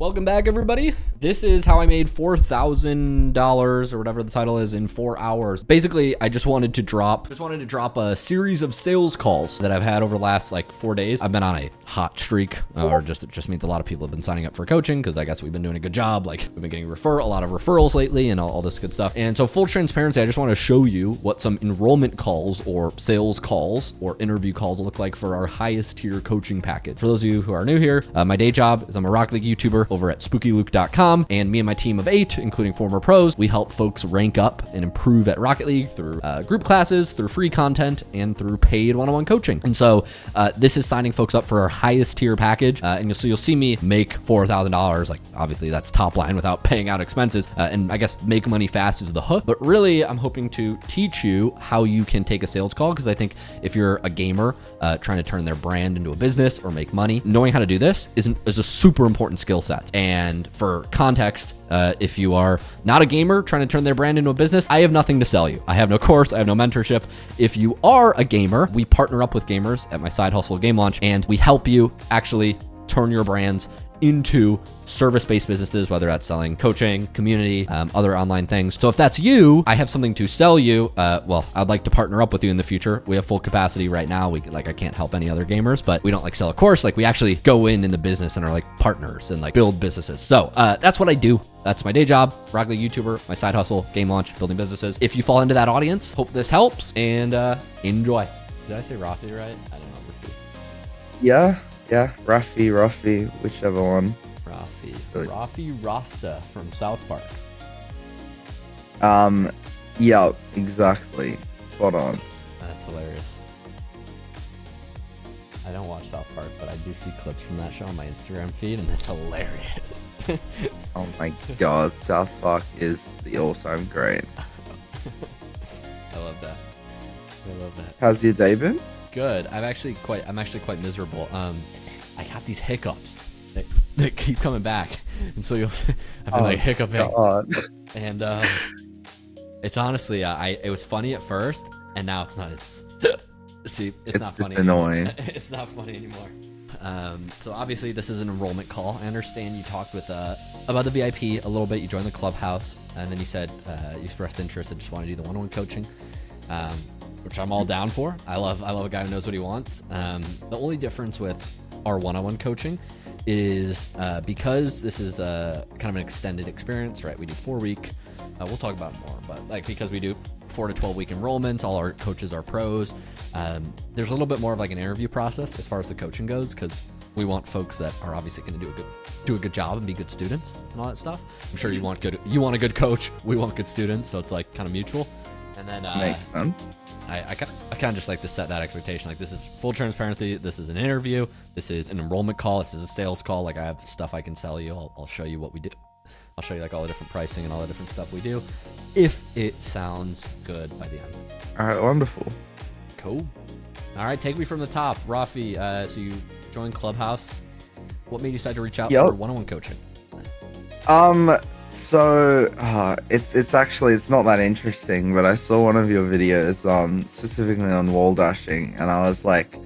Welcome back, everybody. This is how I made $4,000 or whatever the title is in 4 hours. Basically, I just wanted to drop a series of sales calls that I've had over the last like 4 days. I've been on a hot streak, or just means a lot of people have been signing up for coaching because I guess we've been doing a good job. Like we've been getting a lot of referrals lately and all this good stuff. And so full transparency, I just want to show you what some enrollment calls or sales calls or interview calls look like for our highest tier coaching package. For those of you who are new here, my day job is I'm a Rocket League YouTuber over at spookyluke.com, and me and my team of 8, including former pros, we help folks rank up and improve at Rocket League through group classes, through free content, and through paid one-on-one coaching. And so this is signing folks up for our highest tier package, and you'll see me make $4,000. Like obviously that's top line without paying out expenses, and I guess make money fast is the hook. But really, I'm hoping to teach you how you can take a sales call, because I think if you're a gamer trying to turn their brand into a business or make money, knowing how to do this is a super important skill set. And for context, if you are not a gamer trying to turn their brand into a business, I have nothing to sell you. I have no course, I have no mentorship. If you are a gamer, we partner up with gamers at my side hustle Game Launch, and we help you actually turn your brands into service-based businesses, whether that's selling coaching, community, other online things. So if that's you, I have something to sell you. Well, I'd like to partner up with you in the future. We have full capacity right now. I can't help any other gamers, but we don't like sell a course. Like we actually go in the business and are like partners and like build businesses. So that's what I do. That's my day job, Rocket League YouTuber, my side hustle, Game Launch, building businesses. If you fall into that audience, hope this helps, and enjoy. Did I say Rafi right? I don't know. Yeah, Rafi, whichever one. Rafi Rasta from South Park. Yeah, exactly. Spot on. That's hilarious. I don't watch South Park, but I do see clips from that show on my Instagram feed, and it's hilarious. Oh my god, South Park is the all-time great. I love that. How's your day been? Good. I'm actually quite miserable. I got these hiccups that keep coming back, and so I've been like hiccuping, and it's honestly it was funny at first, and now it's not. It's not funny. It's annoying. It's not funny anymore. So obviously this is an enrollment call. I understand you talked with about the VIP a little bit. You joined the clubhouse, and then you said you expressed interest and just want to do the one-on-one coaching, which I'm all down for. I love a guy who knows what he wants. The only difference with our one-on-one coaching is because this is kind of an extended experience, right? We do 4-week. We'll talk about it more, but like because we do 4 to 12 week enrollments, all our coaches are pros. There's a little bit more of like an interview process as far as the coaching goes, because we want folks that are obviously going to do a good job and be good students and all that stuff. I'm sure you want a good coach. We want good students, so it's like kind of mutual. And then makes sense. I kind of just like to set that expectation. Like this is full transparency. This is an interview. This is an enrollment call. This is a sales call. Like I have stuff I can sell you. I'll show you what we do. I'll show you like all the different pricing and all the different stuff we do, if it sounds good by the end. All right, wonderful. Cool. All right, take me from the top, Rafi. So you joined Clubhouse. What made you decide to reach out for one-on-one coaching? So it's actually not that interesting, but I saw one of your videos specifically on wall dashing, and I was like,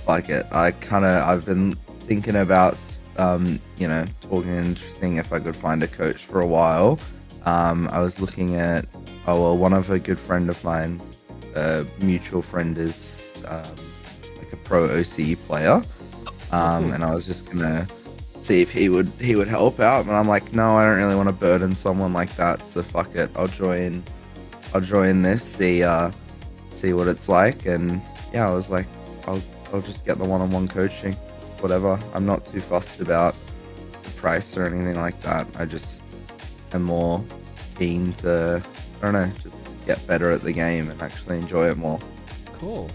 fuck it. I've been thinking about talking and seeing if I could find a coach for a while. I was looking at one of a good friend of mine's mutual friend is like a pro OCE player, and I was just gonna see if he would help out, and I'm like, no, I don't really want to burden someone like that, so fuck it, I'll join this, see what it's like. And yeah, I was like, I'll just get the one-on-one coaching, whatever. I'm not too fussed about the price or anything like that. I just am more keen to, I don't know, just get better at the game and actually enjoy it more. Cool.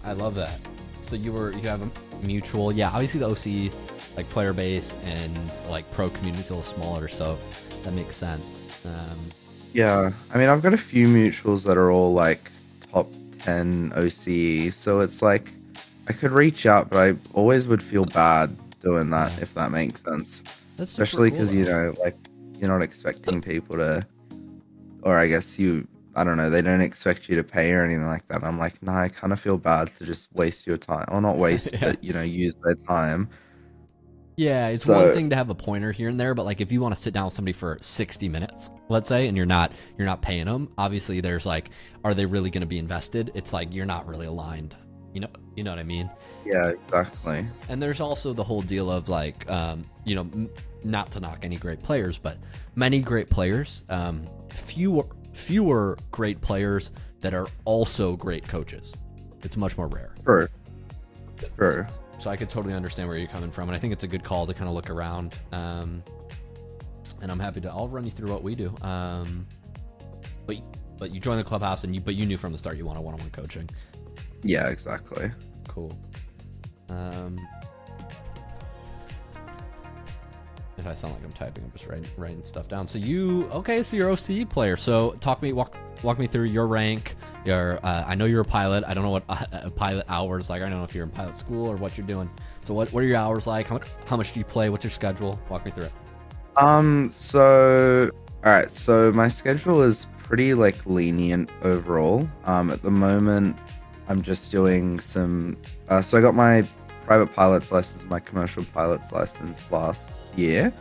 I love that. So you have a mutual, yeah, obviously the OC like player base and like pro community is a little smaller, so that makes sense. Yeah, I mean, I've got a few mutuals that are all like top 10 OCE, so it's like I could reach out, but I always would feel bad doing that, if that makes sense. That's especially because like you're not expecting people to, or I guess I don't know, they don't expect you to pay or anything like that. I'm like, nah, I kind of feel bad to just waste your time, or not waste, but use their time. Yeah, it's one So thing to have a pointer here and there, but like if you want to sit down with somebody for 60 minutes, let's say, and you're not paying them, obviously there's like, are they really going to be invested? It's like you're not really aligned. You know what I mean? yeah, exactly. And there's also the whole deal of like, not to knock any great players, but many great players, fewer great players that are also great coaches. It's much more rare. True. True. So I could totally understand where you're coming from, and I think it's a good call to kind of look around. And I'm happy to. I'll run you through what we do. But you joined the clubhouse, but you knew from the start you wanted one-on-one coaching. Yeah, exactly. Cool. If I sound like I'm typing, I'm just writing stuff down. So you're OCE player. So walk me through your rank. I know you're a pilot. I don't know what a pilot hours like. I don't know if you're in pilot school or what you're doing. So what are your hours like? How much do you play? What's your schedule? Walk me through it. So all right. So my schedule is pretty like lenient overall. At the moment, I'm just doing some. So I got my private pilot's license, my commercial pilot's license last year,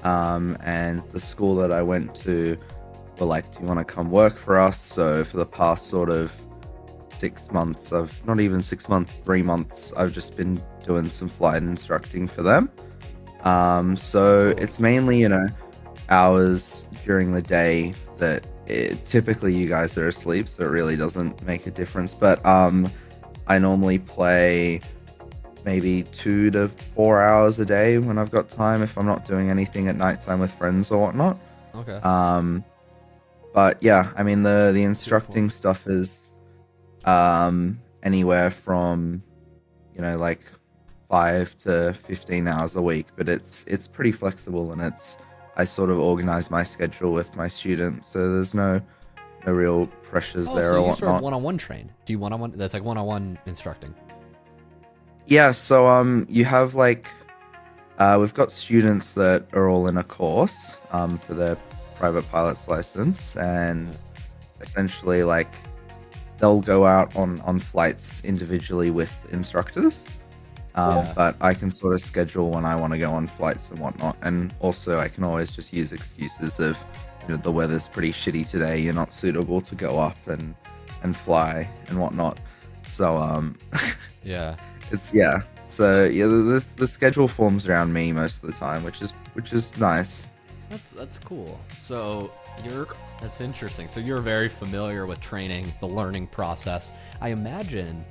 and the school that I went to were like, do you want to come work for us? So for the past sort of 6 months, not even 6 months, 3 months, I've just been doing some flight instructing for them. So it's mainly, hours during the day that typically you guys are asleep, so it really doesn't make a difference. But I normally play maybe 2 to 4 hours a day when I've got time, if I'm not doing anything at nighttime with friends or whatnot. Okay. But yeah, I mean the instructing stuff is anywhere from like 5 to 15 hours a week, but it's pretty flexible, and I sort of organize my schedule with my students, so there's no real pressures there so or you whatnot. sort of one-on-one train. Do you one-on-one? That's like one-on-one instructing. Yeah, so you have like we've got students that are all in a course for their private pilot's license, and essentially like they'll go out on flights individually with instructors. But I can sort of schedule when I want to go on flights and whatnot, and also I can always just use excuses of the weather's pretty shitty today, you're not suitable to go up and fly and whatnot. So Yeah. So the schedule forms around me most of the time, which is nice. That's cool. So that's interesting. So you're very familiar with training, the learning process. I imagine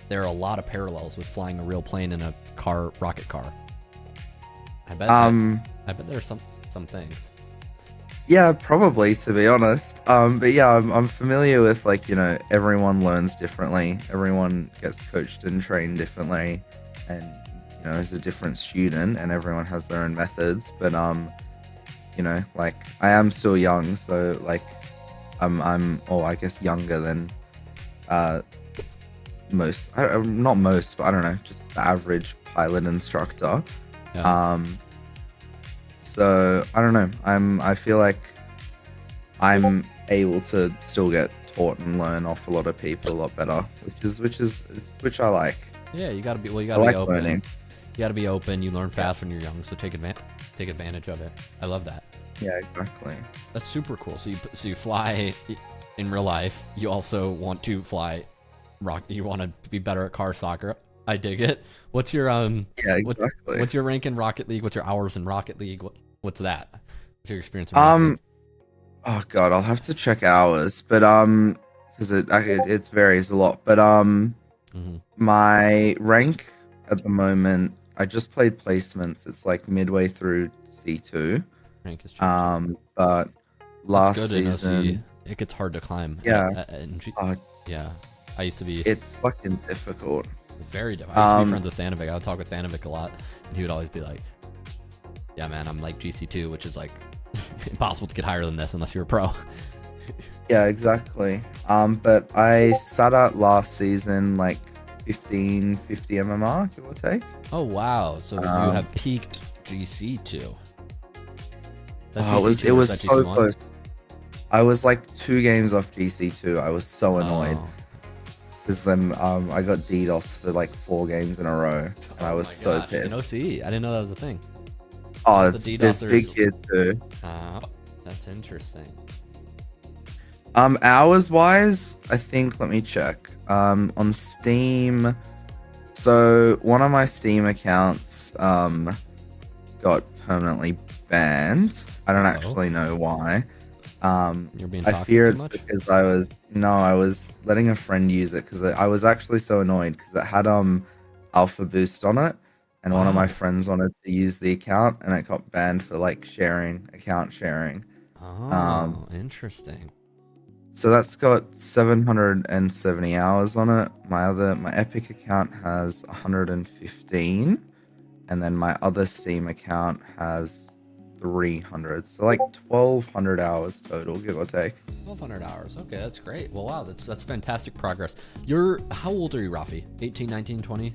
there are a lot of parallels with flying a real plane in a rocket car. I bet there are some things. Yeah, probably, to be honest. But yeah, I'm familiar with everyone learns differently. Everyone gets coached and trained differently, and is a different student, and everyone has their own methods. But I am still young, so I guess younger than most. Not most, but I don't know, just the average pilot instructor. Yeah. So I don't know. I feel like I'm able to still get taught and learn off a lot of people a lot better, which I like. Yeah, you gotta be I open. learning. You gotta be open. You learn fast when you're young, so take advantage of it. I love that. Yeah, exactly. That's super cool. So you fly in real life. You also want to fly you want to be better at car soccer. I dig it. What's your Yeah, exactly. what's your rank in Rocket League? What's your hours in Rocket League? What's that? What's your experience in Rocket League? Oh god, I'll have to check hours, but because it varies a lot. But my rank at the moment, I just played placements. It's like midway through C2. Rank is changing. But last good season, it gets hard to climb. Yeah. Yeah. I used to be. It's fucking difficult. Very difficult. I used to be friends with Thanovic. I would talk with Thanovic a lot, and he would always be like, "Yeah, man, I'm like GC2, which is like impossible to get higher than this unless you're a pro." Yeah, exactly. But I sat out last season like 1550 MMR, give or take. Oh wow! So you have peaked GC2. It was so close. I was like 2 games off GC2. I was so annoyed. because then I got DDoS for like 4 games in a row, and I Oh was my so gosh, pissed. NOC. I didn't know that was a thing. Oh, The it's big DDoSers. here too. That's interesting. Hours wise, I think, let me check. On Steam, so one of my Steam accounts got permanently banned. I don't actually know why. You're being I toxic fear too it's much? because I was letting a friend use it because I was actually so annoyed because it had Alpha Boost on it, and one of my Wow. friends wanted to use the account, and it got banned for like account sharing. Um, Oh, interesting. so that's got 770 hours on it. My Epic account has 115, and then my other Steam account has 300. So like 1200 hours total, give or take. 1,200 hours. Okay, that's great. Well, wow, that's fantastic progress. How old are you, Rafi? 18, 19, 20?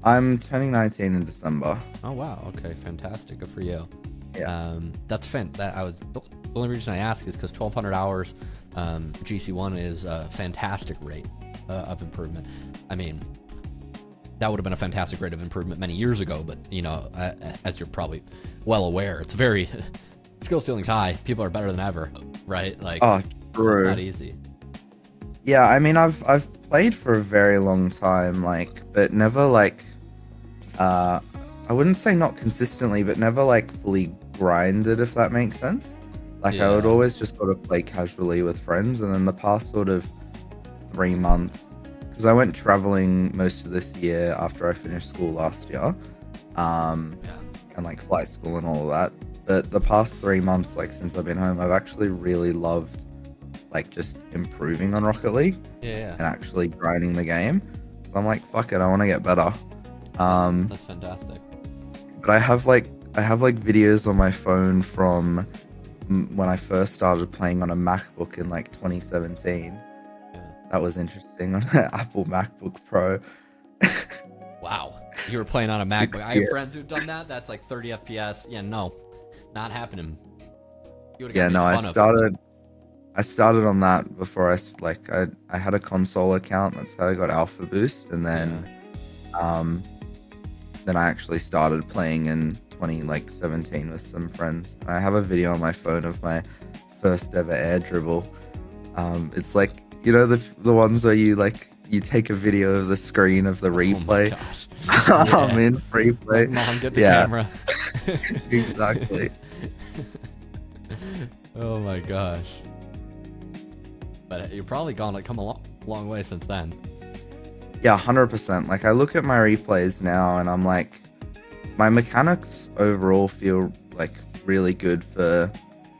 I'm turning 19 in December. Oh, wow. Okay, fantastic. Good for you. Yeah. That's the only reason I ask is because 1,200 hours, GC1 is a fantastic rate of improvement. I mean, that would have been a fantastic rate of improvement many years ago, but you know, as you're probably well aware, it's very skill ceiling's high. People are better than ever, right? Like, Oh, so it's true. not easy. Yeah, I mean, I've played for a very long time, like, but never like, I wouldn't say not consistently, but never like fully grinded, if that makes sense. Like, I would Yeah. always just sort of play casually with friends, and then the past sort of 3 months, because I went traveling most of this year after I finished school last year, Yeah. and like flight school and all of that. But the past 3 months, like since I've been home, I've actually really loved like just improving on Rocket League Yeah. and actually grinding the game. So I'm like, fuck it, I want to get better. That's fantastic. But I have like videos on my phone from when I first started playing on a MacBook in like 2017. Yeah. That was interesting on an Apple MacBook Pro. Wow. You were playing on a MacBook. I have 60. friends who've done that. That's like 30 FPS. Yeah, no, not happening. You would have Yeah, got no, made fun of. I started on that before I had a console account. That's how I got Alpha Boost, and then I actually started playing in 2017 with some friends. And I have a video on my phone of my first ever air dribble. It's like, you know, the ones where you take a video of the screen of the Oh my replay. gosh. I'm Yeah. in free play. Like, Mom, get the Yeah, camera. exactly. Oh my gosh. But you're probably come a long way since then. Yeah, 100%. Like, I look at my replays now and I'm like, my mechanics overall feel like really good for,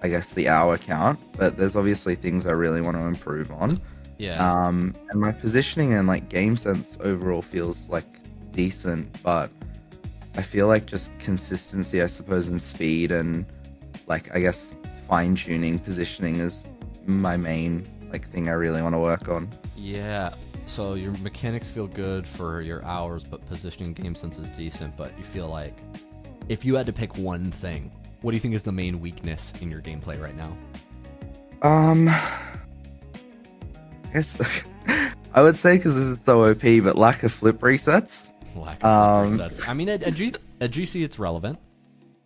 I guess, the hour count, but there's obviously things I really want to improve on. Yeah. And my positioning and like game sense overall feels like decent, but I feel like just consistency, I suppose, and speed and like, I guess, fine tuning positioning is my main like thing I really want to work on. Yeah. So your mechanics feel good for your hours, but positioning game sense is decent. But you feel like if you had to pick one thing, what do you think is the main weakness in your gameplay right now? I guess I would say because this is so OP, but lack of flip resets. Lack of flip resets. I mean, at GC, it's relevant.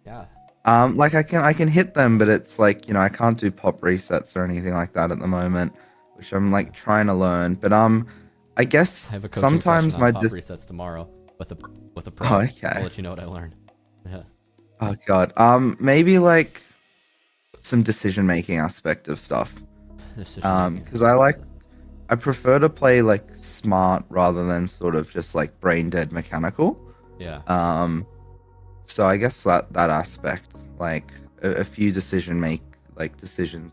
Yeah. Like I can hit them, but it's like, you know, I can't do pop resets or anything like that at the moment, which I'm like trying to learn. But I guess I have a coaching sometimes session on my pop resets tomorrow with a pro. Oh, okay. I'll let you know what I learned. Yeah. Oh god. Maybe like some decision making aspect of stuff. Because I prefer to play like smart rather than sort of just like brain dead mechanical. Yeah. So I guess that aspect, like a few decisions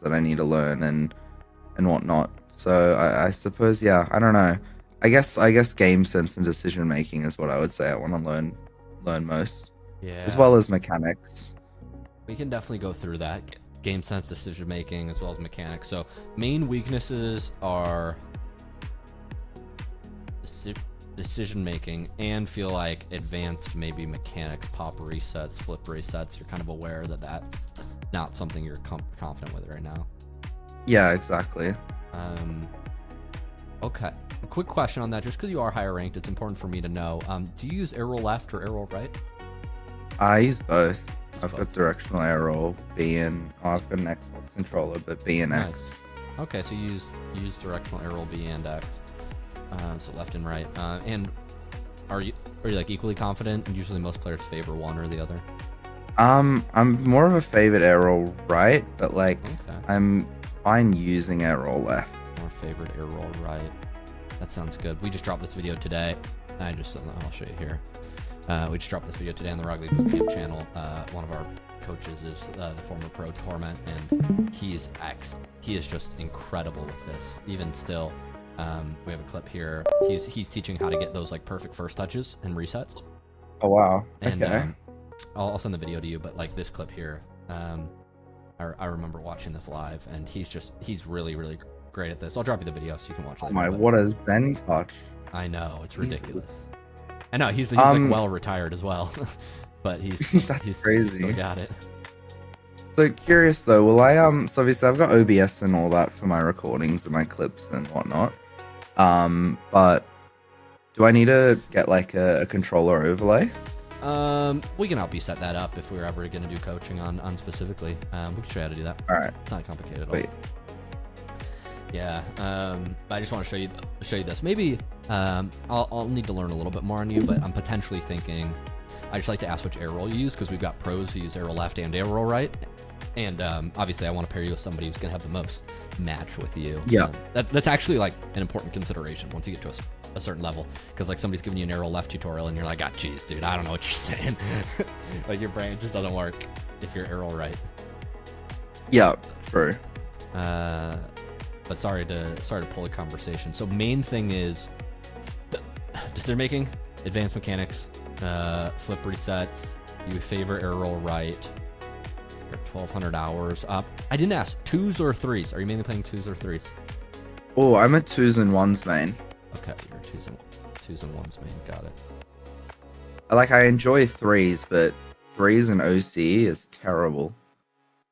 that I need to learn and whatnot. So I suppose, yeah, I don't know. I guess game sense and decision making is what I would say I want to learn most, Yeah. as well as mechanics. We can definitely go through that. Game sense, decision making, as well as mechanics. So main weaknesses are decision making and feel like advanced maybe mechanics, pop resets, flip resets. You're kind of aware that that's not something you're confident with right now. Yeah, exactly. Okay. A quick question on that, just because you are higher ranked, it's important for me to know. Do you use arrow left or arrow right? I use both. I've got directional arrow, B and I've got an Xbox controller, but B and Nice. X. Okay, so you use directional arrow B and X, so left and right. And are you like equally confident? And usually most players favor one or the other. I'm more of a favorite arrow right, but like Okay. I'm fine using arrow left. More favored arrow right. That sounds good. We just dropped this video today. I'll show you here. We just dropped this video today on the Rock League Bootcamp channel. One of our coaches is the former pro Torment, and he is just incredible with this. Even still, we have a clip here. He's teaching how to get those like perfect first touches and resets. Oh wow. And Okay. I'll send the video to you, but like this clip here, I remember watching this live, and he's really, really great at this. I'll drop you the video so you can watch it. Oh my, what a Zen touch. I know, it's Jesus. ridiculous. I know, he's like well retired as well, but he's crazy. He's still got it. So curious though, will I so obviously I've got OBS and all that for my recordings and my clips and whatnot. But do I need to get like a controller overlay? We can help you set that up if we're ever gonna do coaching on specifically. We can show you how to do that. All right. It's not complicated at all. Wait. Yeah. I just want to show you this. Maybe I'll need to learn a little bit more on you, but I'm potentially thinking I just like to ask which arrow roll you use, because we've got pros who use arrow left and arrow right, and obviously I want to pair you with somebody who's gonna have the most match with you. Yeah. That's actually like an important consideration once you get to a certain level, because like somebody's giving you an arrow left tutorial and you're like, geez, dude, I don't know what you're saying. Like your brain just doesn't work if you're arrow right. Yeah, true. But sorry to pull the conversation. So main thing is decision making, advanced mechanics, flip resets. You favor arrow right. You're 1,200 hours. I didn't ask, 2s or 3s? Are you mainly playing 2s or 3s? Oh, I'm a 2s and 1s main. Okay, you're 2s and 1s main. Got it. Like I enjoy 3s, but 3s and OC is terrible.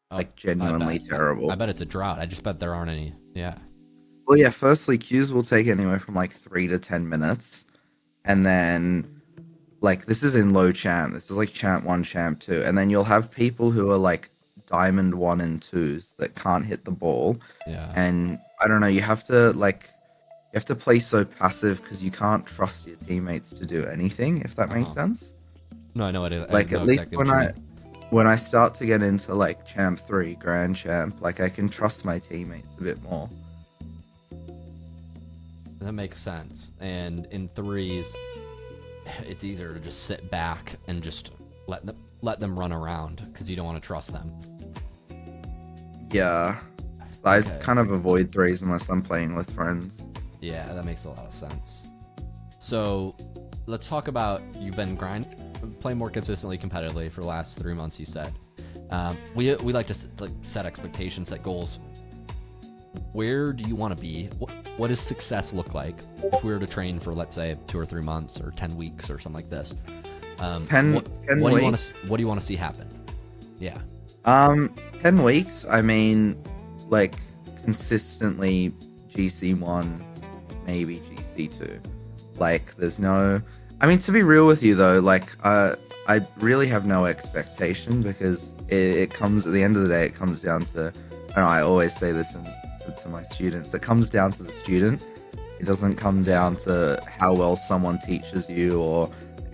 Like genuinely terrible. I bet it's a drought. I just bet there aren't any. Yeah. Well, yeah, firstly, queues will take anywhere from like 3 to 10 minutes. And then, like, this is in low champ. This is like champ 1, champ 2. And then you'll have people who are like diamond 1 and 2s that can't hit the ball. Yeah. And I don't know, you have to play so passive because you can't trust your teammates to do anything, if that makes sense. No, I know it is. Like, at least when I start to get into like champ 3, grand champ, like I can trust my teammates a bit more. That makes sense. And in 3s, it's easier to just sit back and just let them run around, because you don't want to trust them. Yeah, I kind of avoid 3s unless I'm playing with friends. Yeah, that makes a lot of sense. So let's talk about, you've been playing more consistently competitively for the last 3 months, you said. We like to set expectations, set goals. Where do you want to be? What does success look like if we were to train for, let's say, 2 or 3 months or 10 weeks or something like this? 10 what do you want to see happen? Yeah. 10 weeks. I mean, like consistently GC1, maybe GC2. Like, there's no. I mean, to be real with you though, like I really have no expectation, because it comes at the end of the day. It comes down to. I know I always say this to my students. It comes down to the student. It doesn't come down to how well someone teaches you, or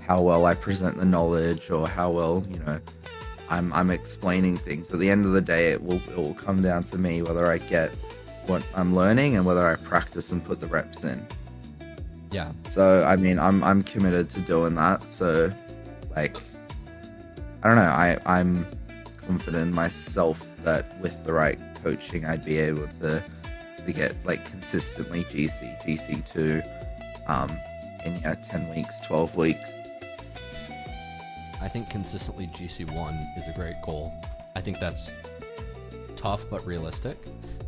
how well I present the knowledge, or how well, you know, I'm explaining things. At the end of the day, it will come down to me, whether I get what I'm learning and whether I practice and put the reps in. Yeah. So I mean, I'm committed to doing that. So, like, I don't know. I'm confident in myself that with the right coaching, I'd be able to get like consistently GC2, in 10 weeks, 12 weeks. I think consistently GC1 is a great goal. I think that's tough but realistic.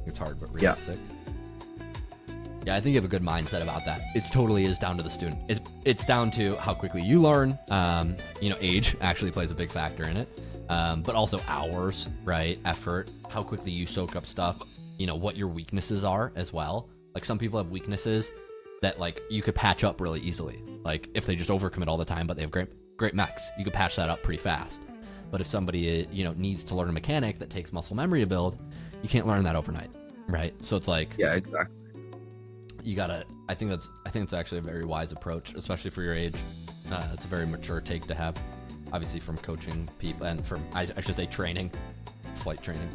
It's hard but realistic. Yeah, I think you have a good mindset about that. It totally is down to the student. It's down to how quickly you learn. Age actually plays a big factor in it. But also hours, right? Effort, how quickly you soak up stuff, what your weaknesses are as well. Like, some people have weaknesses that like you could patch up really easily. Like if they just overcommit all the time, but they have great mechs, you could patch that up pretty fast. But if somebody, you know, needs to learn a mechanic that takes muscle memory to build, you can't learn that overnight, right? So it's like, yeah, exactly. You gotta. I think it's actually a very wise approach, especially for your age. It's a very mature take to have, obviously from coaching people and from I should say training, flight training.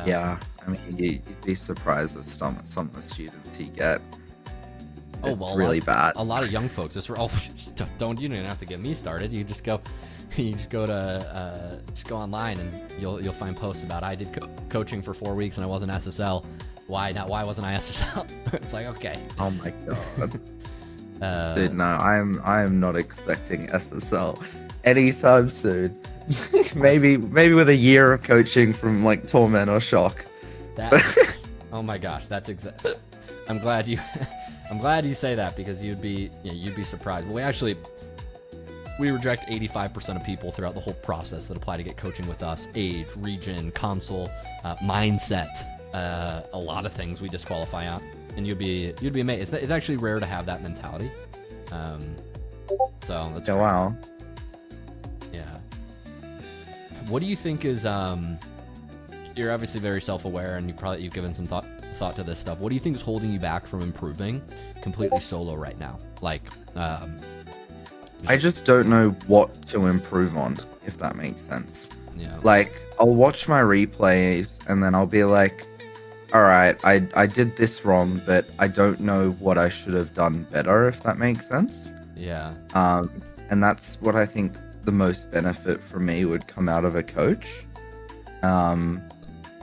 Yeah, I mean, you'd be surprised with some of the students you get. It's really bad. A lot of young folks. Don't you don't have to get me started. You just go go online and you'll find posts about I did coaching for 4 weeks and I wasn't SSL. Why wasn't I SSL? It's like, okay. Oh my god. Dude, no, I am not expecting SSL anytime soon. maybe with a year of coaching from like Torment or Shock. Oh my gosh, that's exactly. I'm glad you say that, because you'd be surprised. But we reject 85% of people throughout the whole process that apply to get coaching with us. Age, region, console, mindset. A lot of things we disqualify on, and you'd be amazed. It's actually rare to have that mentality. So that's oh, wow. Yeah. What do you think is you're obviously very self-aware, and you've given some thought to this stuff. What do you think is holding you back from improving completely solo right now? Like I just don't know what to improve on, if that makes sense. Yeah. Like, I'll watch my replays and then I'll be like, all right, I did this wrong, but I don't know what I should have done better, if that makes sense. Yeah. And that's what I think the most benefit for me would come out of a coach.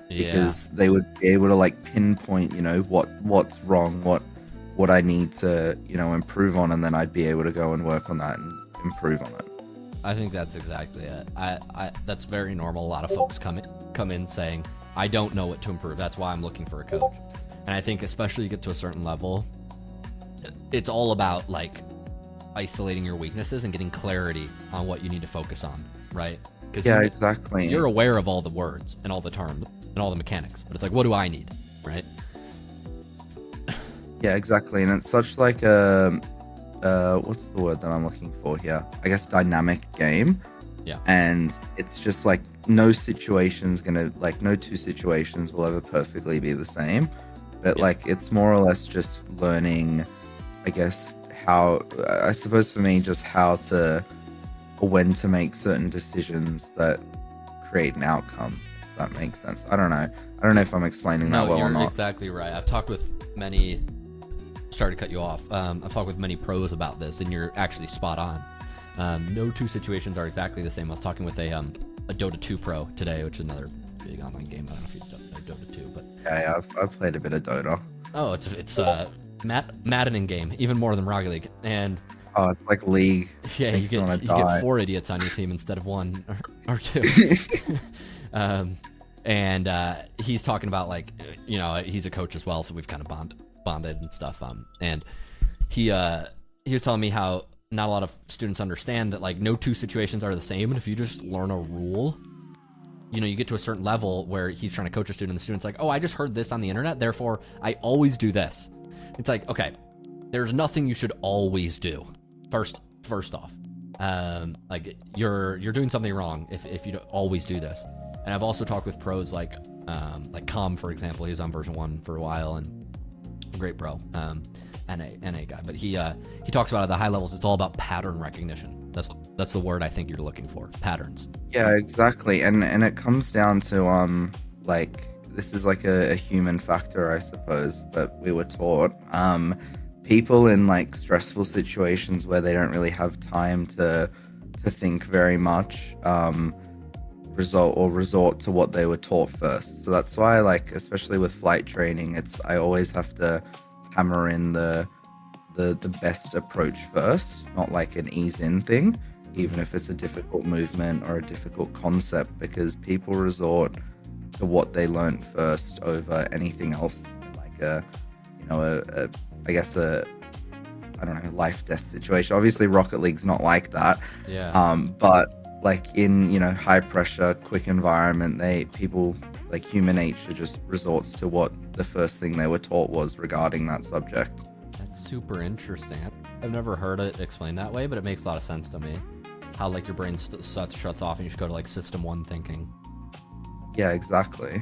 Because they would be able to like pinpoint, you know, what's wrong, what I need to, you know, improve on, and then I'd be able to go and work on that and improve on it. I think that's exactly it. I that's very normal. A lot of folks come in saying, I don't know what to improve. That's why I'm looking for a coach. And I think especially you get to a certain level, it's all about like isolating your weaknesses and getting clarity on what you need to focus on, right? Yeah, exactly. You're aware of all the words and all the terms and all the mechanics, but it's like, what do I need, right? Yeah, exactly. And it's such like a what's the word that I'm looking for here? I guess dynamic game. Yeah. And it's just like no two situations will ever perfectly be the same. But like it's more or less just learning, I guess, I suppose for me, just how to or when to make certain decisions that create an outcome. If that makes sense. I don't know if I'm explaining that well or not. You're exactly right. I've talked with many. Sorry to cut you off. I've talked with many pros about this, and you're actually spot on. No two situations are exactly the same. I was talking with a Dota 2 pro today, which is another big online game. I don't know if you've done Dota 2, but yeah, I've played a bit of Dota. Oh, it's a maddening game, even more than Rocket League, and oh, it's like League. Yeah, you get 4 idiots on your team instead of 1 or 2. And he's talking about, like, you know, he's a coach as well, so we've kind of bonded and stuff. And he was telling me how not a lot of students understand that, like, no two situations are the same, and if you just learn a rule, you know, you get to a certain level where he's trying to coach a student, and the student's like, oh, I just heard this on the internet, therefore I always do this. It's like, okay, there's nothing you should always do. First off, like you're doing something wrong if you don't always do this. And I've also talked with pros like Com, for example. He's on version 1 for a while and a great pro, NA guy. But he talks about at the high levels, it's all about pattern recognition. That's the word I think you're looking for, patterns. Yeah, exactly. And it comes down to like, this is like a human factor, I suppose, that we were taught. People in like stressful situations where they don't really have time to think very much, resort to what they were taught first. So that's why, like, especially with flight training, I always have to hammer in the best approach first, not like an ease in thing, even if it's a difficult movement or a difficult concept, because people resort to what they learned first over anything else, like I guess I don't know, life-death situation. Obviously, Rocket League's not like that. Yeah. But like in, you know, high pressure, quick environment, people like human nature just resorts to what the first thing they were taught was regarding that subject. That's super interesting. I've never heard it explained that way, but it makes a lot of sense to me. How like your brain shuts off and you just go to like system one thinking. Yeah, exactly.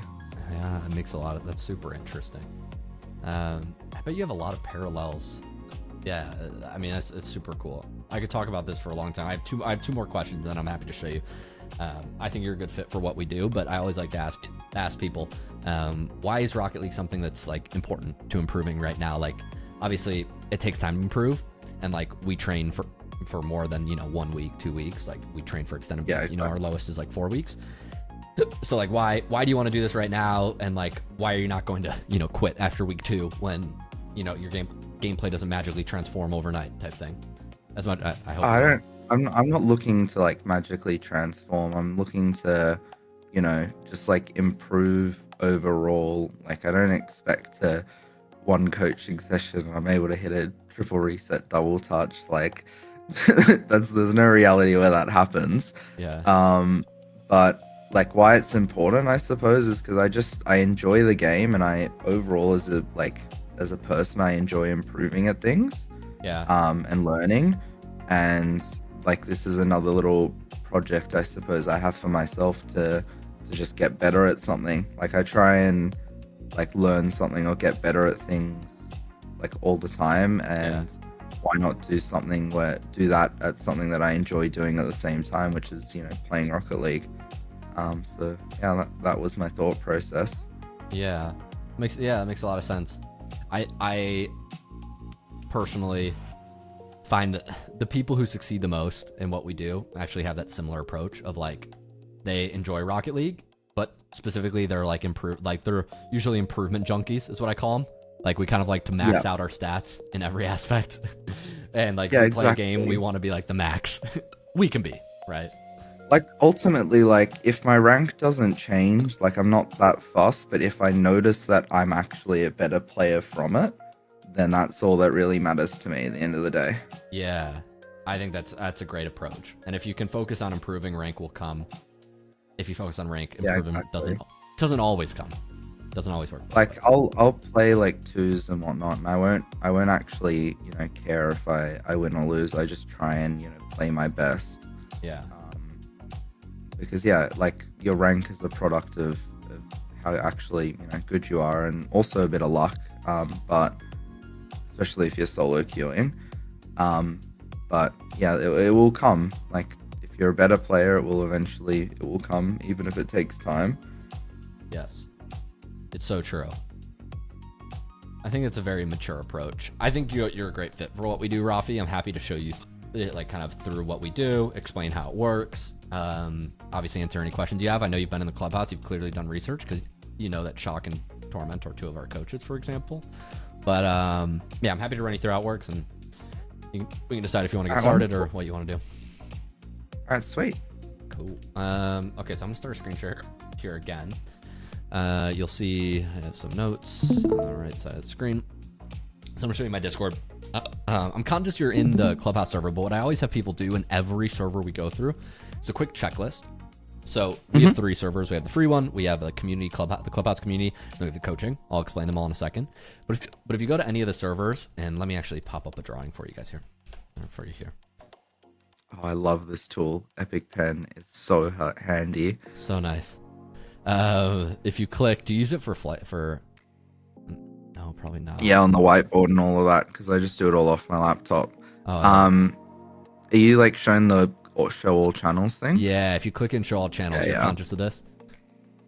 Yeah, it makes that's super interesting. I bet you have a lot of parallels. Yeah, I mean, it's super cool. I could talk about this for a long time. I have two more questions, and then I'm happy to show you. I think you're a good fit for what we do, but I always like to ask people, why is Rocket League something that's like important to improving right now? Like, obviously, it takes time to improve, and like we train for more than 1 week, 2 weeks. Like we train for extended. Yeah, exactly. Our lowest is like 4 weeks. So like, why do you want to do this right now? And like, why are you not going to quit after week 2 when your gameplay doesn't magically transform overnight type thing? As much I hope. I'm not looking to like magically transform. I'm looking to, just like improve overall. Like I don't expect to one coaching session I'm able to hit a triple reset double touch. Like there's no reality where that happens. Yeah. But like why it's important, I suppose, is because I enjoy the game, and I overall as a person I enjoy improving at things. Yeah. And learning, and like this is another little project I suppose I have for myself to just get better at something. Like I try and like learn something or get better at things like all the time, and why not do that at something that I enjoy doing at the same time, which is playing Rocket League. So yeah, that was my thought process. Yeah, it makes a lot of sense. I personally find that the people who succeed the most in what we do actually have that similar approach of like they enjoy Rocket League, but specifically they're like they're usually improvement junkies is what I call them. Like we kind of like to max out our stats in every aspect. And like we play a game, we want to be like the max we can be, right? Like ultimately, like if my rank doesn't change, like I'm not that fussed, but if I notice that I'm actually a better player from it, then that's all that really matters to me at the end of the day. Yeah, I think that's a great approach. And if you can focus on improving, rank will come. If you focus on rank, improvement doesn't always come. Doesn't always work. Like I'll play like 2s and whatnot, and I won't actually care if I win or lose. I just try and play my best. Yeah. Because like your rank is a product of how actually good you are, and also a bit of luck. But especially if you're solo queuing. But yeah, it will come. Like if you're a better player, it will come, even if it takes time. Yes, it's so true. I think it's a very mature approach. I think you're a great fit for what we do, Rafi. I'm happy to show you like kind of through what we do, explain how it works. Obviously answer any questions you have. I know you've been in the clubhouse. You've clearly done research because you know that Shock and Torment are 2 of our coaches, for example. But yeah, I'm happy to run you through how it works, and we can decide if you want to get started or what you want to do. All right, sweet. Cool. Okay, so I'm gonna start a screen share here again. You'll see I have some notes on the right side of the screen. So I'm gonna show you my Discord. I'm conscious you're in the Clubhouse server, but what I always have people do in every server we go through is a quick checklist. So we have 3 servers. We have the free one, we have a community clubhouse, the Clubhouse community, and we have the coaching. I'll explain them all in a second. But if you go to any of the servers, and let me actually pop up a drawing for you guys here, for you here. Oh, I love this tool. Epic Pen is so handy. So nice. If you click, do you use it for no, probably not. Yeah, on the whiteboard and all of that, because I just do it all off my laptop. Oh, are you like showing the show all channels thing? Yeah, if you click in show all channels, you're conscious of this?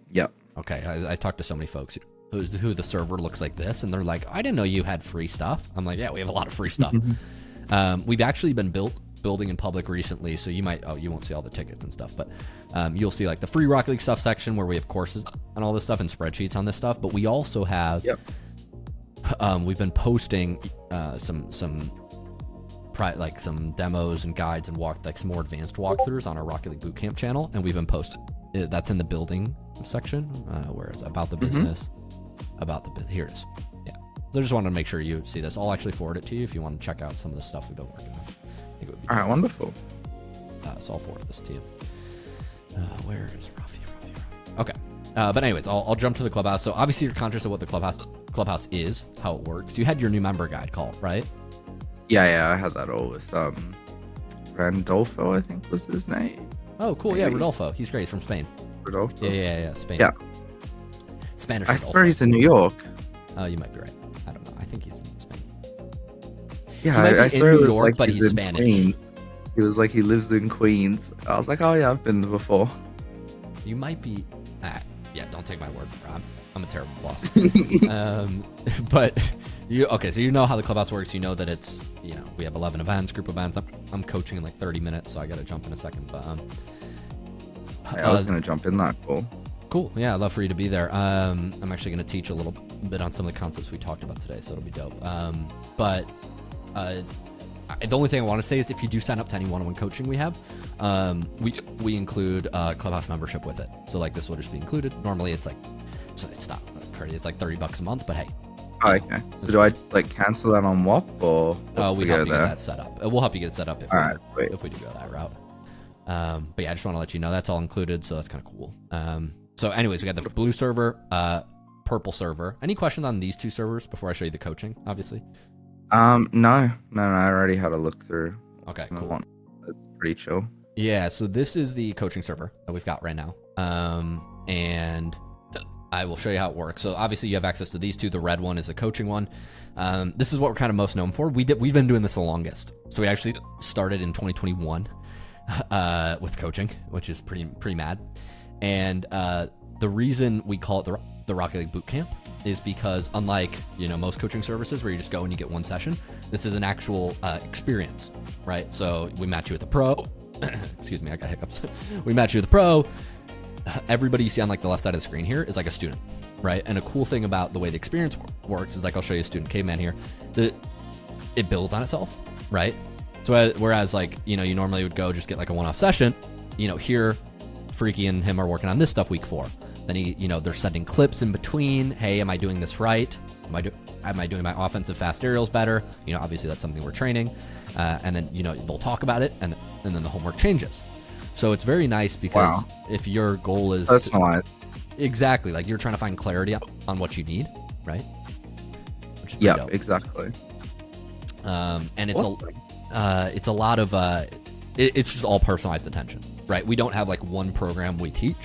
Yep. Okay, I talked to so many folks who the server looks like this, and they're like, I didn't know you had free stuff. I'm like, yeah, we have a lot of free stuff. We've actually been building in public recently, so you won't see all the tickets and stuff, but you'll see like the free Rocket League stuff section where we have courses and all this stuff and spreadsheets on this stuff, but we also have we've been posting some demos and guides and some more advanced walkthroughs on our Rocket League Bootcamp channel, and we've been posting that's in the building section, where it's about the business, here it is. Yeah, so I just wanted to make sure you see this. I'll actually forward it to you if you want to check out some of the stuff we've been working on. I think it would be all right, wonderful. So I'll forward this to you. Where is Rafi? Okay, But anyways, I'll jump to the clubhouse. So obviously you're conscious of what the clubhouse is, how it works. You had your new member guide call, right? Yeah, I had that all with Randolfo, I think was his name. Oh, cool. Maybe. Yeah, Rodolfo. He's great. He's from Spain. Rodolfo. Yeah. Spain. Yeah. Spanish. I Rodolfo. swear he's in New York. Oh, you might be right. I don't know. I think he's in Spain. Yeah, He might be I in swear New it was York, like but he's he's in Spanish. Queens. He was like he lives in Queens. I was like, oh yeah, I've been before. You might be. Yeah, don't take my word for it. I'm a terrible boss. But so you know how the clubhouse works. You know that it's, we have 11 events, group events. I'm coaching in like 30 minutes, so I got to jump in a second. But I was gonna jump in that call. Cool. Yeah, I'd love for you to be there. I'm actually going to teach a little bit on some of the concepts we talked about today, so it'll be dope. The only thing I want to say is if you do sign up to any one-on-one coaching we have, we include clubhouse membership with it. So like this will just be included. Normally it's not crazy. It's like $30 a month, but hey. Oh, okay. So do I like cancel that on WAP or we help you get that set up. We'll help you get it set up if we do go that route. But yeah, I just want to let you know that's all included, so that's kind of cool. So anyways, we got the blue server, purple server. Any questions on these two servers before I show you the coaching, obviously? No, I already had a look through. Okay, cool. It's pretty chill. Yeah, so this is the coaching server that we've got right now. And I will show you how it works. So obviously you have access to these two. The red one is the coaching one. This is what we're kind of most known for. We've been doing this the longest. So we actually started in 2021 with coaching, which is pretty mad. And the reason we call it the Rocket League Bootcamp is because unlike most coaching services where you just go and you get one session, this is an actual experience, right? So we match you with a pro. Excuse me, I got hiccups. We match you with a pro. Everybody you see on like the left side of the screen here is like a student, right? And a cool thing about the way the experience works is like I'll show you a student caveman here. It builds on itself, right? So whereas like you normally would go just get like a one-off session, here Freaky and him are working on this stuff week 4. Then they're sending clips in between. Hey, am I doing this right? Am I doing my offensive fast aerials better? Obviously that's something we're training. And then they'll talk about it, and then the homework changes. So it's very nice because if your goal is personalized, exactly, like you're trying to find clarity on what you need, right? Yeah, exactly. And it's a lot of it's just all personalized attention, right? We don't have like one program we teach.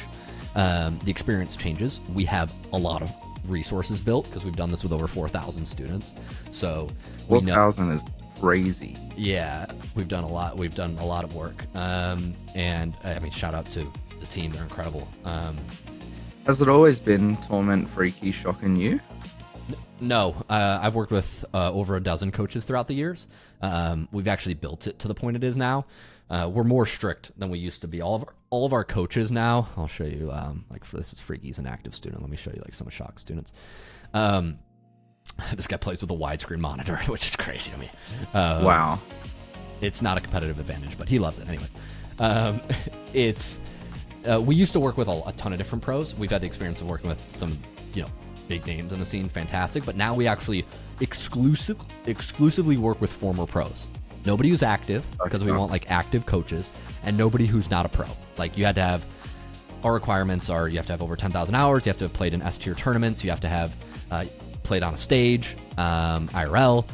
The experience changes. We have a lot of resources built because we've done this with over 4,000 students. So 4,000 is crazy. Yeah, we've done a lot. We've done a lot of work. And I mean, shout out to the team. They're incredible. Has it always been Torment, Freaky, Shock, and you? No, I've worked with over a dozen coaches throughout the years. We've actually built it to the point it is now. We're more strict than we used to be. All of our coaches now, I'll show you, this is Freaky's an active student. Let me show you like some of Shock's students. This guy plays with a widescreen monitor, which is crazy to me. Wow. It's not a competitive advantage, but he loves it anyways. We used to work with a ton of different pros. We've had the experience of working with some, big names in the scene, fantastic. But now we actually exclusively work with former pros. Nobody who's active, because we want like active coaches, and nobody who's not a pro. Like you had to have, our requirements are you have to have over 10,000 hours, you have to have played in S-tier tournaments, you have to have played on a stage, IRL,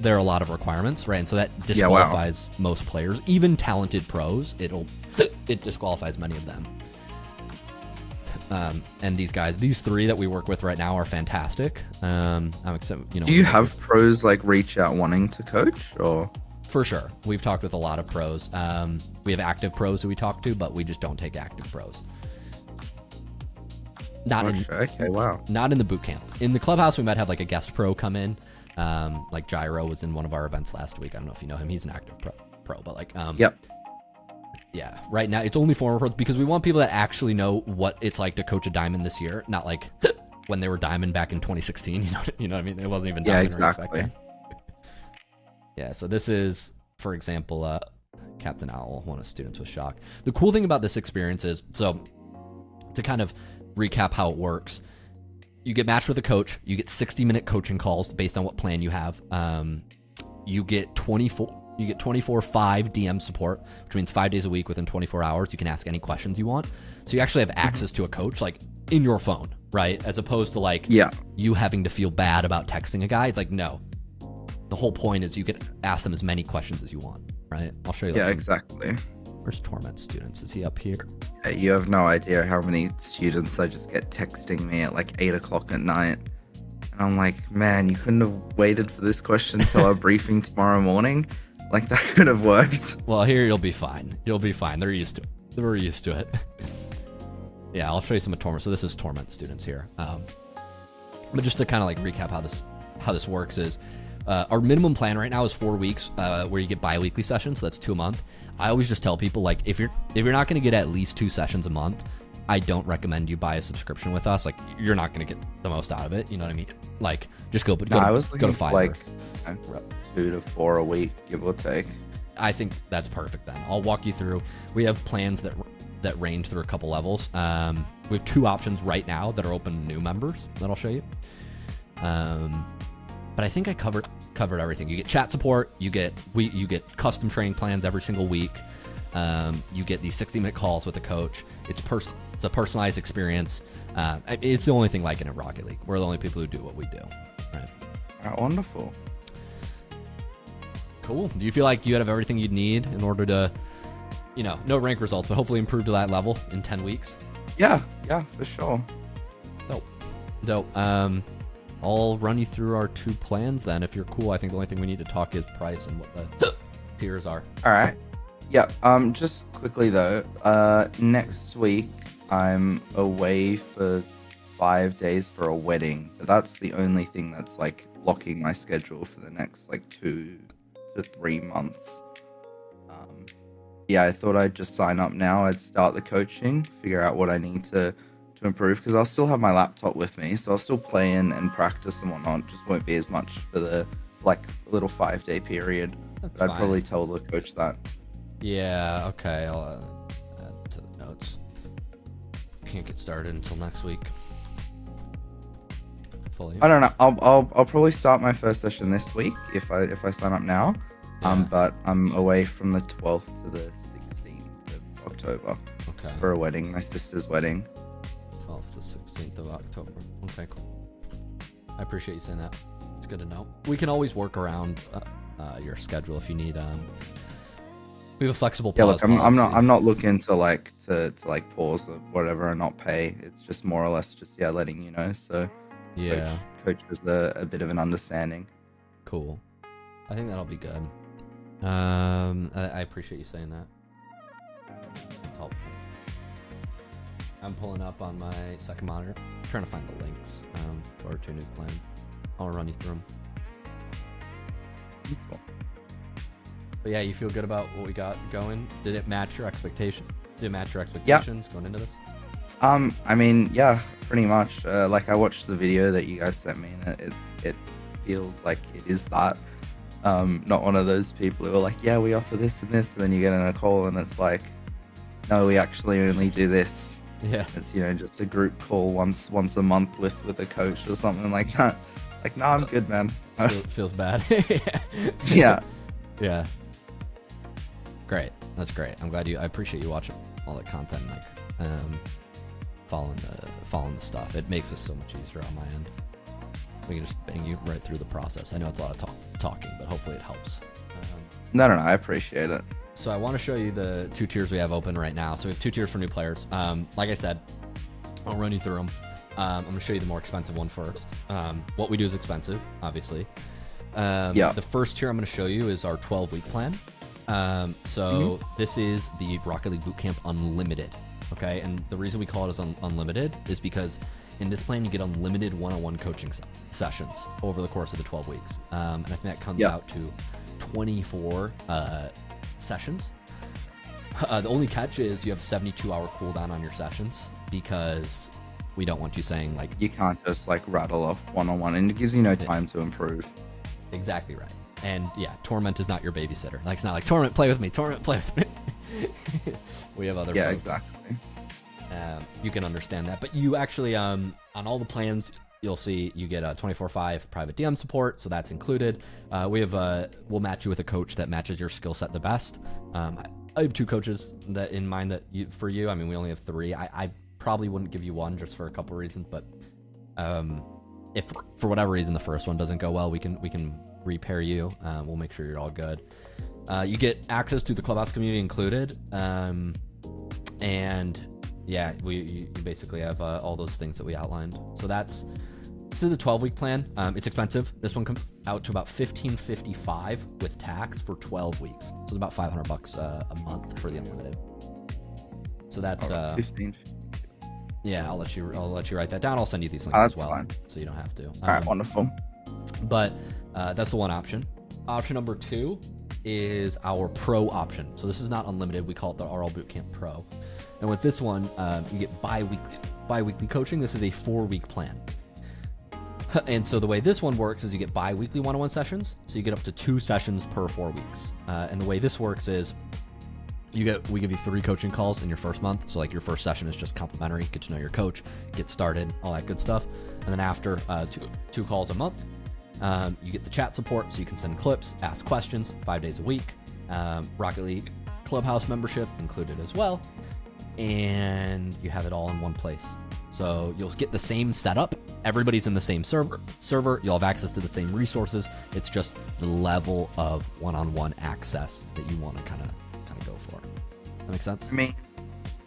there are a lot of requirements, right? And so that disqualifies most players, even talented pros, it disqualifies many of them. And these 3 that we work with right now are fantastic. I'm excited, Do you have pros like reach out wanting to coach or? For sure. We've talked with a lot of pros. We have active pros who we talk to, but we just don't take active pros. Okay, wow. Not in the boot camp. In the clubhouse, we might have like a guest pro come in. Like Gyro was in one of our events last week. I don't know if you know him. He's an active pro, but like, yep. Yeah, right now it's only former pros because we want people that actually know what it's like to coach a diamond this year, not like when they were diamond back in 2016. You know what I mean? It wasn't even diamond. Yeah, exactly. Yeah, so this is, for example, Captain Owl, one of students with Shock. The cool thing about this experience is, so to kind of recap how it works, you get matched with a coach, you get 60-minute coaching calls based on what plan you have. You get 24 You get 24/5 DM support, which means 5 days a week within 24 hours. You can ask any questions you want. So you actually have access to a coach like in your phone, right? As opposed to like you having to feel bad about texting a guy. It's like, no. The whole point is you can ask them as many questions as you want, right? I'll show you. Yeah, exactly. Where's Torment Students? Is he up here? Yeah, you have no idea how many students I just get texting me at like 8 o'clock at night. And I'm like, man, you couldn't have waited for this question till our briefing tomorrow morning? Like, that could have worked. Well, here you'll be fine. You'll be fine. They're used to it. They're used to it. Yeah, I'll show you some of Torment. So this is Torment Students here. But just to kind of like recap how this works is, our minimum plan right now is 4 weeks, where you get bi-weekly sessions. So that's 2 a month. I always just tell people, like, if you're not going to get at least 2 sessions a month, I don't recommend you buy a subscription with us. Like, you're not going to get the most out of it. You know what I mean? Like, just go to Fiverr. Like 2 to 4 a week, give or take. I think that's perfect then. I'll walk you through. We have plans that range through a couple levels. We have 2 options right now that are open to new members that I'll show you. But I think I covered everything. You get chat support. You get custom training plans every single week. You get these 60-minute calls with a coach. It's a personalized experience. It's the only thing like it in Rocket League. We're the only people who do what we do. Right. Wonderful. Cool. Do you feel like you have everything you'd need in order to, no rank results, but hopefully improve to that level in 10 weeks? Yeah, for sure. Dope. I'll run you through our 2 plans then. If you're cool, I think the only thing we need to talk is price and what the tiers are. All right. Yeah. Just quickly though, next week I'm away for 5 days for a wedding, but that's the only thing that's like blocking my schedule for the next like 2 to 3 months. Yeah, I thought I'd just sign up now. I'd start the coaching, figure out what I need to improve, because I'll still have my laptop with me, so I'll still play and practice and whatnot. Just won't be as much for the like little 5-day period. But I'd probably tell the coach that. Yeah, okay, I'll add to the notes. Can't get started until next week. I don't know. I'll probably start my first session this week if I sign up now. Yeah. But I'm away from the 12th to the 16th of October. Okay. For a wedding, my sister's wedding. 12th to 16th of October. Okay, cool. I appreciate you saying that. It's good to know. We can always work around your schedule if you need. We have a flexible pause. Yeah, look, I'm not looking to like pause or whatever and not pay. It's just more or less just letting you know. So yeah, coach has a bit of an understanding. Cool. I think that'll be good. I appreciate you saying that. It's helpful. I'm pulling up on my second monitor. I'm trying to find the links to our 2 new plans. I'll run you through them. Cool. But yeah, you feel good about what we got going? Did it match your expectation? Did it match your expectations going into this? I mean, yeah, pretty much. Like, I watched the video that you guys sent me, and it feels like it is that. Not one of those people who are like, yeah, we offer this and this, and then you get in a call and it's like, no, we actually only do this. Yeah. It's, just a group call once a month with a coach or something like that. Like, no, I'm good, man. Feels bad. Yeah. Yeah. Great. That's great. I'm glad I appreciate you watching all the content, like, following the stuff. It makes this so much easier on my end. We can just bang you right through the process. I know it's a lot of talking, but hopefully it helps. No, I appreciate it. So I want to show you the 2 tiers we have open right now. So we have 2 tiers for new players. Like I said, I'll run you through them. I'm going to show you the more expensive one first. What we do is expensive, obviously. The first tier I'm going to show you is our 12-week plan. This is the Rocket League Bootcamp Unlimited. Okay, and the reason we call it as unlimited is because in this plan you get unlimited one-on-one coaching sessions over the course of the 12 weeks. And I think that comes out to 24 sessions. The only catch is you have 72-hour cooldown on your sessions, because we don't want you saying like, you can't just like rattle off one-on-one, and it gives you no time to improve. Exactly right. And yeah, Torment is not your babysitter. Like, it's not like, Torment, play with me. Torment, play with me. We have other folks. Exactly. You can understand that. But you actually, on all the plans, you'll see you get a 24/5 private DM support, so that's included. We'll match you with a coach that matches your skill set the best. I have 2 coaches that in mind that for you. I mean, we only have 3. I probably wouldn't give you one just for a couple reasons, but if for whatever reason the first one doesn't go well, we can repair you. We'll make sure you're all good. You get access to the Clubhouse community included, and yeah, you basically have all those things that we outlined. So this is the 12-week plan. It's expensive. This one comes out to about $1,555 with tax for 12 weeks. So it's about $500 a month for the unlimited. So that's 15. Yeah, I'll let you write that down. I'll send you these links as well, fine. So you don't have to. All right, wonderful. But that's the one option. Option number 2 is our pro option. So this is not unlimited. We call it the RL Bootcamp Pro. And with this one, you get bi-weekly coaching. This is a 4-week plan. And so the way this one works is you get bi-weekly one-on-one sessions. So you get up to 2 sessions per 4 weeks. And the way this works is we give you 3 coaching calls in your first month. So like your first session is just complimentary, get to know your coach, get started, all that good stuff. And then after 2 calls a month, you get the chat support, so you can send clips, ask questions 5 days a week. Rocket League Clubhouse membership included as well. And you have it all in one place. So you'll get the same setup. Everybody's in the same server. You'll have access to the same resources. It's just the level of one-on-one access that you want to kind of go for. That makes sense? I mean,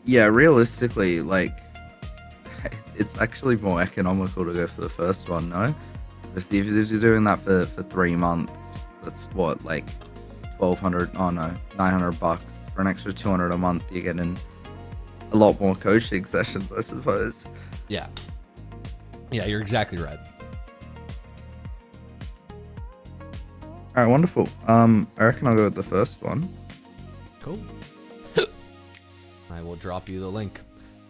yeah, realistically, like, it's actually more economical to go for the first one, no? If you're doing that for 3 months, that's what, like, $900 for an extra $200 a month. You're getting a lot more coaching sessions, I suppose. Yeah, you're exactly right. All right, wonderful. I reckon I'll go with the first one. Cool. I will drop you the link.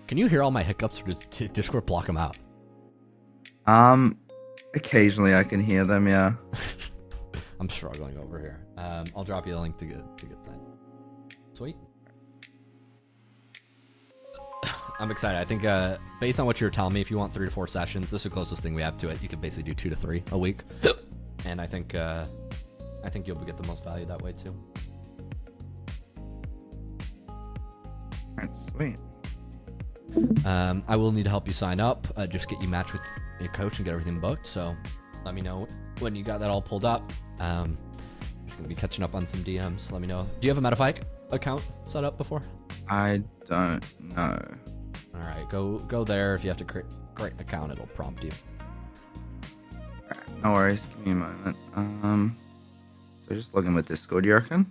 Can you hear all my hiccups, or does Discord block them out? Occasionally I can hear them, yeah. I'm struggling over here. I'll drop you the link to get signed. Sweet. I'm excited. I think based on what you're telling me, if you want 3 to 4 sessions, this is the closest thing we have to it. You could basically do 2 to 3 a week, and I think you'll get the most value that way too. That's sweet. I will need to help you sign up. Just get you matched with your coach and get everything booked. So let me know when you got that all pulled up. Just gonna be catching up on some DMs. Let me know. Do you have a Metafy account set up before? I don't know. All right, go there. If you have to create an account, it'll prompt you. All right, no worries. Give me a moment. So just log in with Discord, you reckon?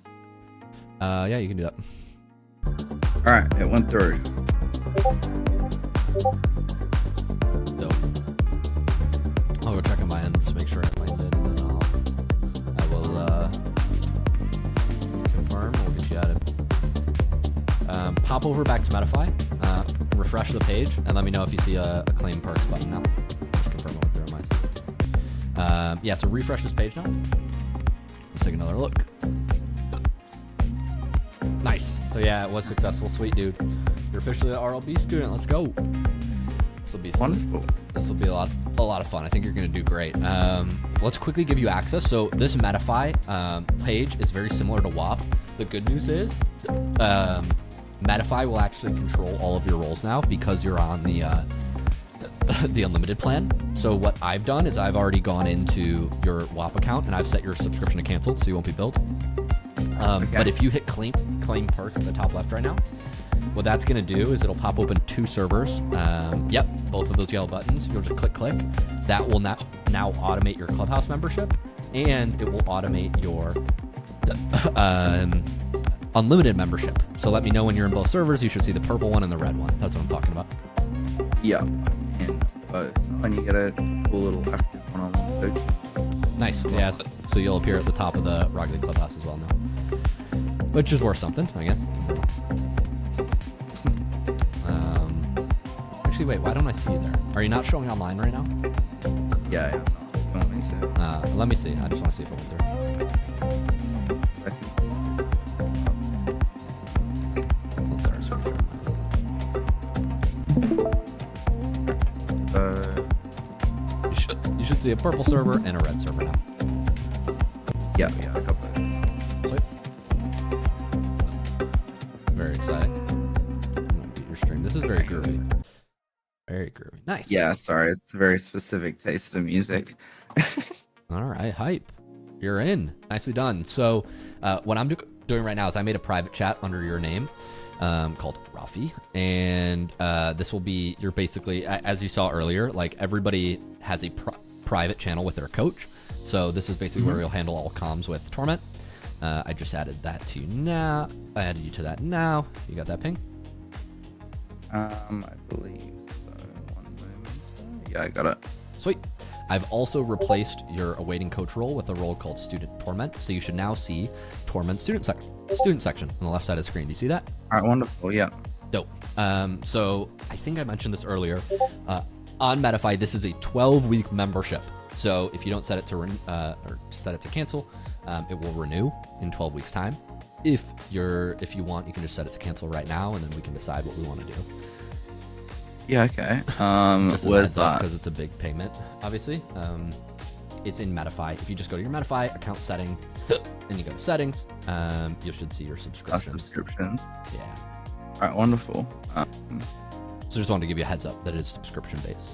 Yeah, you can do that. All right, it went through. Dope. I'll go check on my end, just make sure it landed, and then I will confirm. We'll get you added. Pop over back to Metafy, refresh the page, and let me know if you see a claim perks button now. Just confirm it with your mice. Yeah, so refresh this page now. Let's take another look. Nice. So yeah, it was successful. Sweet, dude. You're officially an RLB student. Let's go. This will be wonderful. This will be a lot of fun. I think you're gonna do great. Let's quickly give you access. So this Metafy page is very similar to WAP. The good news is Metafy will actually control all of your roles now because you're on the unlimited plan. So what I've done is I've already gone into your WAP account and I've set your subscription to canceled, so you won't be billed. Okay. But if you hit claim perks at the top left right now, what that's going to do is it'll pop open 2 servers. Yep, both of those yellow buttons. You'll just click. That will now automate your Clubhouse membership, and it will automate your unlimited membership. So let me know when you're in both servers. You should see the purple one and the red one. That's what I'm talking about. Yeah, and when you get a cool little active one-on-one coach. Nice. Yeah, so you'll appear at the top of the Rocket League Clubhouse as well now, which is worth something, I guess. Actually, wait, why don't I see you there? Are you not showing online right now? Yeah. You want me to? Let me see. I just want to see if it went through. Let's start see a purple server and a red server now. Yeah, I got both. Sweet. Very exciting. I'm gonna beat your stream. This is very groovy. Very groovy. Nice. Yeah, sorry, it's a very specific taste of music. All right, hype. You're in. Nicely done. So what I'm doing right now is I made a private chat under your name called Rafi. And this will be, you're basically, as you saw earlier, like everybody has a private channel with their coach. So this is basically where you'll handle all comms with Torment. I just added that to you now. I added you to that now. You got that ping? I believe so. One moment. Yeah, I got it. Sweet. I've also replaced your awaiting coach role with a role called Student Torment. So you should now see Torment student section on the left side of the screen. Do you see that? All right, wonderful. Yeah. Dope. So I think I mentioned this earlier. On Medify, this is a 12-week membership. So if you don't set it to set it to cancel, it will renew in 12 weeks time. If you want, you can just set it to cancel right now, and then we can decide what we want to do. Yeah. Okay. Where's that? Because it's a big payment, obviously. It's in Medify. If you just go to your Medify account settings, and you go to settings, you should see your subscriptions. Subscriptions. Yeah. All right. Wonderful. So just wanted to give you a heads up that it is subscription based.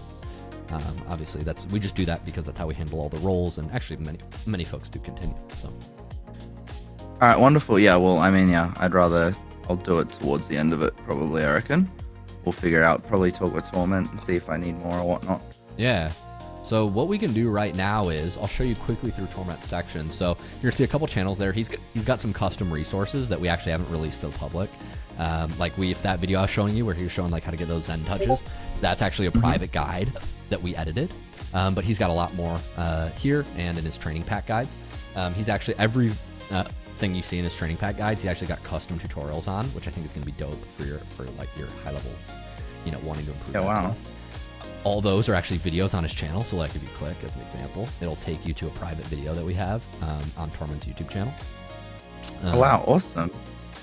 Obviously, we just do that because that's how we handle all the roles, and actually many folks do continue. So. All right. Wonderful. Yeah. Well, I mean, yeah. I'll do it towards the end of it, probably. I reckon. We'll figure out. Probably talk with Torment and see if I need more or whatnot. Yeah. So what we can do right now is I'll show you quickly through Torment's section. So you're gonna see a couple channels there. He's got some custom resources that we actually haven't released to the public. If that video I was showing you where he was showing like how to get those Zen touches, that's actually a private guide that we edited. But he's got a lot more here and in his training pack guides. He's actually every thing you see in his training pack guides, he actually got custom tutorials on, which I think is gonna be dope for your high level, wanting to improve that stuff. All those are actually videos on his channel. So like if you click as an example, it'll take you to a private video that we have on Torment's YouTube channel. Oh, wow, awesome.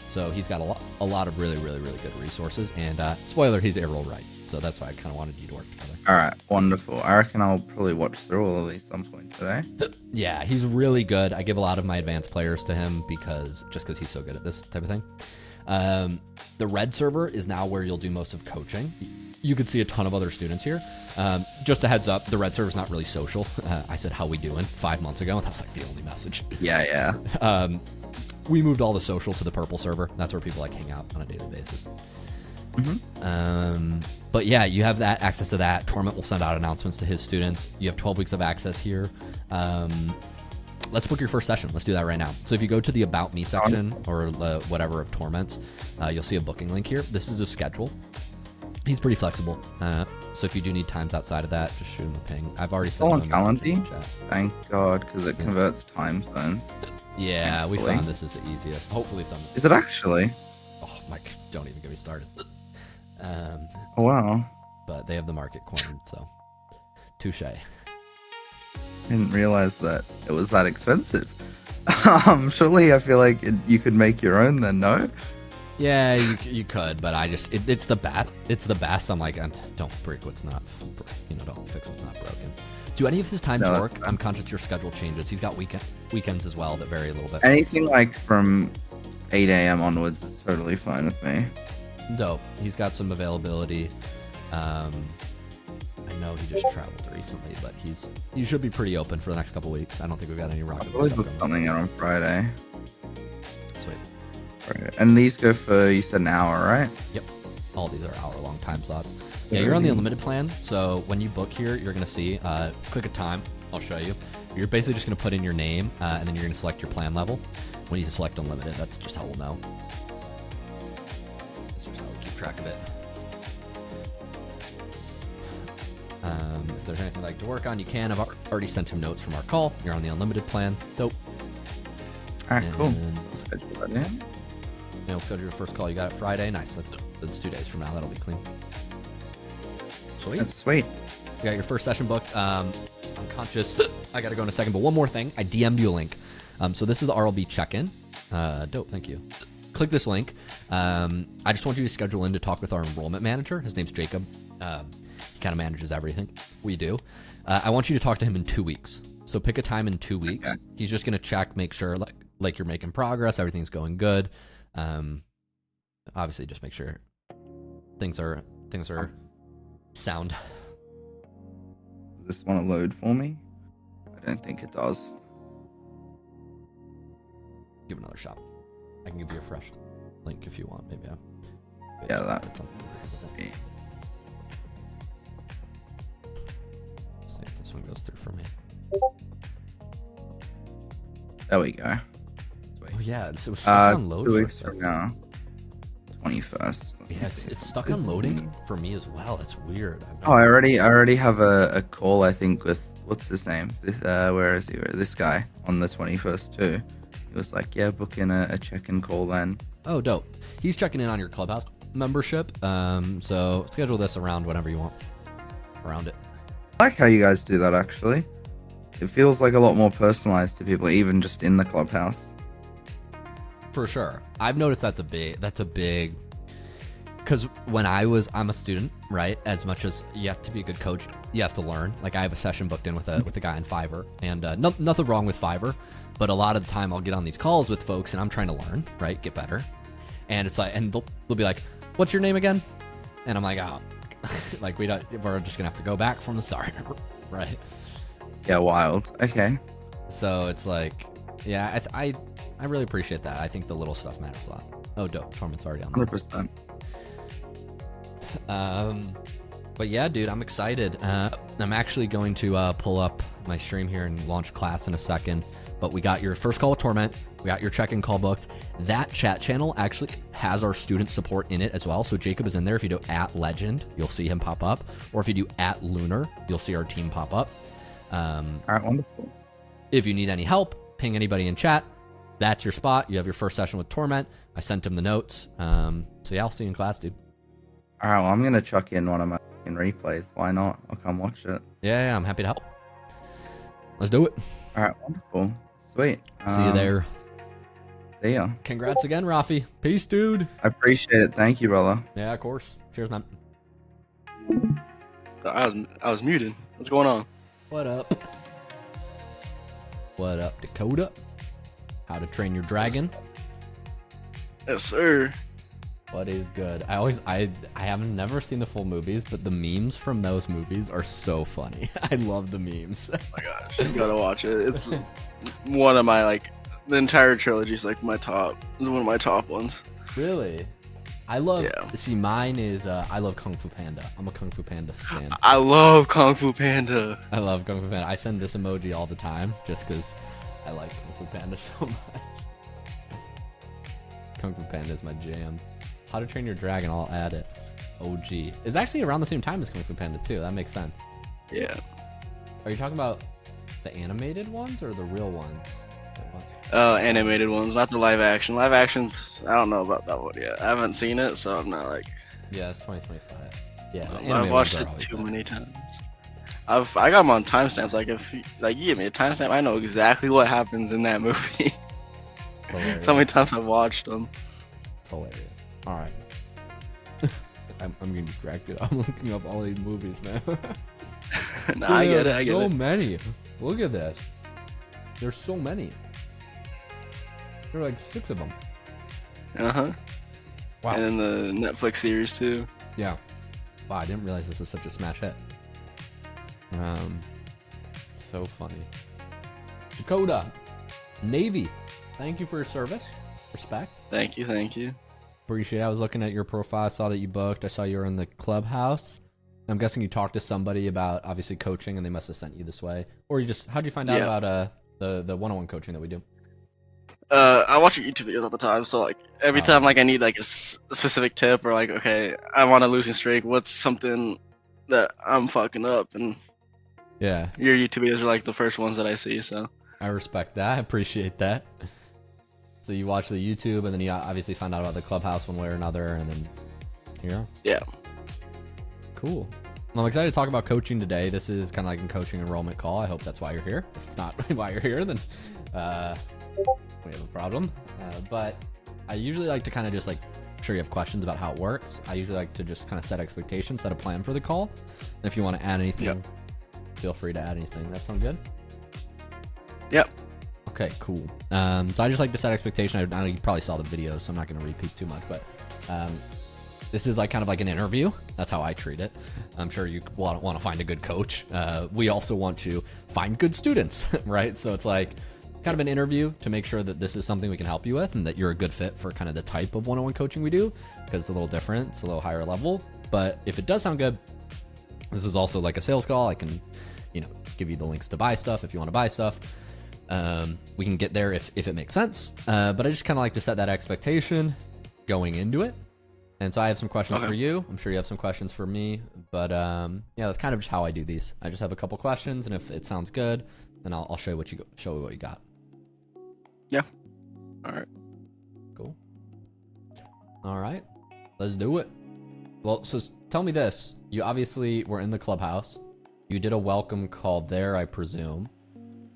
So he's got a lot of really, really, really good resources. And spoiler, he's air roll right. So that's why I kind of wanted you to work together. All right, wonderful. I reckon I'll probably watch through all of these some point today. Yeah, he's really good. I give a lot of my advanced players to him because he's so good at this type of thing. The red server is now where you'll do most of coaching. You can see a ton of other students here. Just a heads up, the red server is not really social. I said, how we doing 5 months ago, and that's like the only message. Yeah. We moved all the social to the purple server. That's where people like hang out on a daily basis. But yeah, you have that access to that. Torment will send out announcements to his students. You have 12 weeks of access here. Let's book your first session. Let's do that right now. So if you go to the About Me section or whatever of Torment, you'll see a booking link here. This is a schedule. He's pretty flexible. So if you do need times outside of that, just shoot him a ping. I've already sent him a message in the chat. Thank God, because it converts time zones. Yeah, we found this is the easiest. Hopefully some. Is it actually? Oh, Mike, don't even get me started. Oh, wow. But they have the market cornered, so touche. Didn't realize that it was that expensive. Surely I feel like you could make your own then, no? Yeah, you could, but it's the best. It's the best. I'm like, don't break what's not, don't fix what's not broken. Do any of his times work? I'm conscious your schedule changes. He's got weekends as well that vary a little bit. Anything like from 8 a.m. onwards is totally fine with me. Dope. He's got some availability. I know he just traveled recently, but he should be pretty open for the next couple weeks. I don't think we've got any rocket. I'll probably book something out on Friday. Sweet. And these go for, you said an hour, right? Yep. All these are hour-long time slots. Yeah, you're on the unlimited plan. So when you book here, you're going to see, click a time. I'll show you. You're basically just going to put in your name, and then you're going to select your plan level. When you select unlimited, that's just how we'll know. That's just how we keep track of it. If there's anything you'd like to work on, you can. I've already sent him notes from our call. You're on the unlimited plan. Dope. All right, cool. Schedule that in. We'll schedule your first call. You got it Friday. Nice. That's 2 days from now. That'll be clean. Sweet. That's sweet. You got your first session booked. I'm conscious. I got to go in a second, but one more thing. I DM'd you a link. So this is the RLB check-in. Dope. Thank you. Click this link. I just want you to schedule in to talk with our enrollment manager. His name's Jacob. He kind of manages everything we do. I want you to talk to him in 2 weeks. So pick a time in 2 weeks. Okay. He's just gonna check, make sure like you're making progress, everything's going good. Obviously, just make sure things are sound. Does this want to load for me? I don't think it does. Give it another shot. I can give you a fresh link if you want. Maybe. Yeah, that. Okay. See if this one goes through for me. There we go. Oh yeah, so it was stuck on load. 2 weeks from now. 21st. Yeah, it's stuck on loading for me as well. It's weird. Oh, I already have a call, I think, with what's his name? Where is he? This guy on the 21st too. He was like, yeah, book in a check-in call then. Oh, dope. He's checking in on your clubhouse membership. So schedule this around whenever you want. Around it. I like how you guys do that, actually. It feels like a lot more personalized to people, even just in the clubhouse. For sure. I've noticed that's a big, because when I'm a student, right? As much as you have to be a good coach, you have to learn. Like I have a session booked in with a guy in Fiverr, and nothing wrong with Fiverr, but a lot of the time I'll get on these calls with folks and I'm trying to learn, right? Get better. And it's like, and they'll be like, what's your name again? And I'm like, oh, like we're just gonna have to go back from the start, right? Yeah, wild. Okay. So it's like, yeah, I really appreciate that. I think the little stuff matters a lot. Oh, dope. Torment's already on there. 100%. But yeah, dude, I'm excited. I'm actually going to pull up my stream here and launch class in a second. But we got your first call with Torment. We got your check-in call booked. That chat channel actually has our student support in it as well. So Jacob is in there. If you do @legend, you'll see him pop up. Or if you do @lunar, you'll see our team pop up. All right, wonderful. If you need any help, ping anybody in chat. That's your spot. You have your first session with Torment. I sent him the notes. So yeah, I'll see you in class, dude. All right, well, I'm gonna chuck in one of my replays. Why not? I'll come watch it. Yeah, I'm happy to help. Let's do it. All right, wonderful. Sweet. See you there. See ya. Congrats again, Rafi. Peace, dude. I appreciate it. Thank you, brother. Yeah, of course. Cheers, man. I was muted. What's going on? What up? What up, Dakota? How to Train Your Dragon? Yes, sir. What is good? I haven't never seen the full movies, but the memes from those movies are so funny. I love the memes. Oh my gosh, you gotta watch it. It's one of my the entire trilogy is like my top. It's one of my top ones. Really? I love. Yeah. See, mine is I love Kung Fu Panda. I'm a Kung Fu Panda stan. I love Kung Fu Panda. I love Kung Fu Panda. I send this emoji all the time just because I like Kung Fu Panda so much. Kung Fu Panda is my jam. How to Train Your Dragon, I'll add it. OG. It's actually around the same time as Kung Fu Panda too. That makes sense. Yeah. Are you talking about the animated ones or the real ones? Animated ones, not the live action. Live actions, I don't know about that one yet. I haven't seen it, so I'm not like. Yeah, it's 2025. Yeah, the I've animated watched ones it are always too better. many times. I got them on timestamps. Like if you give me a timestamp, I know exactly what happens in that movie. Hilarious. So many times I've watched them. It's hilarious. All right. I'm getting distracted. I'm looking up all these movies, man. Nah, I get it. I get so it. many. Look at this. There's so many. There are like 6 of them. Uh huh. Wow. And then the Netflix series too. Yeah. Wow, I didn't realize this was such a smash hit. So funny. Dakota, Navy, thank you for your service. Respect. Thank you. Thank you. Appreciate it. I was looking at your profile. I saw that you booked. I saw you were in the clubhouse. I'm guessing you talked to somebody about obviously coaching, and they must have sent you this way. Or you just, how'd you find out about the one-on-one coaching that we do? I watch your YouTube videos all the time, so like every time I need like a specific tip or like okay, I'm on a losing streak. What's something that I'm fucking up? And Yeah. your YouTube videos are like the first ones that I see. So I respect that. I appreciate that. So you watch the YouTube, and then you obviously find out about the clubhouse one way or another, and then yeah. Cool. Well, I'm excited to talk about coaching today. This is kind of like a coaching enrollment call. I hope that's why you're here. If it's not why you're here, then we have a problem. But I usually like to kind of just like, sure you have questions about how it works. I usually like to just kind of set expectations, set a plan for the call. And if you want to add anything feel free to add anything. That sound good? Yep. Okay, cool. So I just like to set expectation. I know you probably saw the video, so I'm not going to repeat too much, but this is like kind of like an interview. That's how I treat it. I'm sure you want to find a good coach. We also want to find good students, right? So it's like kind of an interview to make sure that this is something we can help you with and that you're a good fit for kind of the type of one-on-one coaching we do, because it's a little different. It's a little higher level. But if it does sound good, this is also like a sales call. I can, give you the links to buy stuff if you want to buy stuff. We can get there if it makes sense. But I just kind of like to set that expectation going into it. And so I have some questions for you. I'm sure you have some questions for me. But yeah, that's kind of just how I do these. I just have a couple questions, and if it sounds good, then I'll show you what you got. Yeah. All right. Cool. All right. Let's do it. Well, so tell me this. You obviously were in the clubhouse. You did a welcome call there, I presume.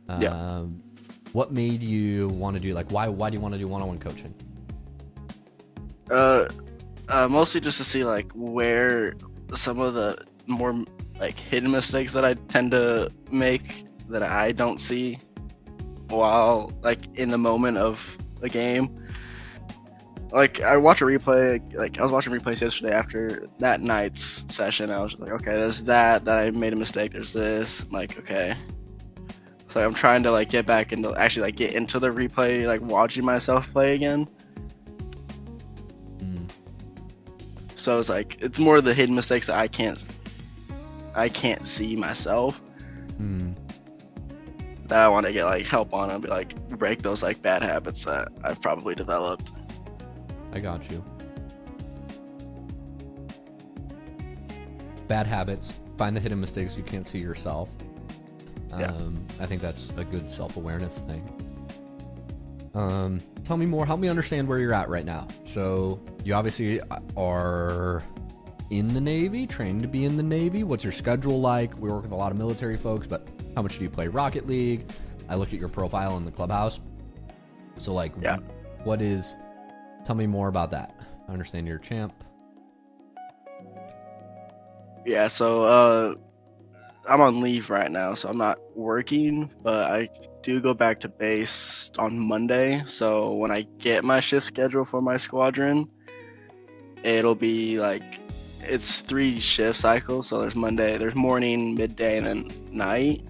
Yeah. What made you want to do, like, why do you want to do one-on-one coaching? Mostly just to see like where some of the more like hidden mistakes that I tend to make that I don't see while like in the moment of a game. Like I watch a replay, like I was watching replays yesterday after that night's session. I was just like, okay, there's that I made a mistake. There's this. I'm like, okay. So I'm trying to like get back into actually like get into the replay, like watching myself play again. So it's like it's more of the hidden mistakes that I can't see myself. That I want to get like help on and be like break those like bad habits that I've probably developed. I got you. Bad habits. Find the hidden mistakes you can't see yourself. I think that's a good self-awareness thing. Tell me more. Help me understand where you're at right now. So you obviously are in the Navy, trained to be in the Navy. What's your schedule like? We work with a lot of military folks, but how much do you play Rocket League? I looked at your profile in the clubhouse. So like, yeah. Tell me more about that. I understand you're a champ. Yeah, so I'm on leave right now, so I'm not working, but I do go back to base on Monday. So when I get my shift schedule for my squadron, it'll be like it's 3 shift cycles. So there's Monday, there's morning, midday, and then night.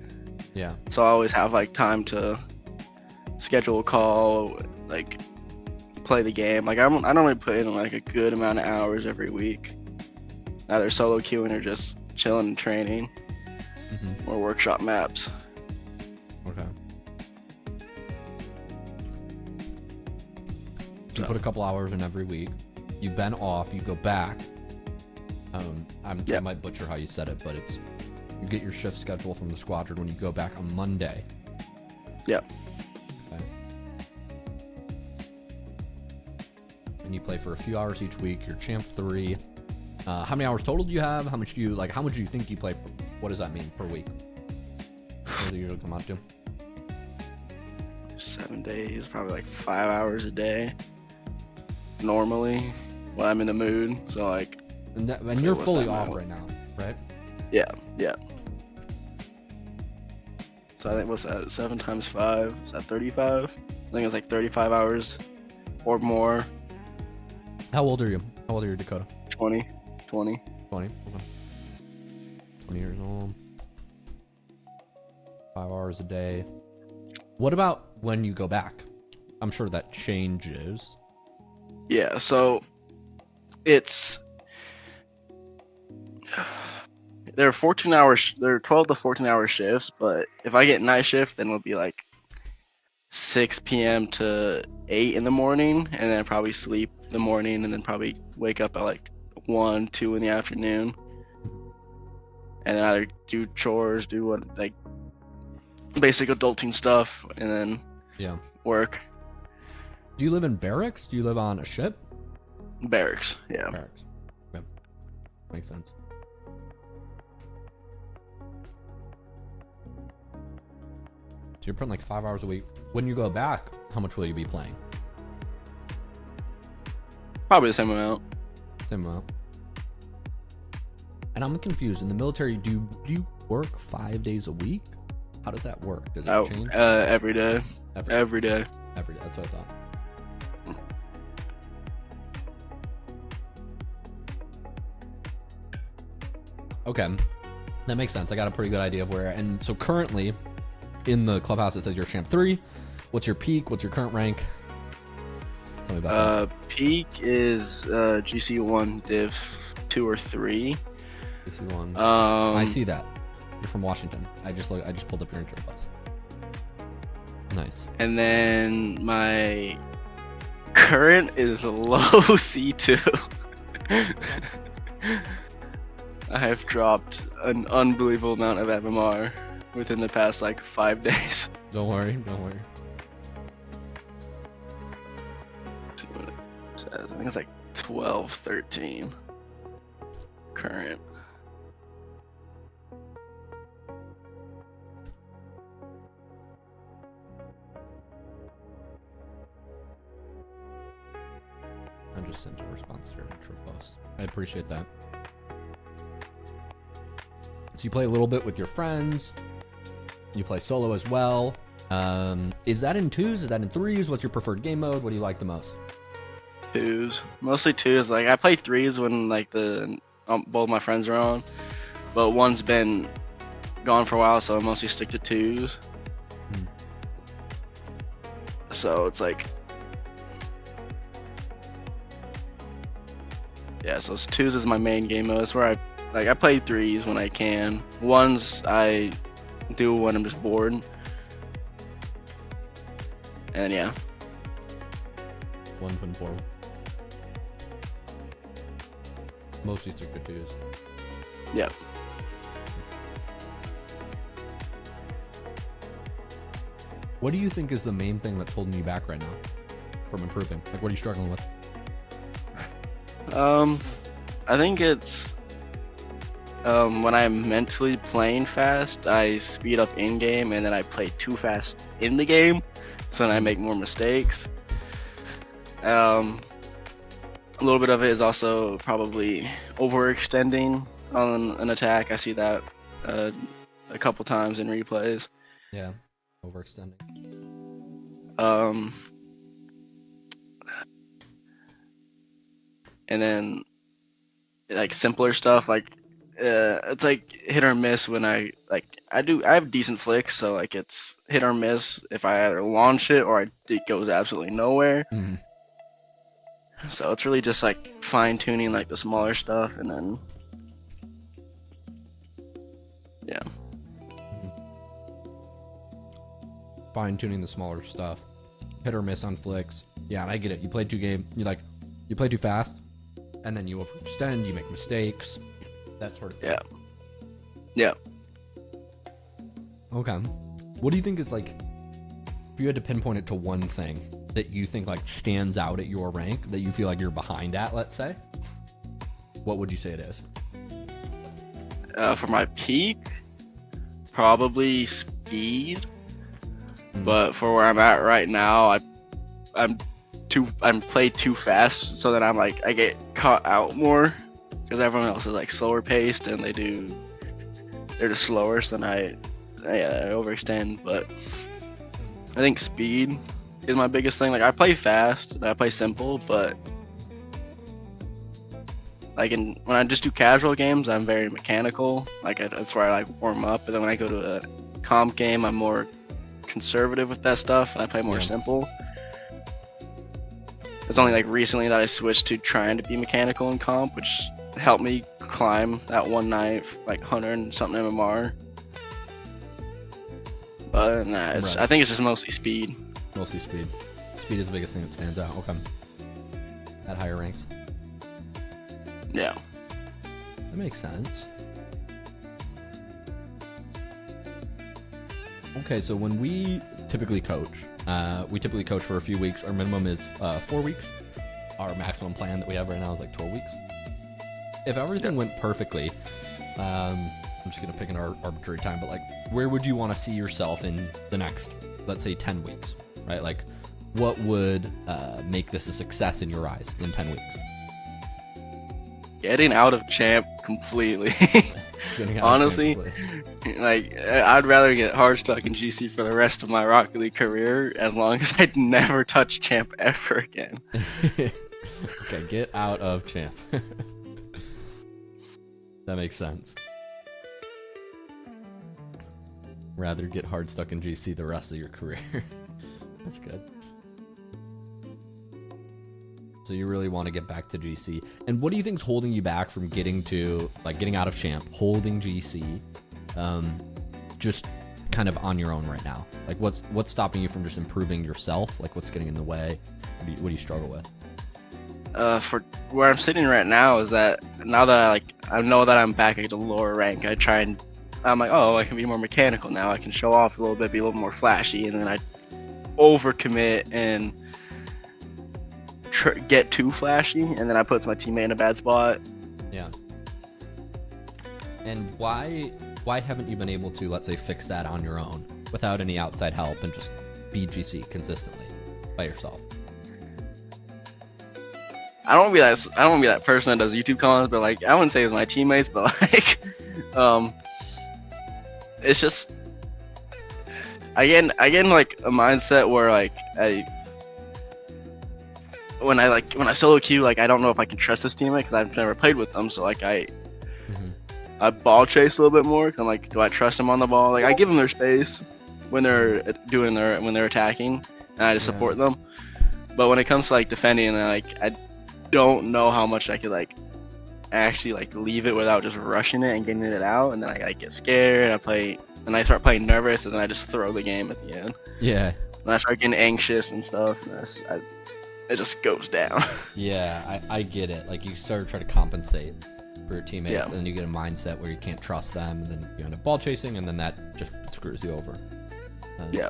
Yeah. So I always have like time to schedule a call, like play the game. Like I normally put in like a good amount of hours every week, either solo queuing or just chilling and training, or workshop maps. Okay. You put a couple hours in every week. You've been off. You go back. I might butcher how you said it, but it's you get your shift schedule from the squadron when you go back on Monday. Yeah. Okay. And you play for a few hours each week. You're champ 3. How many hours total do you have? How much do you think you play? What does that mean per week? What does it usually come out to? 7 days, probably like 5 hours a day. Normally, when I'm in the mood. So like. And you're fully off right now, right? Yeah. So I think what's that? 7 times 5? Is that 35? I think it's like 35 hours or more. How old are you? How old are you, Dakota? 20. 20. Okay. 20 years old. 5 hours a day. What about when you go back? I'm sure that changes. Yeah, so it's there are 12 to 14 hour shifts, but if I get night shift, then it'll be like 6 p.m. to 8 in the morning, and then probably sleep in the morning, and then probably wake up at like 1, 2 in the afternoon, and then either do chores, do what like basic adulting stuff, and then work. Do you live in barracks? Do you live on a ship? Barracks, yeah. Barracks. Yep. Makes sense. So you're putting like 5 hours a week. When you go back, how much will you be playing? Probably the same amount. Same amount. And I'm confused. In the military, do you work 5 days a week? How does that work? Does it change? Every day. Every day. Every day. That's what I thought. Okay, that makes sense. I got a pretty good idea of where. And so currently, in the clubhouse, it says you're champ 3. What's your peak? What's your current rank? Tell me about that. Peak is GC1 Div 2 or 3. GC1. I see that. You're from Washington. I just pulled up your intro bus. Nice. And then my current is low C2. I have dropped an unbelievable amount of MMR within the past like 5 days. Don't worry. Don't worry. I think it's like 12, 13 current. I just sent a response to your intro post. I appreciate that. So you play a little bit with your friends. You play solo as well. Is that in 2s? Is that in 3s? What's your preferred game mode? What do you like the most? 2s, mostly 2s. Like I play 3s when like the both my friends are on, but one's been gone for a while, so I mostly stick to 2s. So it's like, yeah, so 2s is my main game mode. It's where I play 3s when I can. 1s I do when I'm just bored. And yeah. 1.4. Mostly stick to 2s. Yep. What do you think is the main thing that's holding you back right now from improving? Like, what are you struggling with? I think it's when I'm mentally playing fast, I speed up in game, and then I play too fast in the game, so then I make more mistakes. A little bit of it is also probably overextending on an attack. I see that a couple times in replays. Yeah, overextending. And then like simpler stuff, like it's like hit or miss when I have decent flicks, so like it's hit or miss if I either launch it or it goes absolutely nowhere. Mm-hmm. So it's really just like fine tuning like the smaller stuff, and then yeah. Fine tuning the smaller stuff, hit or miss on flicks. Yeah, and I get it. You play you play too fast, and then you overextend. You make mistakes, that sort of thing. Yeah. Yeah. Okay. What do you think is like, if you had to pinpoint it to one thing that you think like stands out at your rank that you feel like you're behind at, let's say, what would you say it is? For my peak, probably speed. But for where I'm at right now, I'm played too fast, so that I'm like I get caught out more because everyone else is like slower paced, and they're just slower. So then I overextend. But I think speed is my biggest thing. Like I play fast, and I play simple, but like when I just do casual games, I'm very mechanical. Like that's where I like warm up. And then when I go to a comp game, I'm more conservative with that stuff, and I play more simple. It's only like recently that I switched to trying to be mechanical in comp, which helped me climb that one night like 100 and something MMR. But other than that, Right. I think it's just mostly speed. Mostly speed. Speed is the biggest thing that stands out. Okay. At higher ranks. Yeah. That makes sense. Okay, so when we typically coach for a few weeks. Our minimum is 4 weeks. Our maximum plan that we have right now is like 12 weeks. If everything went perfectly, I'm just going to pick an arbitrary time, but like, where would you want to see yourself in the next, let's say 10 weeks, right? Like, what would make this a success in your eyes in 10 weeks? getting out of champ completely. Getting out of Honestly, champ, like I'd rather get hard stuck in GC for the rest of my Rocket League career as long as I'd never touch champ ever again. Okay, get out of champ. That makes sense. Rather get hard stuck in GC the rest of your career. That's good. So you really want to get back to GC. And what do you think's holding you back from getting to, like, getting out of champ, holding GC, just kind of on your own right now? Like, what's stopping you from just improving yourself? Like, what's getting in the way? What do you struggle with? For where I'm sitting right now is that now that I know that I'm back at the lower rank, I'm like, oh, I can be more mechanical now. I can show off a little bit, be a little more flashy, and then I overcommit and get too flashy, and then I put my teammate in a bad spot. Yeah. And why haven't you been able to, let's say, fix that on your own without any outside help and just be GC consistently by yourself? I don't want to be that person that does YouTube comments, but like I wouldn't say it's my teammates, but like it's just I get like a mindset where like when I solo queue, like I don't know if I can trust this teammate because I've never played with them, so like I ball chase a little bit more. 'Cause I'm like, do I trust them on the ball? Like I give them their space when they're attacking, and I just support them. But when it comes to like defending, like I don't know how much I could like actually like leave it without just rushing it and getting it out, and then I get scared. I start playing nervous, and then I just throw the game at the end. Yeah. And I start getting anxious and stuff. And it just goes down. Yeah, I get it. Like you sort of try to compensate for your teammates, Yeah. and then you get a mindset where you can't trust them, and then you end up ball chasing, and then that just screws you over. Yeah.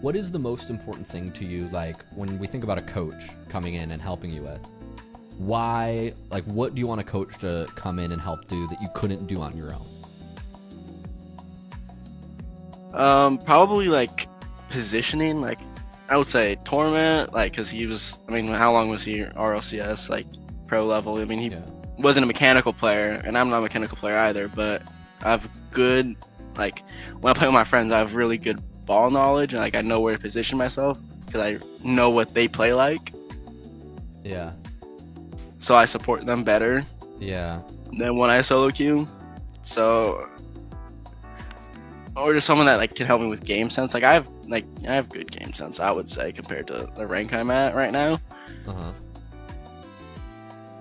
What is the most important thing to you, like, when we think about a coach coming in and helping you with? Why, like, what do you want a coach to come in and help do that you couldn't do on your own? Probably like positioning. Like I would say Torment, like because he was. I mean, how long was he RLCS like pro level? I mean, he wasn't a mechanical player, and I'm not a mechanical player either. But I have good, like when I play with my friends, I have really good ball knowledge, and like I know where to position myself because I know what they play like. Yeah. So I support them better. Yeah. Than when I solo queue. So. Or just someone that like can help me with game sense. Like I have good game sense, I would say, compared to the rank I'm at right now.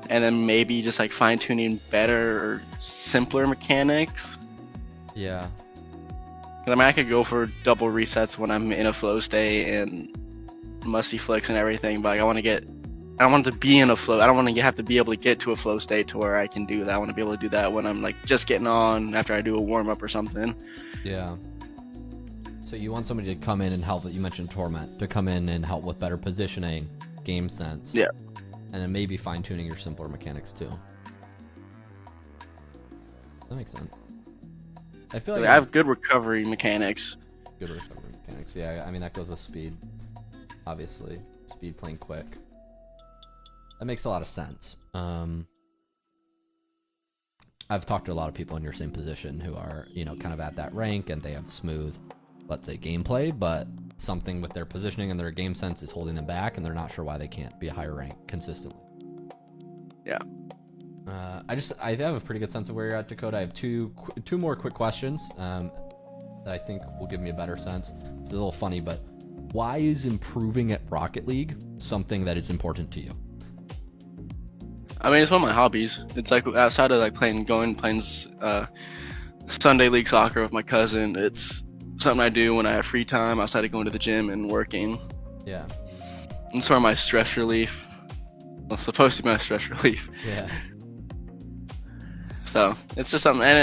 And then maybe just like fine tuning better or simpler mechanics. Yeah. 'Cause I mean, I could go for double resets when I'm in a flow state and musty flicks and everything, but like, I don't want to be in a flow. I don't want to have to be able to get to a flow state to where I can do that. I want to be able to do that when I'm like just getting on after I do a warm up or something. Yeah. So you want somebody to come in and help, you mentioned Torment, to come in and help with better positioning, game sense. Yeah. And then maybe fine-tuning your simpler mechanics too. That makes sense. I feel like I have good recovery mechanics. Good recovery mechanics. Yeah, I mean that goes with speed. Obviously. Speed, playing quick. That makes a lot of sense. I've talked to a lot of people in your same position who are, kind of at that rank, and they have smooth, let's say, gameplay, but something with their positioning and their game sense is holding them back, and they're not sure why they can't be a higher rank consistently. Yeah. I have a pretty good sense of where you're at, Dakota. I have two more quick questions that I think will give me a better sense. It's a little funny, but why is improving at Rocket League something that is important to you? I mean, it's one of my hobbies. It's like outside of like playing Sunday league soccer with my cousin. It's something I do when I have free time outside of going to the gym and working. Yeah. It's sort of my stress relief. Well, supposed to be my stress relief. Yeah. So it's just something, and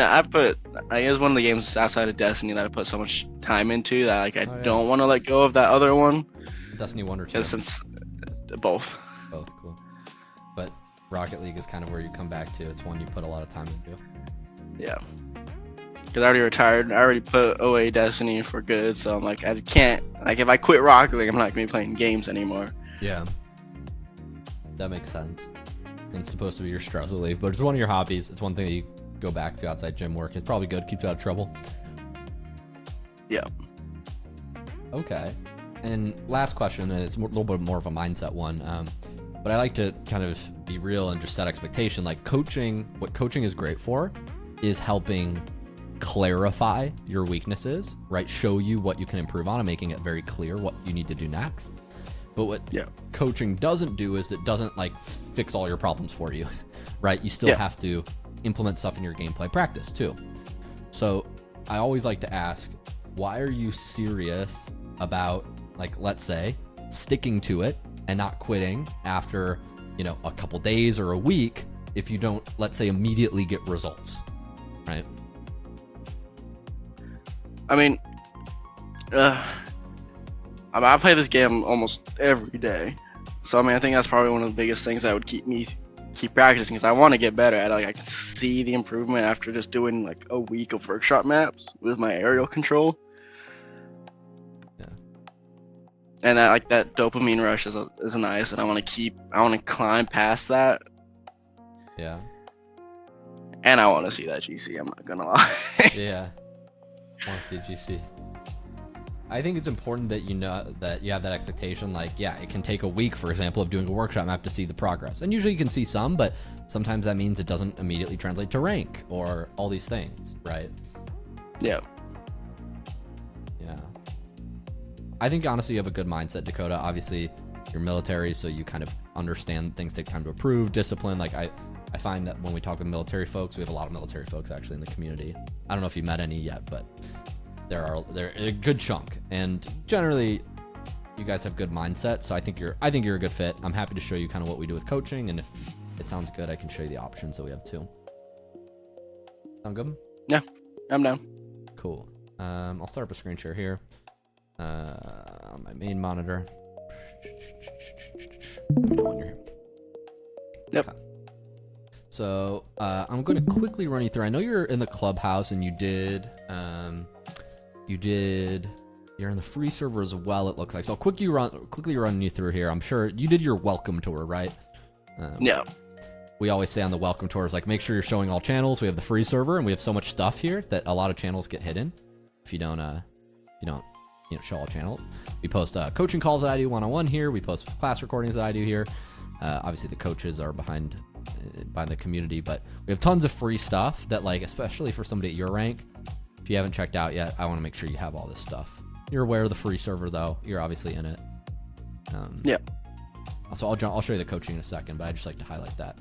it's one of the games outside of Destiny that I put so much time into that like I don't want to let go of that other one. Destiny 1 or 2? Since both. Both, cool. But Rocket League is kind of where you come back to. It's one you put a lot of time into. Yeah. Because I already retired. I already put away Destiny for good, so I'm like, I can't, like, if I quit Rocket League, I'm not going to be playing games anymore. Yeah. That makes sense. and it's supposed to be your stress relief, but it's one of your hobbies. It's one thing that you go back to outside gym work. It's probably good, keeps you out of trouble. Yeah. Okay. And last question, and it's a little bit more of a mindset one, but I like to kind of be real and just set expectation. Like coaching, what coaching is great for is helping clarify your weaknesses, right? Show you what you can improve on and making it very clear what you need to do next. But what coaching doesn't do is it doesn't like fix all your problems for you, right? You still have to implement stuff in your gameplay practice too. So I always like to ask, why are you serious about, like, let's say, sticking to it and not quitting after, you know, a couple days or a week if you don't, let's say, immediately get results, right? I mean, I play this game almost every day, so I mean, I think that's probably one of the biggest things that would keep practicing, because I want to get better at it. Like, I can see the improvement after just doing like a week of workshop maps with my aerial control. Yeah. And that, like, that dopamine rush is nice, and I want to climb past that. Yeah. And I want to see that GC. I'm not gonna lie. Yeah. I want to see GC. I think it's important that you know that you have that expectation. Like, yeah, it can take a week, for example, of doing a workshop map to see the progress. And usually you can see some, but sometimes that means it doesn't immediately translate to rank or all these things, right? Yeah. Yeah. I think honestly you have a good mindset, Dakota. Obviously you're military, so you kind of understand things take time to improve, discipline. Like I find that when we talk with military folks, we have a lot of military folks actually in the community. I don't know if you met any yet, but they're a good chunk, and generally you guys have good mindset, so I think you're a good fit. I'm happy to show you kind of what we do with coaching, and if it sounds good, I can show you the options that we have too. Sound good? Yeah, I'm down. Cool. I'll start up a screen share here on my main monitor. Let me know when you're here. Yep. Okay. So I'm going to quickly run you through. I know you're in the clubhouse, and you're in the free server as well, it looks like. So I'll quickly run you through here. I'm sure you did your welcome tour, right? Yeah. We always say on the welcome tours, like, make sure you're showing all channels. We have the free server, and we have so much stuff here that a lot of channels get hidden if you don't show all channels. We post coaching calls that I do one-on-one here. We post class recordings that I do here. Obviously the coaches are behind by the community, but we have tons of free stuff that, like, especially for somebody at your rank, if you haven't checked out yet, I want to make sure you have all this stuff. You're aware of the free server though. You're obviously in it. Yeah. So I'll show you the coaching in a second, but I just like to highlight that.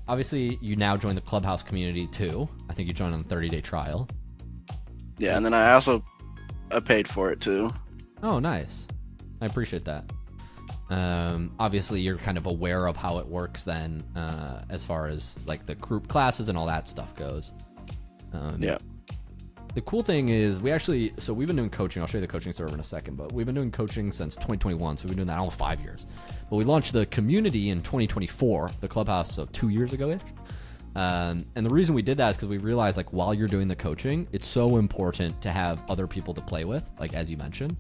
Obviously, you now join the clubhouse community too. I think you joined on the 30-day trial. Yeah, and then I paid for it too. Oh, nice. I appreciate that. Obviously, you're kind of aware of how it works then, as far as like the group classes and all that stuff goes. Yeah. The cool thing is we've been doing coaching. I'll show you the coaching server in a second, but we've been doing coaching since 2021. So we've been doing that almost 5 years. But we launched the community in 2024, the clubhouse, so 2 years ago-ish. And the reason we did that is because we realized, like, while you're doing the coaching, it's so important to have other people to play with, like, as you mentioned,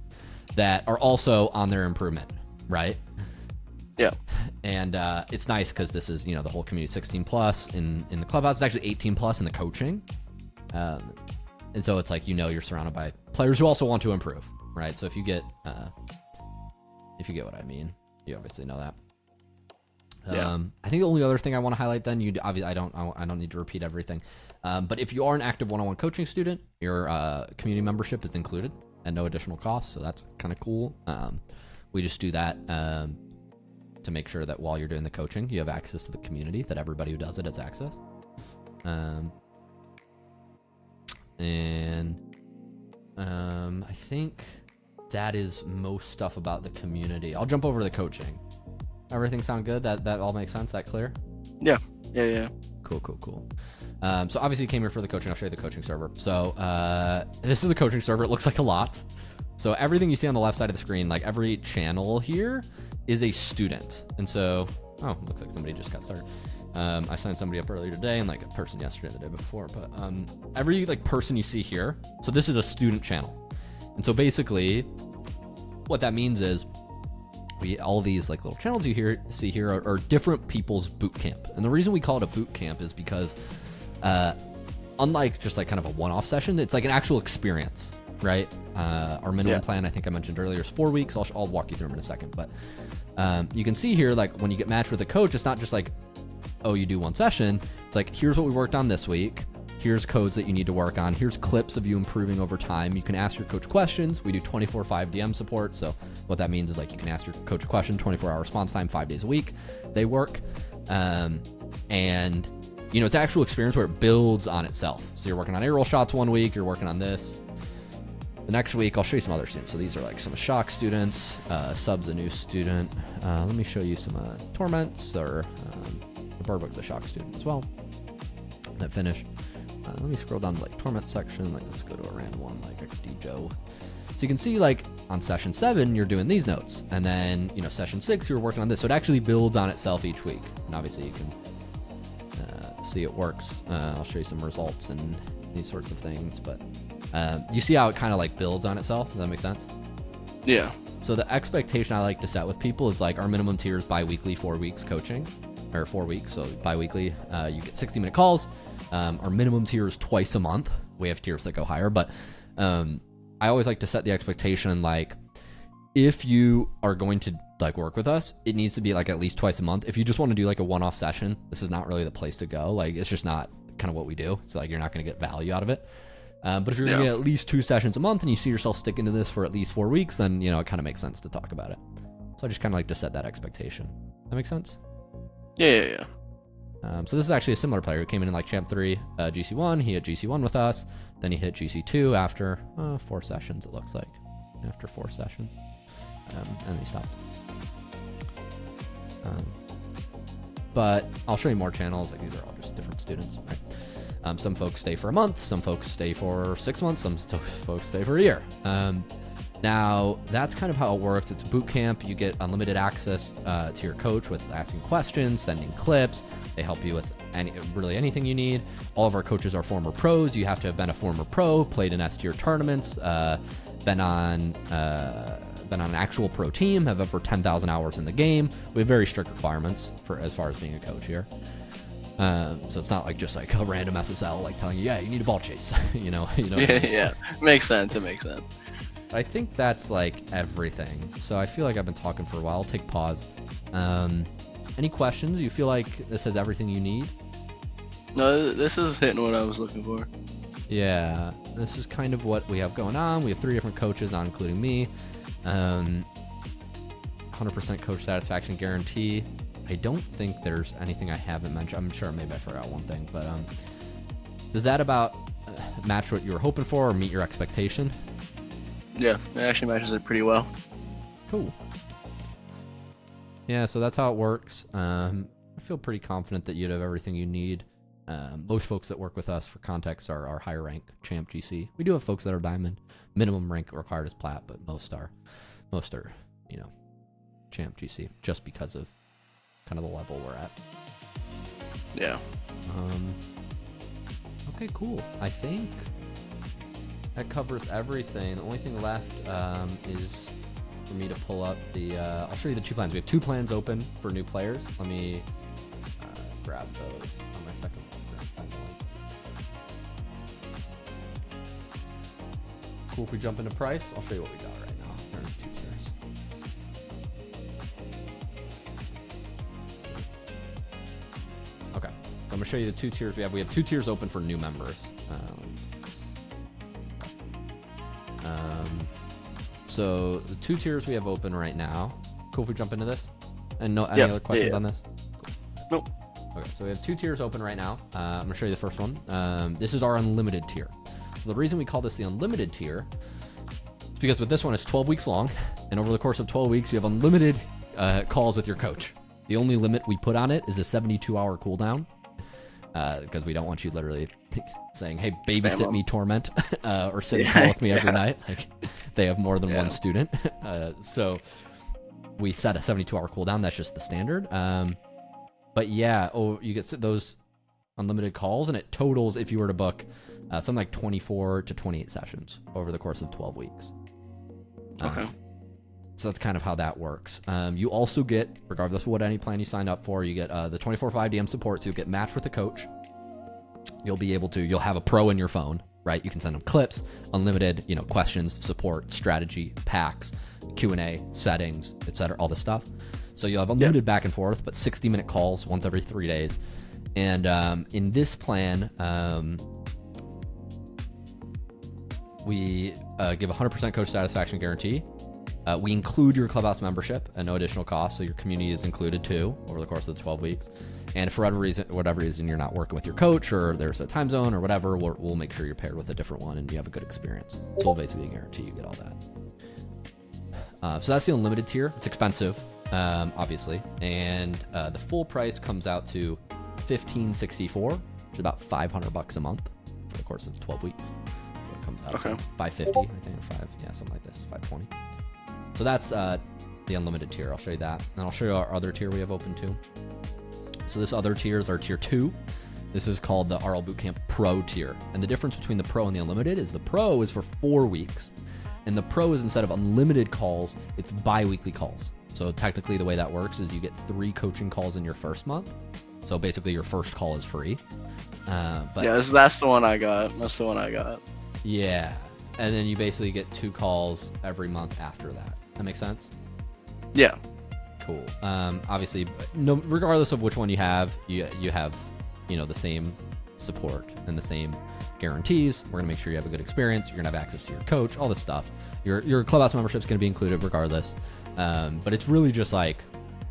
that are also on their improvement, right? Yeah. And it's nice because this is, the whole community 16 plus in the clubhouse. It's actually 18 plus in the coaching. And so it's like, you're surrounded by players who also want to improve, right? So if you get what I mean, you obviously know that. Yeah. I think the only other thing I want to highlight then, obviously I don't need to repeat everything. But if you are an active one-on-one coaching student, your community membership is included at no additional cost. So that's kind of cool. We just do that to make sure that while you're doing the coaching, you have access to the community, that everybody who does it has access. I think that is most stuff about the community. I'll jump over to the coaching. Everything sound good? That all makes sense? That clear? Yeah. Cool. So obviously you came here for the coaching. I'll show you the coaching server. So this is the coaching server. It looks like a lot. So everything you see on the left side of the screen, like every channel here, is a student. And so, looks like somebody just got started. I signed somebody up earlier today, and like a person yesterday and the day before. But every person you see here, so this is a student channel. And so basically, what that means is all these like little channels you see here are different people's boot camp. And the reason we call it a boot camp is because unlike just like kind of a one-off session, it's like an actual experience, right? Our minimum plan, I think I mentioned earlier, is 4 weeks. I'll walk you through them in a second. But you can see here, like when you get matched with a coach, it's not just like, oh, you do one session. It's like, here's what we worked on this week. Here's codes that you need to work on. Here's clips of you improving over time. You can ask your coach questions. We do 24/5 DM support. So what that means is like you can ask your coach a question, 24-hour response time, 5 days a week. They work. And you know, it's an actual experience where it builds on itself. So you're working on A-roll shots 1 week, you're working on this. The next week, I'll show you some other students. So these are like some shock students, Sub's a new student. Let me show you some torments, or Barbug's a shock student as well. That finished. Let me scroll down to like torment section. Like let's go to a random one like XD Joe. So you can see like on session 7, you're doing these notes. And then, you know, session 6, you're working on this. So it actually builds on itself each week. And obviously you can see it works. I'll show you some results and these sorts of things. But you see how it kind of like builds on itself? Does that make sense? Yeah. So the expectation I like to set with people is like our minimum tier is bi-weekly 4 weeks coaching, or 4 weeks. So bi-weekly, you get 60-minute calls. Our minimum tier is twice a month. We have tiers that go higher, but I always like to set the expectation like if you are going to like work with us, it needs to be like at least twice a month. If you just want to do like a one-off session, this is not really the place to go. Like it's just not kind of what we do. So like you're not going to get value out of it. But if you're going to get at least 2 sessions a month and you see yourself sticking to this for at least 4 weeks, then you know it kind of makes sense to talk about it. So I just kind of like to set that expectation. That makes sense? Yeah. So this is actually a similar player who came in like Champ 3, GC1. He hit GC1 with us. Then he hit GC2 after 4 sessions, it looks like. After 4 sessions. And he stopped. But I'll show you more channels. Like these are all just different students, right? Some folks stay for a month. Some folks stay for 6 months. Some folks stay for a year. Now, that's kind of how it works. It's boot camp. You get unlimited access to your coach with asking questions, sending clips. They help you with really anything you need. All of our coaches are former pros. You have to have been a former pro, played in S-tier tournaments, been on an actual pro team, have over 10,000 hours in the game. We have very strict requirements for as far as being a coach here. So it's not like just like a random SSL like telling you, yeah, you need a ball chase. you know. Yeah. Makes sense. It makes sense. I think that's like everything. So I feel like I've been talking for a while. I'll take pause. Any questions? You feel like this has everything you need? No, this is hitting what I was looking for. Yeah, this is kind of what we have going on. We have 3 different coaches, not including me. 100% coach satisfaction guarantee. I don't think there's anything I haven't mentioned. I'm sure maybe I forgot one thing, but does that about match what you were hoping for or meet your expectation? Yeah, it actually matches it pretty well. Cool. Yeah, so that's how it works. I feel pretty confident that you'd have everything you need. Most folks that work with us, for context, are higher rank Champ GC. We do have folks that are Diamond. Minimum rank required is Plat, but most are, you know, Champ GC, just because of kind of the level we're at. Yeah. Okay, cool. I think that covers everything. The only thing left is for me to pull up the... I'll show you the 2 plans. We have 2 plans open for new players. Let me grab those on my second one. Cool, if we jump into price, I'll show you what we got right now. There are 2 tiers. Okay, so I'm going to show you the 2 tiers we have. We have 2 tiers open for new members. So the 2 tiers we have open right now. Cool if we jump into this? And any other questions on this? Cool. Nope. Okay, so we have 2 tiers open right now. I'm going to show you the first one. This is our unlimited tier. So the reason we call this the unlimited tier is because with this one, it's 12 weeks long. And over the course of 12 weeks, you have unlimited calls with your coach. The only limit we put on it is a 72-hour cooldown. Because we don't want you literally saying, hey, babysit me Torment, or sit and call with me every night. Like, they have more than one student. So we set a 72-hour cooldown. That's just the standard. But yeah, you get those unlimited calls, and it totals, if you were to book, something like 24 to 28 sessions over the course of 12 weeks. Okay. So that's kind of how that works. You also get, regardless of what any plan you sign up for, you get the 24/5 DM support. So you'll get matched with a coach. You'll have a pro in your phone, right? You can send them clips, unlimited, questions, support, strategy, packs, Q&A, settings, etc., all this stuff. So you'll have unlimited back and forth, but 60-minute calls once every 3 days. And in this plan, we give 100% coach satisfaction guarantee. We include your clubhouse membership at no additional cost, so your community is included too over the course of the 12 weeks. And for whatever reason you're not working with your coach, or there's a time zone or whatever, we'll make sure you're paired with a different one and you have a good experience. So we'll basically guarantee you get all that. So that's the unlimited tier. It's expensive, obviously, and the full price comes out to $1,564, which is about $500 a month for the course of 12 weeks. So it comes out to $550, I think, or something like this, $520. So that's the unlimited tier. I'll show you that, and I'll show you our other tier we have open too. So this other tier is our tier 2. This is called the RL Bootcamp Pro tier. And the difference between the Pro and the Unlimited is the Pro is for 4 weeks. And the Pro is, instead of unlimited calls, it's bi-weekly calls. So technically the way that works is you get 3 coaching calls in your first month. So basically your first call is free. But yeah, that's the one I got. That's the one I got. Yeah. And then you basically get 2 calls every month after that. That makes sense? Yeah. Cool. Obviously, regardless of which one you have, you have, the same support and the same guarantees. We're gonna make sure you have a good experience. You're gonna have access to your coach, all this stuff. Your clubhouse membership is gonna be included regardless. But it's really just like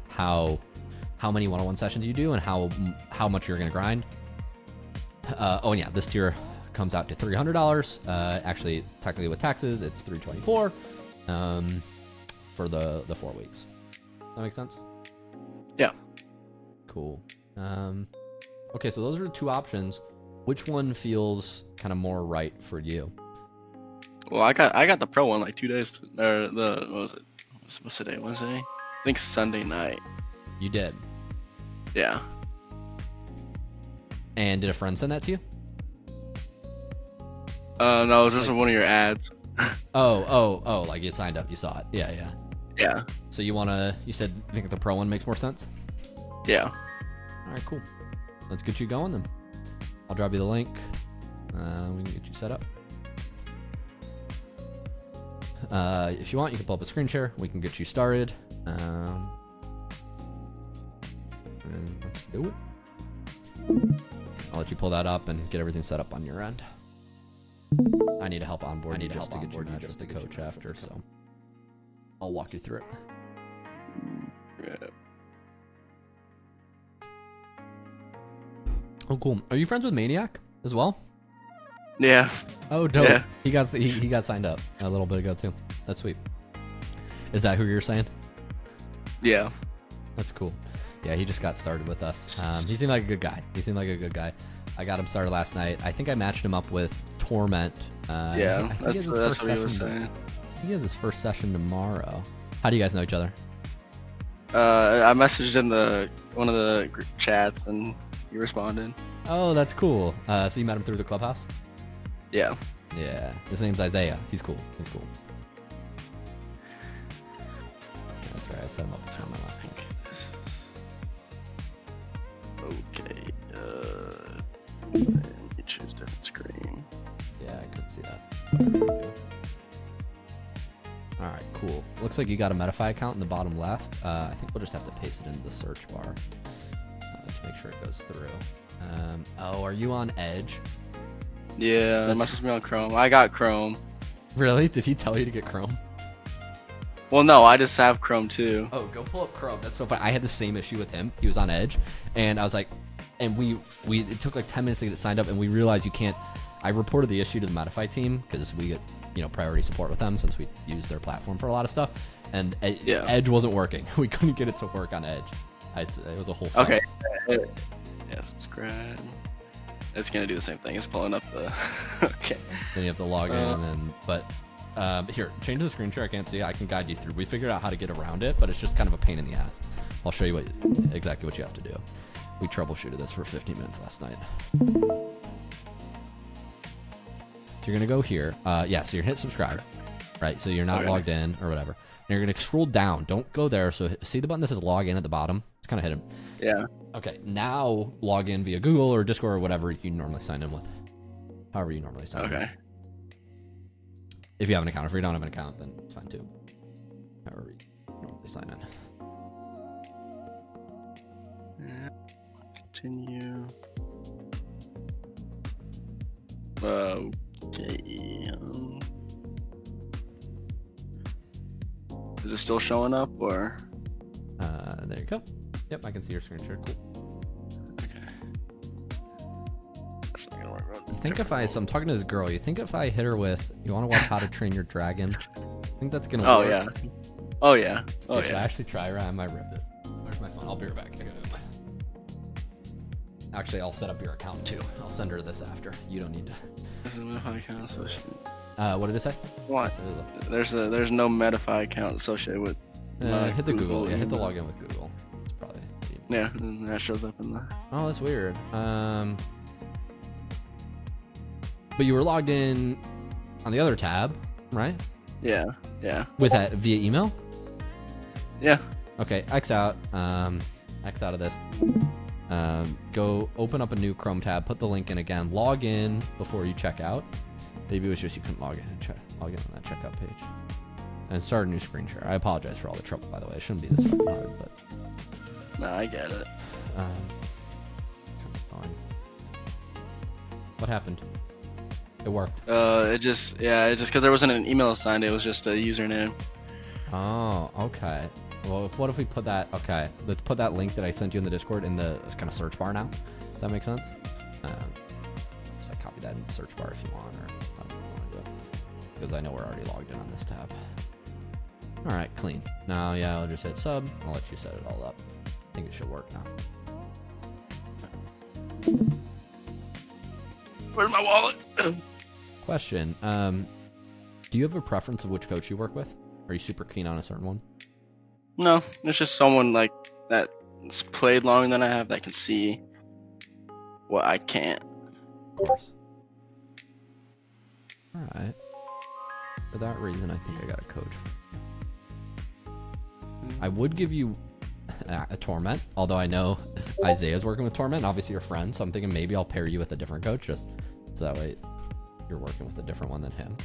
how many one-on-one sessions you do and how much you're gonna grind. And yeah, this tier comes out to $300. Actually, technically with taxes, it's $324 for the 4 weeks. That makes sense? Yeah. Cool. Okay, so those are the 2 options. Which one feels kind of more right for you? Well, I got the Pro one like 2 days, or what was it? What's today? Wednesday? I think Sunday night. You did? Yeah. And did a friend send that to you? No, it was just one of your ads. Oh, like you signed up, you saw it. Yeah. Yeah. So you said you think the Pro one makes more sense? Yeah. All right, cool. Let's get you going then. I'll drop you the link. We can get you set up. If you want, you can pull up a screen share. We can get you started. And let's do it. I'll let you pull that up and get everything set up on your end. I need to help onboard you just to get you matched with the coach after, so I'll walk you through it. Yeah. Oh, cool. Are you friends with Maniac as well? Yeah. Oh, dope. Yeah. He got signed up a little bit ago too. That's sweet. Is that who you're saying? Yeah. That's cool. Yeah, he just got started with us. He seemed like a good guy. I got him started last night. I think I matched him up with Torment. Yeah, that's what he was saying. He has his first session tomorrow. How do you guys know each other? I messaged in one of the group chats and you responded. Oh, that's cool. So you met him through the clubhouse? Yeah. Yeah. His name's Isaiah. He's cool. Yeah, that's right. I set him up with Torment last night. Okay. Let me choose different screen. Yeah, I could see that. All right, cool. Looks like you got a Medify account in the bottom left. I think we'll just have to paste it into the search bar to make sure it goes through. Are you on Edge? Yeah, it must be on Chrome. I got Chrome. Really? Did he tell you to get Chrome? Well, no, I just have Chrome too. Oh, go pull up Chrome. That's so funny. I had the same issue with him. He was on Edge, and I was like, and it took like 10 minutes to get signed up, and we realized you can't. I reported the issue to the Modify team because we get priority support with them since we use their platform for a lot of stuff, and Edge wasn't working. We couldn't get it to work on Edge. It was a whole fuss. Okay. Yeah, subscribe. It's gonna do the same thing. It's pulling up the. Okay. Then you have to log in, but here, change the screen share. I can't see it. I can guide you through. We figured out how to get around it, but it's just kind of a pain in the ass. I'll show you exactly what you have to do. We troubleshooted this for 15 minutes last night. So you're gonna go here. So you're gonna hit subscribe. right? So you're not Okay. logged in or whatever. And you're gonna scroll down. Don't go there. So see the button that says log in at the bottom? It's kind of hidden. Yeah. Okay, now log in via Google or Discord or whatever you normally sign in with. However you normally sign in. Okay. If you have an account. If you don't have an account, then it's fine too. However you normally sign in. Continue. Okay. Is it still showing up or? There you go. Yep, I can see your screen share. Cool. Okay. That's not gonna work. You think if so I'm talking to this girl, you think if I hit her with, you want to watch How to Train Your Dragon? I think that's gonna Oh work. yeah. Oh yeah. Oh Should I yeah. actually try her? I might rip it. Where's my phone? I'll be right back. I gotta do my... Actually, I'll set up your account too. I'll send her this after. You don't need to. This is Metafy account associated. What did it say? What? There's no Metafy account associated with. my Hit the Google. Yeah, hit the email. login with Google. It's probably. Yeah, and that shows up in the. Oh, that's weird. But you were logged in on the other tab, right? Yeah. Yeah. With that via email? Yeah. Okay, X out. X out of this. Go open up a new Chrome tab, put the link in again, log in before you check out. Maybe it was just you couldn't log in on that checkout page. And start a new screen share. I apologize for all the trouble, by the way. It shouldn't be this fucking hard, but No, I get it. kind of fine. What happened? It worked. It just because there wasn't an email assigned, it was just a username. Oh, okay. Well, what if we put that? Okay, let's put that link that I sent you in the Discord in the kind of search bar now. Does that make sense? Just like copy that in the search bar if you want, or I don't know if you want to do it, because I know we're already logged in on this tab. All right, clean. Now, yeah, I'll just hit sub. I'll let you set it all up. I think it should work now. Where's my wallet? Question: do you have a preference of which coach you work with? Are you super keen on a certain one? No, it's just someone like that's played longer than I have that can see what I can't. Of course. All right. For that reason, I think I got a coach. I would give you a Torment, although I know Isaiah's working with Torment. Obviously, you're friends, so I'm thinking maybe I'll pair you with a different coach, just so that way you're working with a different one than him.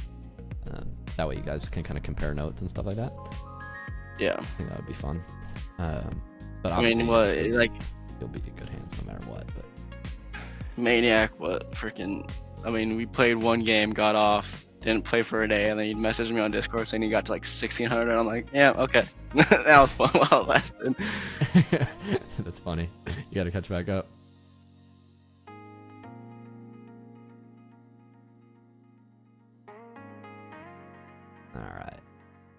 That way you guys can kind of compare notes and stuff like that. Yeah. I think that would be fun. But I obviously, mean, what like you'll be in good hands no matter what. But Maniac? What freaking? I mean, we played one game, got off, didn't play for a day, and then he messaged me on Discord saying he got to like 1600, and I'm like, yeah, okay, that was fun while it lasted. that's funny. You got to catch back up. All right.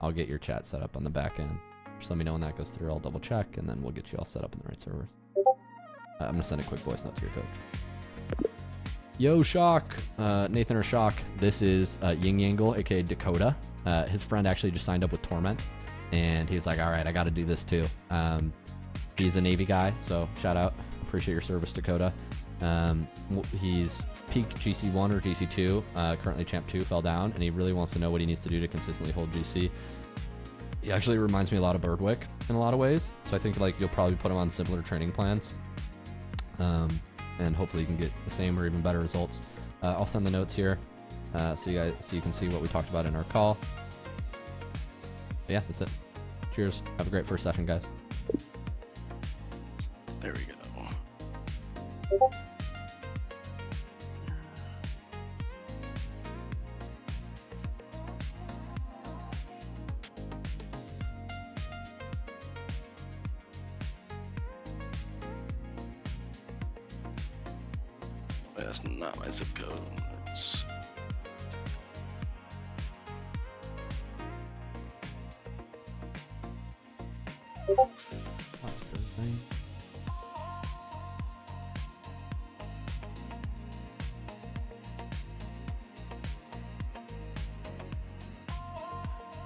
I'll get your chat set up on the back end. Just let me know when that goes through. I'll double check, and then we'll get you all set up in the right servers. I'm going to send a quick voice note to your coach. Yo, Shock. Nathan or Shock. This is Ying Yangle, aka Dakota. His friend actually just signed up with Torment, and he's like, all right, I got to do this too. He's a Navy guy, so shout out. Appreciate your service, Dakota. He's peak GC1 or GC2, currently Champ 2, fell down, and he really wants to know what he needs to do to consistently hold GC. He actually reminds me a lot of Birdwick in a lot of ways, so I think like you'll probably put him on similar training plans, and hopefully you can get the same or even better results. I'll send the notes here so you can see what we talked about in our call. But yeah, that's it. Cheers. Have a great first session, guys. There we go. That's not my zip code. It's...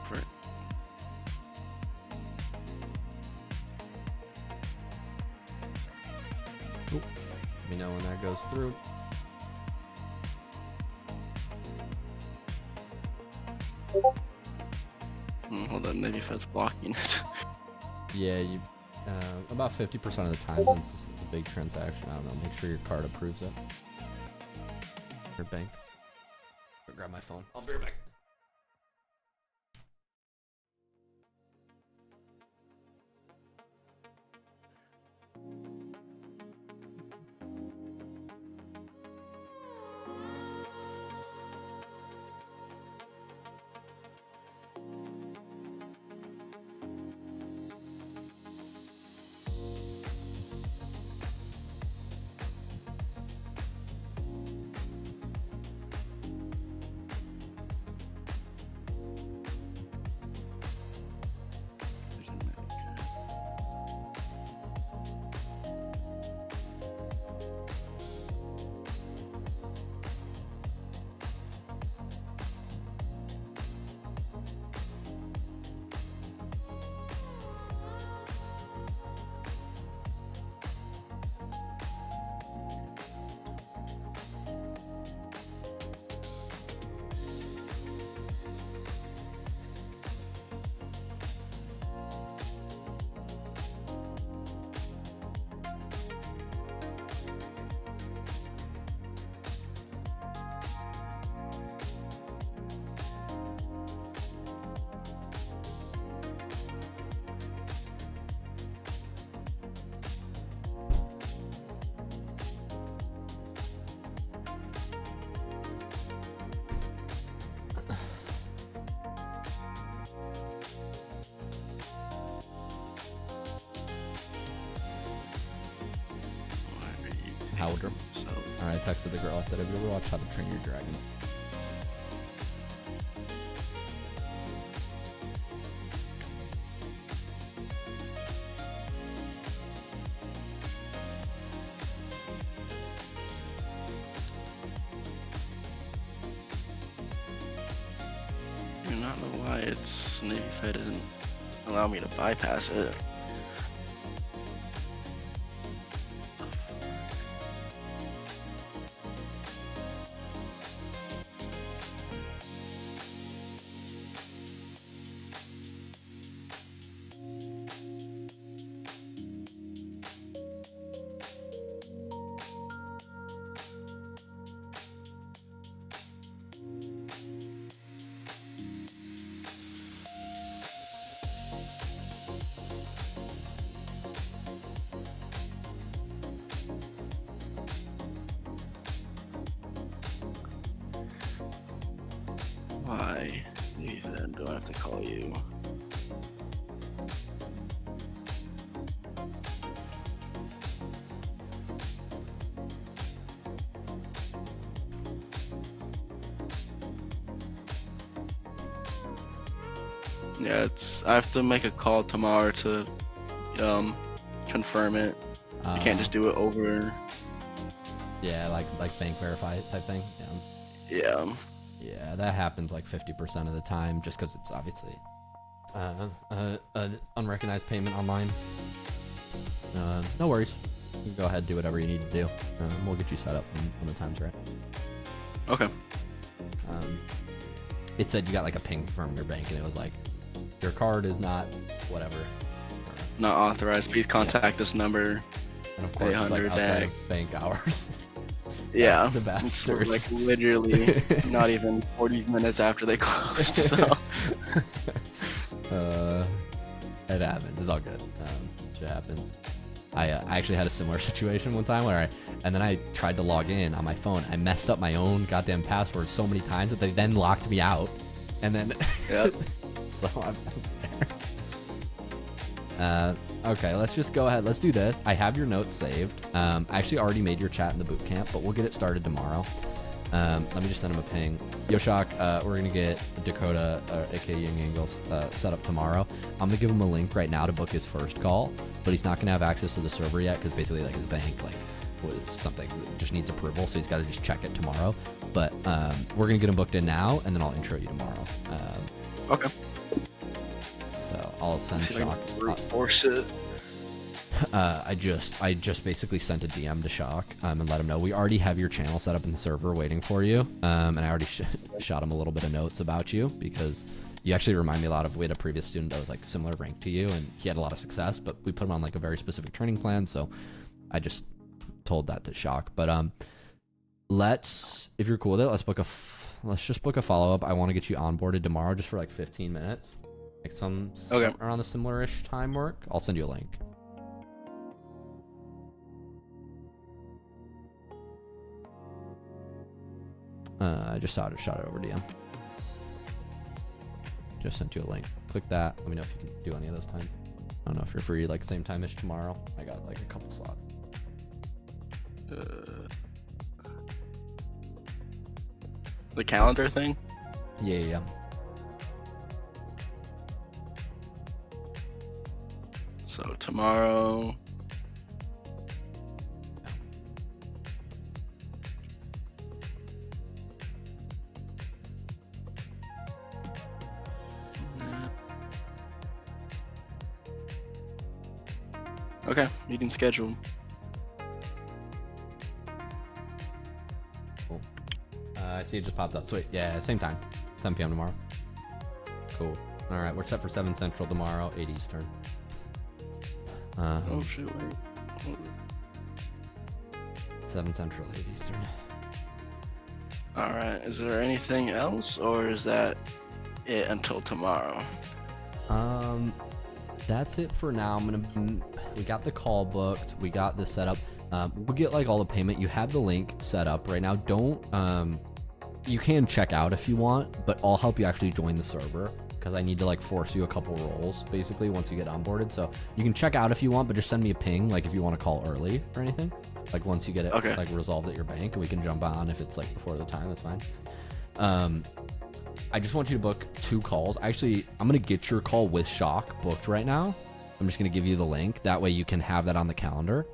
Frick. Let me know when that goes through. Hold on, maybe if it's blocking it. Yeah, you about 50% of the time, since this is a big transaction, I don't know, make sure your card approves it. Your bank. I'll grab my phone. I'll be right back. Howler. So Alright, I texted the girl. I said, have you ever watched How to Train Your Dragon? I do not know why it's Navy Fed didn't allow me to bypass it. Why? Then do I have to call you? Yeah, I have to make a call tomorrow to confirm it. You can't just do it over. Yeah, like bank verify type thing. Yeah. Yeah, that happens like 50% of the time, just because it's obviously an unrecognized payment online. No worries. You can go ahead and do whatever you need to do. We'll get you set up when the time's right. Okay. It said you got like a ping from your bank, and it was like, your card is not whatever. Not authorized. Please contact this number. And of course, it's like 800 outside DAG. of bank hours. Yeah. The It's bastards. like literally not even 40 minutes after they closed. So. It happens. It's all good. Shit happens. I actually had a similar situation one time where then I tried to log in on my phone. I messed up my own goddamn password so many times that they then locked me out. And then, Yep. so I'm there. Okay, let's just go ahead. Let's do this. I have your notes saved. I actually already made your chat in the boot camp, but we'll get it started tomorrow. Let me just send him a ping. Yoshak, we're gonna get Dakota, aka Young Angles, set up tomorrow. I'm gonna give him a link right now to book his first call, but he's not gonna have access to the server yet because basically like his bank was something just needs approval, so he's got to just check it tomorrow. But we're gonna get him booked in now, and then I'll intro you tomorrow. Okay. So I'll send Shock. Force it. I just basically sent a DM to Shock and let him know we already have your channel set up in the server waiting for you. And I already shot him a little bit of notes about you because You actually remind me a lot of, we had a previous student that was like similar rank to you, and he had a lot of success, but we put him on like a very specific training plan. So I just told that to Shock. But let's, if you're cool with it, let's just book a follow-up. I want to get you onboarded tomorrow just for like 15 minutes. Like Okay. around the similar-ish time work. I'll send you a link. I just shot it over to you. Just sent you a link. Click that. Let me know if you can do any of those times. I don't know if you're free like same time-ish tomorrow. I got like a couple slots. The calendar thing? Yeah. So tomorrow. Okay, meeting scheduled. Cool. I see it just popped up. Sweet. Yeah, same time. 7 p.m. tomorrow. Cool. All right, we're set for 7 Central tomorrow, 8 Eastern. Oh shit, wait. 7 Central, 8 Eastern. Alright, is there anything else, or is that it until tomorrow? That's it for now. We got the call booked. We got this set up. We'll get like all the payment. You have the link set up right now. Don't, you can check out if you want, but I'll help you actually join the server because I need to like force you a couple roles basically once you get onboarded. So you can check out if you want, but just send me a ping like if you want to call early or anything. Like once you get it like resolved at your bank, and we can jump on if it's like before the time. That's fine. I just want you to book 2 calls. Actually, I'm going to get your call with Shock booked right now. I'm just going to give you the link. That way you can have that on the calendar.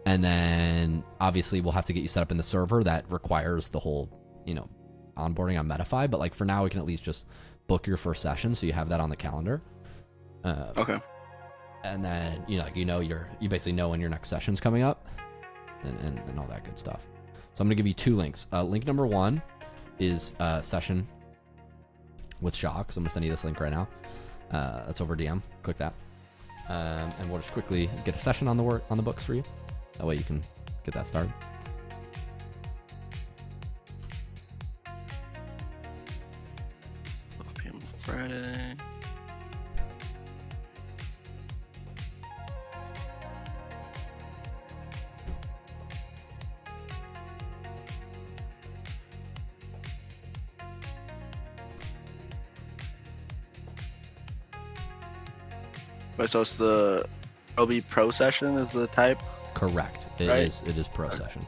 And then obviously we'll have to get you set up in the server that requires the whole, onboarding on Metafy. But like for now, we can at least just book your first session so you have that on the calendar. Okay. And then, you basically know when your next session's coming up and all that good stuff. So I'm going to give you 2 links. Link number 1 is session with Shock. So I'm gonna send you this link right now. That's over DM. Click that, and we'll just quickly get a session on the books for you. That way you can get that started. PM Friday. Wait, so it's the OB Pro session is the type? Correct. It Right? is. It is pro session.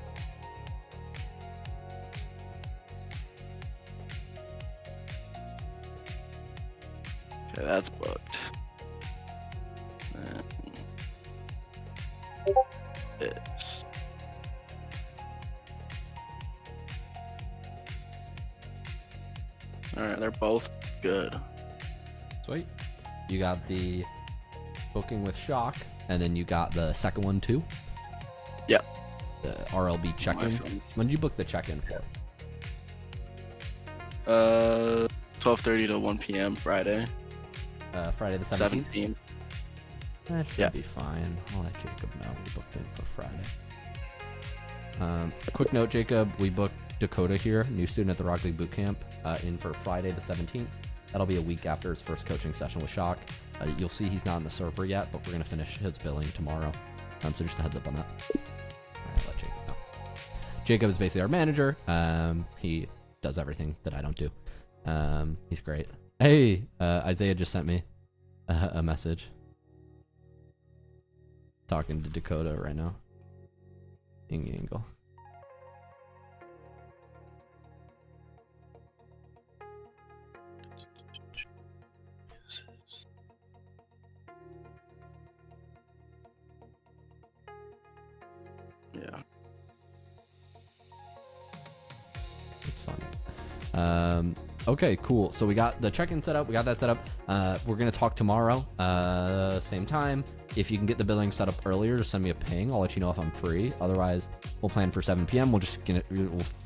Okay, that's booked. And it's... Alright, they're both good. Sweet. You got the booking with Shock, and then you got the second one too. Yep. The RLB check-in. When did you book the check-in for? 12:30 to 1 p.m. Friday. Friday the 17th. 17th. That should be fine. I'll let Jacob know we booked it for Friday. Quick note, Jacob, we booked Dakota here, new student at the Rock League Bootcamp, in for Friday the 17th. That'll be a week after his first coaching session with Shock. You'll see he's not in the server yet, but we're going to finish his billing tomorrow. So just a heads up on that. I'll let Jacob know. Jacob is basically our manager. He does everything that I don't do. He's great. Hey, Isaiah just sent me a message. Talking to Dakota right now. Ingle. Yeah. It's fun. Okay, cool. So we got the check-in set up. We got that set up. We're going to talk tomorrow, same time. If you can get the billing set up earlier, just send me a ping. I'll let you know if I'm free. Otherwise, we'll plan for 7 p.m. We'll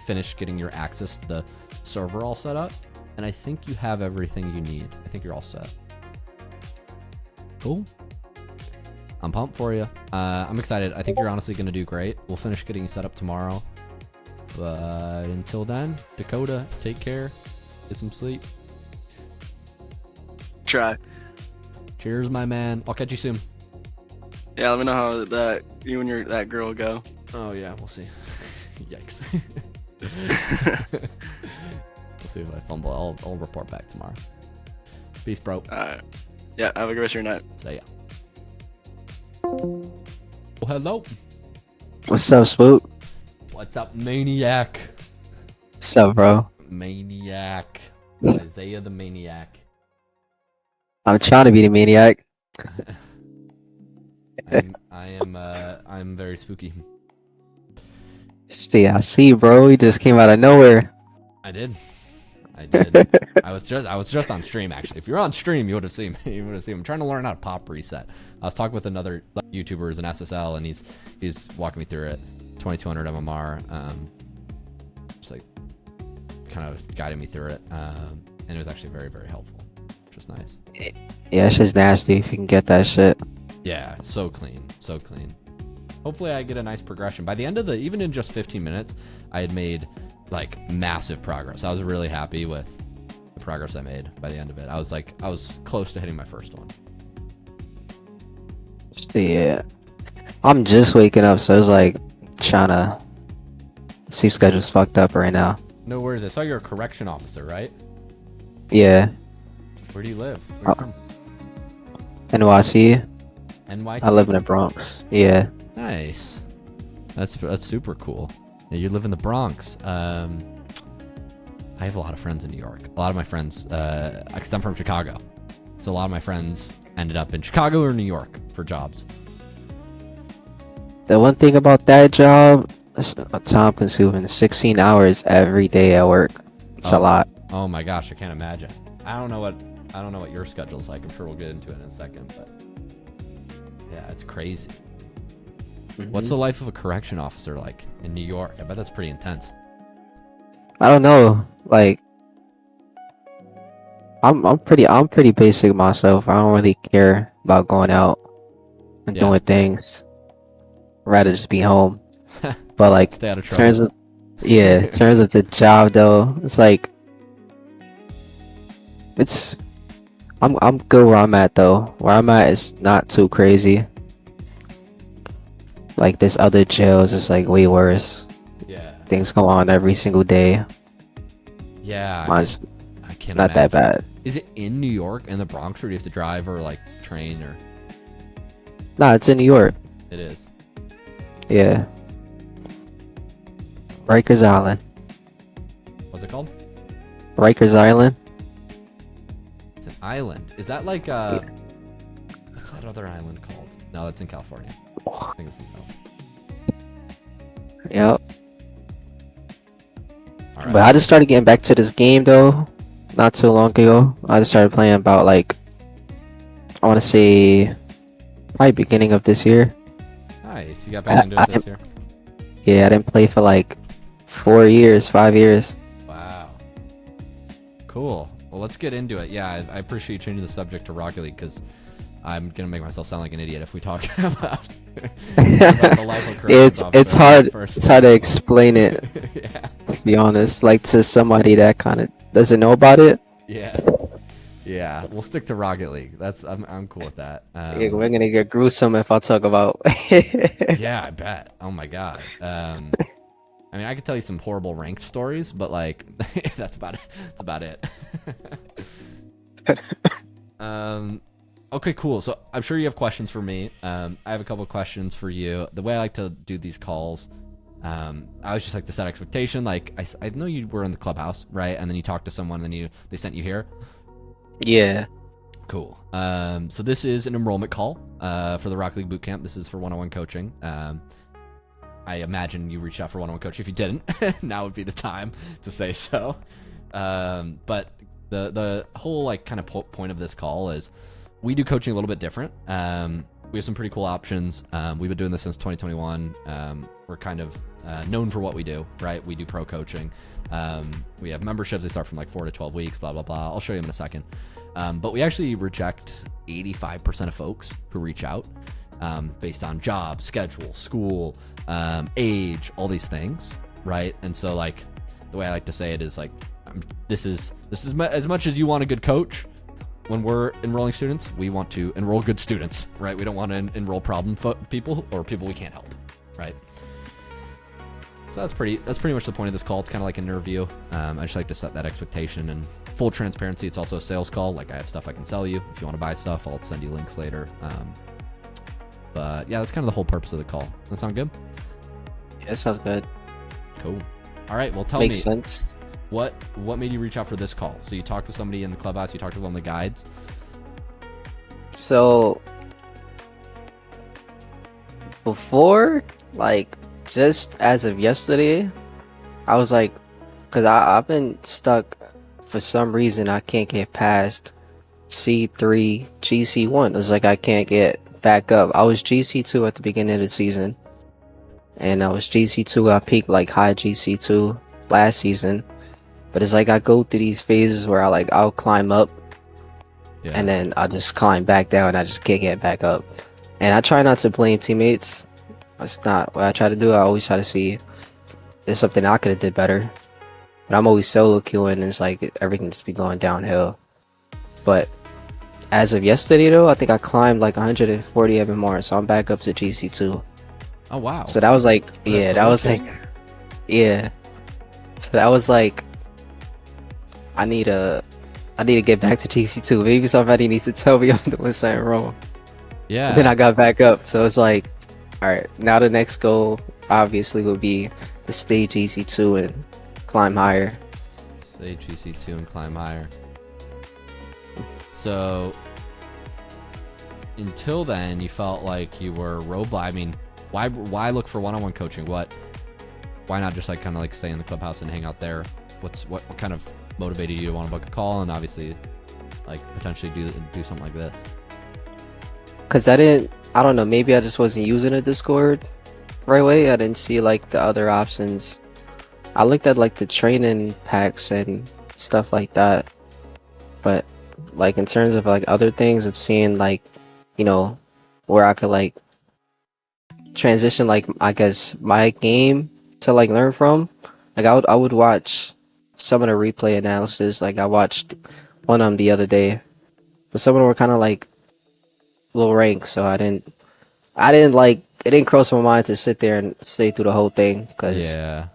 finish getting your access to the server all set up. And I think you have everything you need. I think you're all set. Cool. I'm pumped for you. I'm excited. I think you're honestly going to do great. We'll finish getting you set up tomorrow. But until then, Dakota, take care. Get some sleep. Try. Cheers, my man. I'll catch you soon. Yeah, let me know how that you and that girl go. Oh, yeah, we'll see. Yikes. We'll see if I fumble. I'll report back tomorrow. Peace, bro. Alright. Yeah, have a good rest of your night. See ya. Oh, hello. What's up, Swoop? What's up, Maniac? What's up, bro? Maniac. Isaiah the Maniac. I'm trying to be the maniac. I'm very spooky. See, I see, bro. You just came out of nowhere. I did. I was just on stream, actually. If you were on stream, you would have seen me. You would have seen me. I'm trying to learn how to pop reset. I was talking with another YouTuber who's an SSL, and he's walking me through it. 2200 MMR. Just like kind of guiding me through it. And it was actually very, very helpful. Which was nice. Yeah, it's just nasty if you can get that shit. Yeah, so clean. So clean. Hopefully I get a nice progression. By the end of even in just 15 minutes, I had made like massive progress. I was really happy with the progress I made by the end of it. I was close to hitting my first one. Yeah. I'm just waking up, so it's like trying to sleep schedule's fucked up right now. No worries. I saw you're a correction officer, right? Yeah. Where do you live? Where are you from? NYC. NYC? I live in the Bronx. Yeah. Nice. That's super cool. Yeah, you live in the Bronx. I have a lot of friends in New York. A lot of my friends, because I'm from Chicago, so a lot of my friends ended up in Chicago or New York for jobs. The one thing about that job, it's time consuming. 16 hours every day at work. It's a lot. Oh my gosh, I can't imagine. I don't know what your schedule's like. I'm sure we'll get into it in a second, but yeah, it's crazy. What's the life of a correction officer like in New York? I bet that's pretty intense. I don't know. Like, I'm pretty basic myself. I don't really care about going out and doing things. I'd rather just be home. But like, Stay out of in trouble. terms of in terms of the job though, it's like I'm good where I'm at though. Where I'm at is not too crazy. Like this other jails is like way worse. Yeah. Things go on every single day. Yeah. Mine's I can't not that imagine. bad. Is it in New York and the Bronx, or do you have to drive or like train or? Nah, it's in New York. It is. Yeah. Rikers Island. What's it called? Rikers Island. It's an island. Is that like what's that other island called? No, that's in California. I think it's something else. Yep. All right. But I just started getting back to this game though, not too long ago. I just started playing about like, I want to say, probably beginning of this year. Nice. You got back into it this year. Yeah, I didn't play for like 5 years. Wow. Cool. Well, let's get into it. Yeah, I appreciate you changing the subject to Rocket League because I'm gonna make myself sound like an idiot if we talk about, the life of corrections officer it's hard. first. It's hard to explain it. Yeah. To be honest, like to somebody that kind of doesn't know about it. Yeah. Yeah. We'll stick to Rocket League. I'm cool with that. Yeah, we're gonna get gruesome if I talk about. Yeah, I bet. Oh my god. I mean, I could tell you some horrible ranked stories, but like, that's about it. That's about it. Okay, cool. So I'm sure you have questions for me. I have a couple of questions for you. The way I like to do these calls, I always just like to set expectation. Like, I know you were in the clubhouse, right? And then you talked to someone, and then they sent you here. Yeah. Cool. So this is an enrollment call for the Rocket League Bootcamp. This is for one-on-one coaching. I imagine you reached out for one-on-one coaching. If you didn't, now would be the time to say so. But the whole like kind of point of this call is we do coaching a little bit different. we have some pretty cool options. We've been doing this since 2021. We're kind of known for what we do, right? We do pro coaching. We have memberships. They start from like 4 to 12 weeks, blah, blah, blah. I'll show you in a second. But we actually reject 85% of folks who reach out based on job, schedule, school, age, all these things, right? And so like the way I like to say it is like, this is as much as you want a good coach. When we're enrolling students, we want to enroll good students, right? We don't want to enroll problem people or people we can't help, right? So that's pretty much the point of this call. It's kind of like an interview. I just like to set that expectation, and full transparency. It's also a sales call. Like I have stuff I can sell you. If you want to buy stuff, I'll send you links later. But yeah, that's kind of the whole purpose of the call. Does that sound good? Yeah, it sounds good. Cool. All right. Well, tell Makes me. sense. What made you reach out for this call? So you talked to somebody in the clubhouse, you talked to one of the guides. So before, like, just as of yesterday, I was like, because I've been stuck for some reason. I can't get past C3 GC1. It's like I can't get back up. I was GC2 at the beginning of the season, and I was GC2. I peaked like high GC2 last season. But it's like I go through these phases where I'll climb up, Yeah. and then I'll just climb back down. I just can't get back up. And I try not to blame teammates. That's not what I try to do. I always try to see if there's something I could have did better. But I'm always solo queuing, and it's like everything just be going downhill. But as of yesterday, though, I think I climbed like 140 MMR, so I'm back up to GC2. Oh wow. So that was like, yeah, That's that was amazing. like, yeah. So that was like, I need to get back to GC2. Maybe somebody needs to tell me I'm doing something wrong. Yeah. Then I got back up. So it's like, all right, now the next goal obviously would be to stay GC2 and climb higher. Say GC2 and climb higher. So until then, you felt like you were I mean, why look for one-on-one coaching? Why not just like kind of like stay in the clubhouse and hang out there? What kind of motivated you to want to book a call and obviously like potentially do something like this? Cause I don't know, maybe I just wasn't using a Discord right away. I didn't see like the other options. I looked at like the training packs and stuff like that, but like in terms of like other things of seeing like, you know, where I could like transition like I guess my game to like learn from, like I would watch some of the replay analysis. Like I watched one of them the other day, but some of them were kind of like low rank, so I didn't like, it didn't cross my mind to sit there and stay through the whole thing, because Yeah.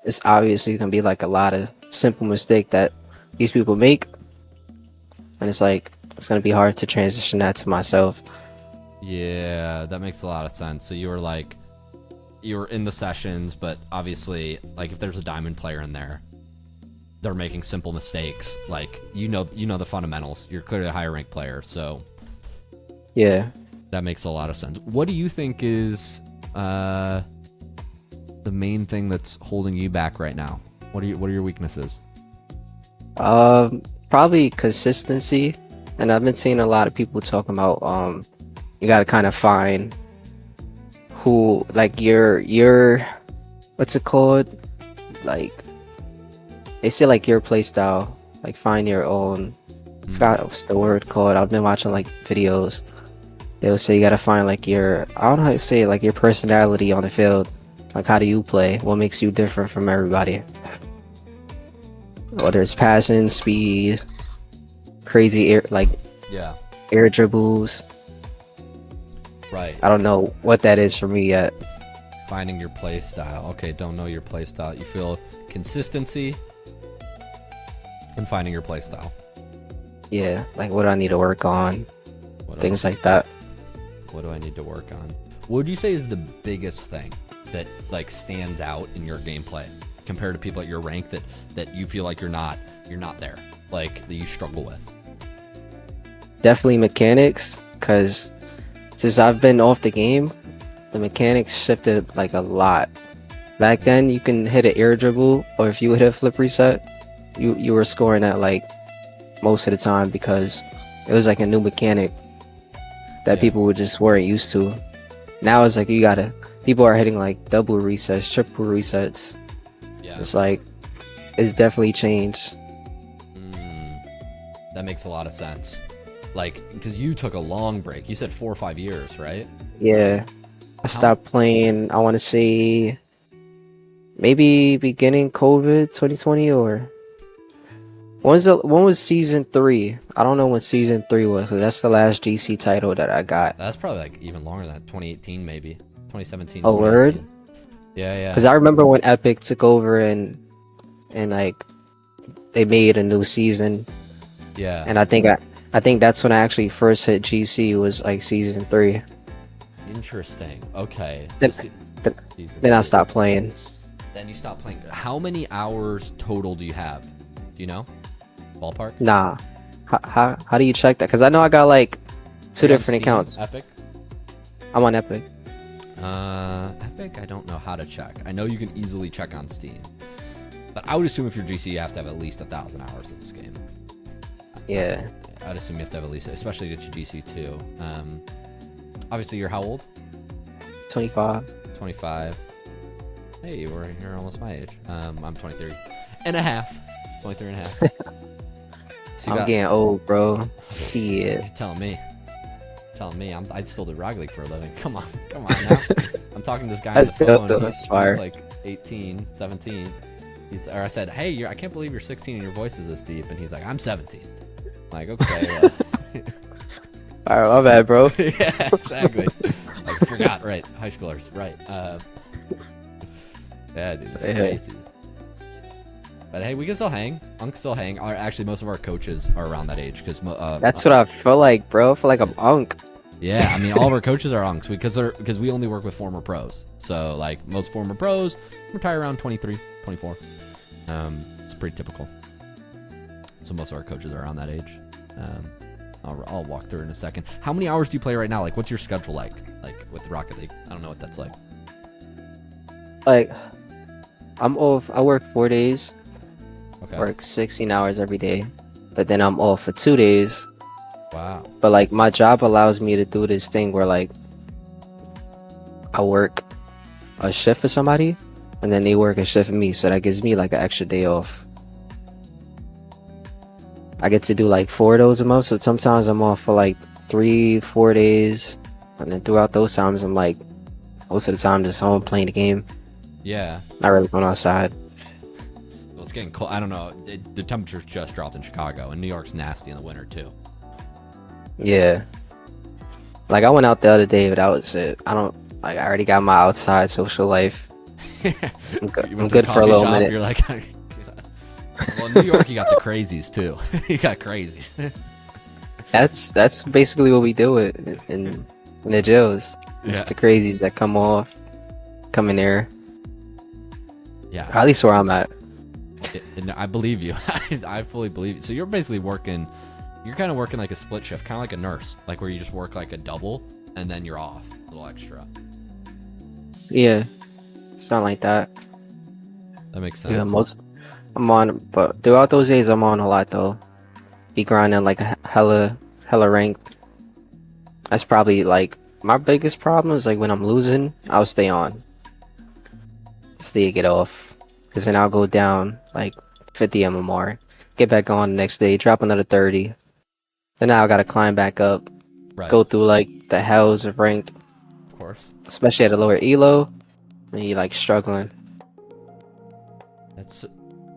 it's obviously gonna be like a lot of simple mistake that these people make, and it's like it's gonna be hard to transition that to myself. Yeah, that makes a lot of sense. So you were in the sessions, but obviously like if there's a diamond player in there, they're making simple mistakes. Like you know the fundamentals. You're clearly a higher ranked player, so Yeah. that makes a lot of sense. What do you think is the main thing that's holding you back right now? What are your weaknesses? Probably consistency, and I've been seeing a lot of people talking about you gotta kind of find who, like your what's it called, like they say like your play style, like find your own. I forgot what's the word called. I've been watching like videos. They'll say you gotta find like your, I don't know how to say it, like your personality on the field. Like how do you play? What makes you different from everybody? Whether it's passing, speed, crazy air, like Yeah. air dribbles. Right. I don't know what that is for me yet. Finding your play style. Okay, don't know your play style. You feel consistency and finding your play style. Yeah, like what do I need to work on? What Things like that. What do I need to work on? What would you say is the biggest thing that like stands out in your gameplay compared to people at your rank that you feel like you're not there, like that you struggle with? Definitely mechanics, because since I've been off the game, the mechanics shifted like a lot. Back then, you can hit an air dribble, or if you hit a flip reset, you were scoring at like most of the time because it was like a new mechanic. that Yeah. people just weren't used to. Now it's like people are hitting like double resets, triple resets. Yeah. It's like it's definitely changed. That makes a lot of sense. Like, because you took a long break. You said 4 or 5 years, right? Yeah, I stopped playing. I want to say maybe beginning COVID 2020 or when was season 3? I don't know when season 3 was, 'cause that's the last GC title that I got. That's probably like even longer than that. 2018 maybe. 2017. Oh, word? 2018. Yeah, yeah. Because I remember when Epic took over and like they made a new season, Yeah. and I think that's when I actually first hit GC was like season 3. Interesting. Okay. Then- So season Then I 3. stopped playing. Then you stopped playing. How many hours total do you have? Do you know? Ballpark? Nah, how do you check that? Because I know I got like 2 Are you on different Steam? accounts. Epic? I'm on Epic. Epic, I don't know how to check. I know you can easily check on Steam. But I would assume if you're GC, you have to have at least 1,000 hours in this game. Yeah, I'd assume you have to have at least, especially to get your GC2. Obviously, you're how old? 25. 25. Hey, you're almost my age. I'm 23 and a half. 23 and a half. So I'm getting old, bro. Shit. You're telling me. I still do Rocket League for a living. Come on now. I'm talking to this guy on That's the phone. dope, though. He's, That's fire. he's like 18, 17. Or I said, hey, I can't believe you're 16 and your voice is this deep. And he's like, I'm 17. I'm like, okay. Alright, my bad, bro. Yeah, exactly. I forgot, right. High schoolers, right. Yeah, dude, it's Hey. crazy. But hey, we can still hang. Unk can still hang. Actually, most of our coaches are around that age. That's what I feel like, bro. I feel like I'm unk. Yeah, I mean, all of our coaches are unks because we only work with former pros. So, like, most former pros retire around 23, 24. It's pretty typical. So most of our coaches are around that age. I'll walk through in a second. How many hours do you play right now? Like, what's your schedule like with Rocket League? I don't know what that's like. Like, I'm off. I work 4 days, Okay. work 16 hours every day, but then I'm off for 2 days. Wow. But like, my job allows me to do this thing where like, I work a shift for somebody, and then they work a shift for me, so that gives me like an extra day off. I get to do like 4 of those a month, so sometimes I'm off for like 3-4 days, and then throughout those times I'm like, most of the time just home playing the game, Yeah. not really going outside. Well, it's getting cold. I don't know. The temperature's just dropped in Chicago, and New York's nasty in the winter too. Yeah, like I went out the other day, but that was it. I already got my outside social life. I'm good, You I'm went to good for a coffee little shop, minute. You're like, well, in New York, you got the crazies too. You got crazies. That's basically what we do in the jails. It's Yeah. the crazies that come in there. Yeah. At least where I'm at. And I believe you. I fully believe you. So you're basically working. You're kind of working like a split shift, kind of like a nurse, like where you just work like a double and then you're off a little extra. Yeah, it's not like that. That makes sense. Yeah, I'm on, but throughout those days I'm on a lot though. Be grinding like a hella ranked. That's probably like my biggest problem is like when I'm losing, I'll stay on. Stay get off, because then I'll go down like 50 MMR, get back on the next day, drop another 30. Then now I gotta climb back up, Right. go through like the hells of ranked, Of course. especially at a lower elo, and you like struggling. That's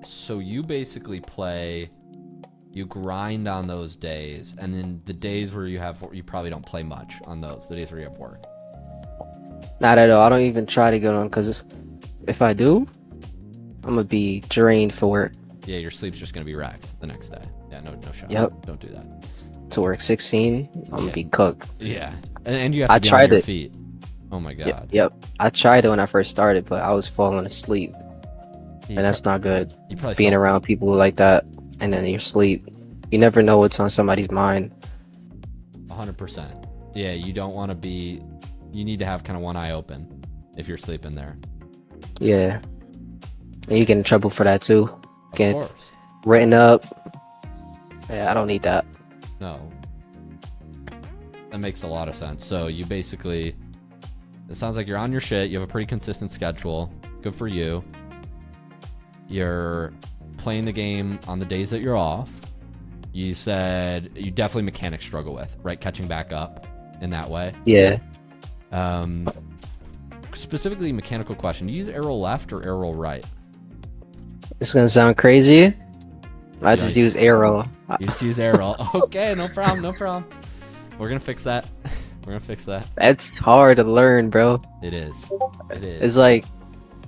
so you basically play. You grind on those days, and then the days where you probably don't play much on those. The days where you have work. Not at all. I don't even try to get on, because if I do, I'm gonna be drained for work. Yeah, your sleep's just gonna be wrecked the next day. Yeah, no shot. Yep. Don't do that. To work 16, I'm gonna Yeah. be cooked. Yeah, and you have to I be on tried your it. feet. Oh my god. Yep. I tried it when I first started, but I was falling asleep, You and that's not good. You probably Being felt- around people like that, and then you sleep. You never know what's on somebody's mind. 100%. Yeah, you don't want to be. You need to have kind of one eye open if you're sleeping there. Yeah. And you get in trouble for that too. Of Get course. written up. Yeah, I don't need that. No. That makes a lot of sense. So you basically, it sounds like you're on your shit. You have a pretty consistent schedule. Good for you. You're playing the game on the days that you're off. You said you definitely mechanics struggle with, right? Catching back up in that way. Yeah. Specifically, mechanical question: do you use arrow left or arrow right? It's gonna sound crazy. I just use arrow. You just use arrow. Okay, no problem, no problem. We're gonna fix that. We're gonna fix that. That's hard to learn, bro. It is. It is. It's like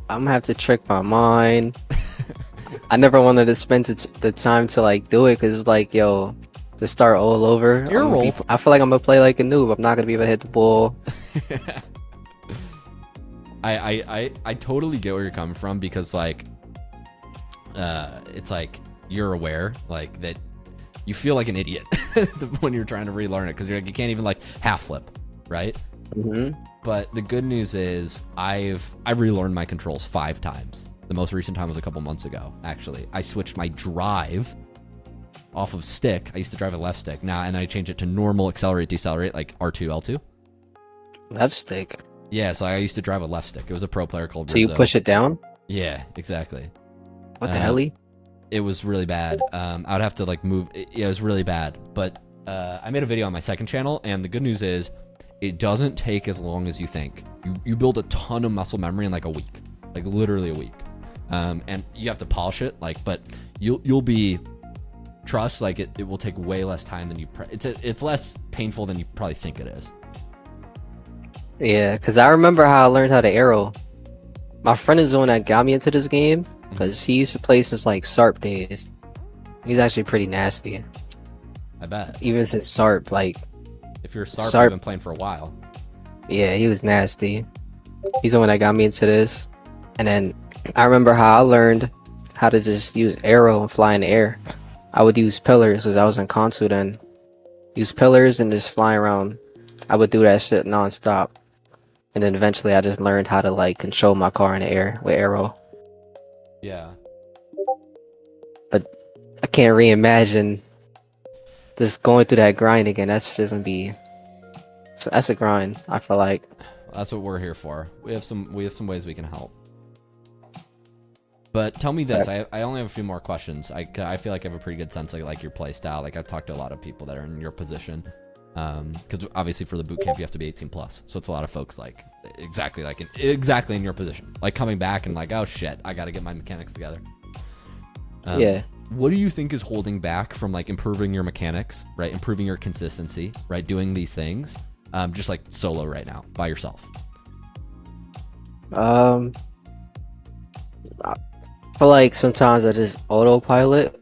I'm gonna have to trick my mind. I never wanted to spend the time to like do it because like, yo, to start all over. I feel like I'm gonna play like a noob. I'm not gonna be able to hit the ball. I totally get where you're coming from because like, it's like you're aware like that you feel like an idiot when you're trying to relearn it because you're like you can't even like half flip, right? But the good news is I've relearned my controls 5 times. The most recent time was a couple months ago. Actually, I switched my drive off of stick. I used to drive a left stick now, and I changed it to normal accelerate, decelerate, like R2, L2. Left stick. Yeah, so I used to drive a left stick. It was a pro player called. So you push it down? Yeah, exactly. What the hell? It was really bad. I would have to like move. It was really bad. But I made a video on my second channel, and the good news is it doesn't take as long as you think. You build a ton of muscle memory in like a week, like literally a week. And you have to polish it, like, but you'll be trust like it will take way less time than you. It's less painful than you probably think it is. Yeah, because I remember how I learned how to arrow. My friend is the one that got me into this game because he used to play since like SARP days. He's actually pretty nasty. I bet. Even since SARP, like. If you're SARP, you've been playing for a while. Yeah, he was nasty. He's the one that got me into this. And then I remember how I learned how to just use arrow and fly in the air. I would use pillars because I was in console then. Use pillars and just fly around. I would do that shit nonstop. And then eventually I just learned how to like control my car in the air with arrow. Yeah. But I can't reimagine just going through that grind again. That's just gonna be. So that's a grind. I feel like. That's what we're here for. We have some ways we can help. But tell me this. I only have a few more questions. I feel like I have a pretty good sense of like your play style. Like I've talked to a lot of people that are in your position. Because obviously for the boot camp you have to be 18 plus, so it's a lot of folks like exactly in your position, like coming back and like, oh shit, I got to get my mechanics together. Yeah. What do you think is holding back from like improving your mechanics, right? Improving your consistency, right? Doing these things, just like solo right now by yourself. I feel like sometimes I just autopilot.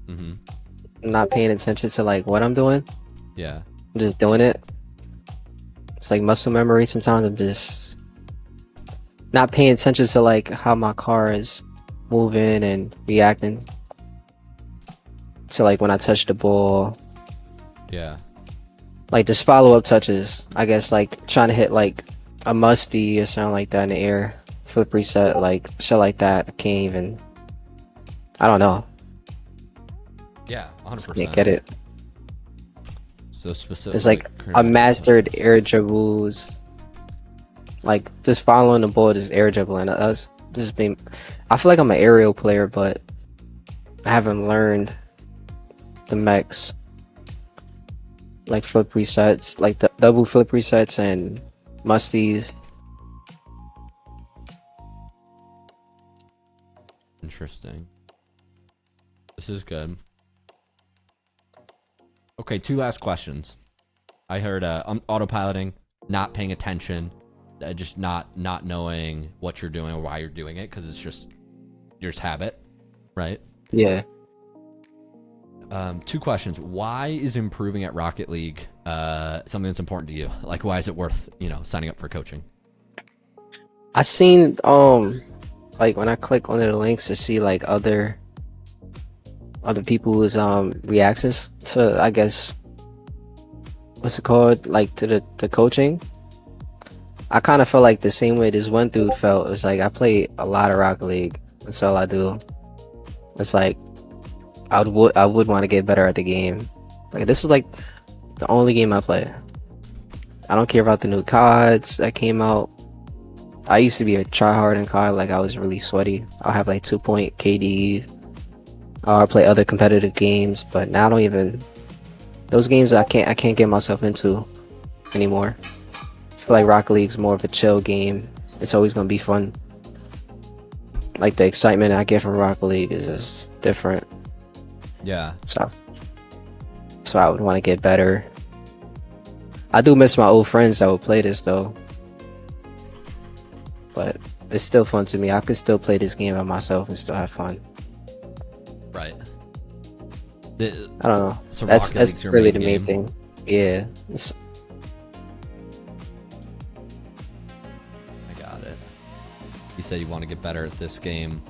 I'm not paying attention to like what I'm doing. Yeah. I'm just doing it. It's like muscle memory. Sometimes I'm just not paying attention to like how my car is moving and reacting to like when I touch the ball. Yeah. Like just follow-up touches. I guess like trying to hit like a musty or something like that in the air. Flip reset, like shit like that. I can't even. I don't know. Yeah, 100%. Can't get it. So specific. It's like I mastered air dribbles. Like just following the ball, just air dribbling. That's just being. I feel like I'm an aerial player, but I haven't learned the mechs. Like flip resets, like the double flip resets and musties. Interesting. This is good. Okay, 2 last questions. I heard autopiloting, not paying attention, just not knowing what you're doing or why you're doing it because it's just habit, right? Yeah. 2 questions. Why is improving at Rocket League something that's important to you? Like, why is it worth signing up for coaching? I seen like when I click on the links to see like other people's reactions to, I guess, what's it called, like to the coaching. I kind of felt like the same way this one dude felt. It's like I play a lot of Rocket League. That's all I do. It's like I would want to get better at the game. Like this is like the only game I play. I don't care about the new CODs that came out. I used to be a tryhard in COD, like I was really sweaty. I'll have like 2 point KD. I'll play other competitive games, but now I don't even those games I can't get myself into anymore. I feel like Rocket League's more of a chill game. It's always gonna be fun. Like the excitement I get from Rocket League is just different. Yeah. So I would want to get better. I do miss my old friends that would play this though. But it's still fun to me. I could still play this game by myself and still have fun. Right. I don't know. So That's Rocket League's your really main the main game? thing. Yeah. I got it. You said you want to get better at this game.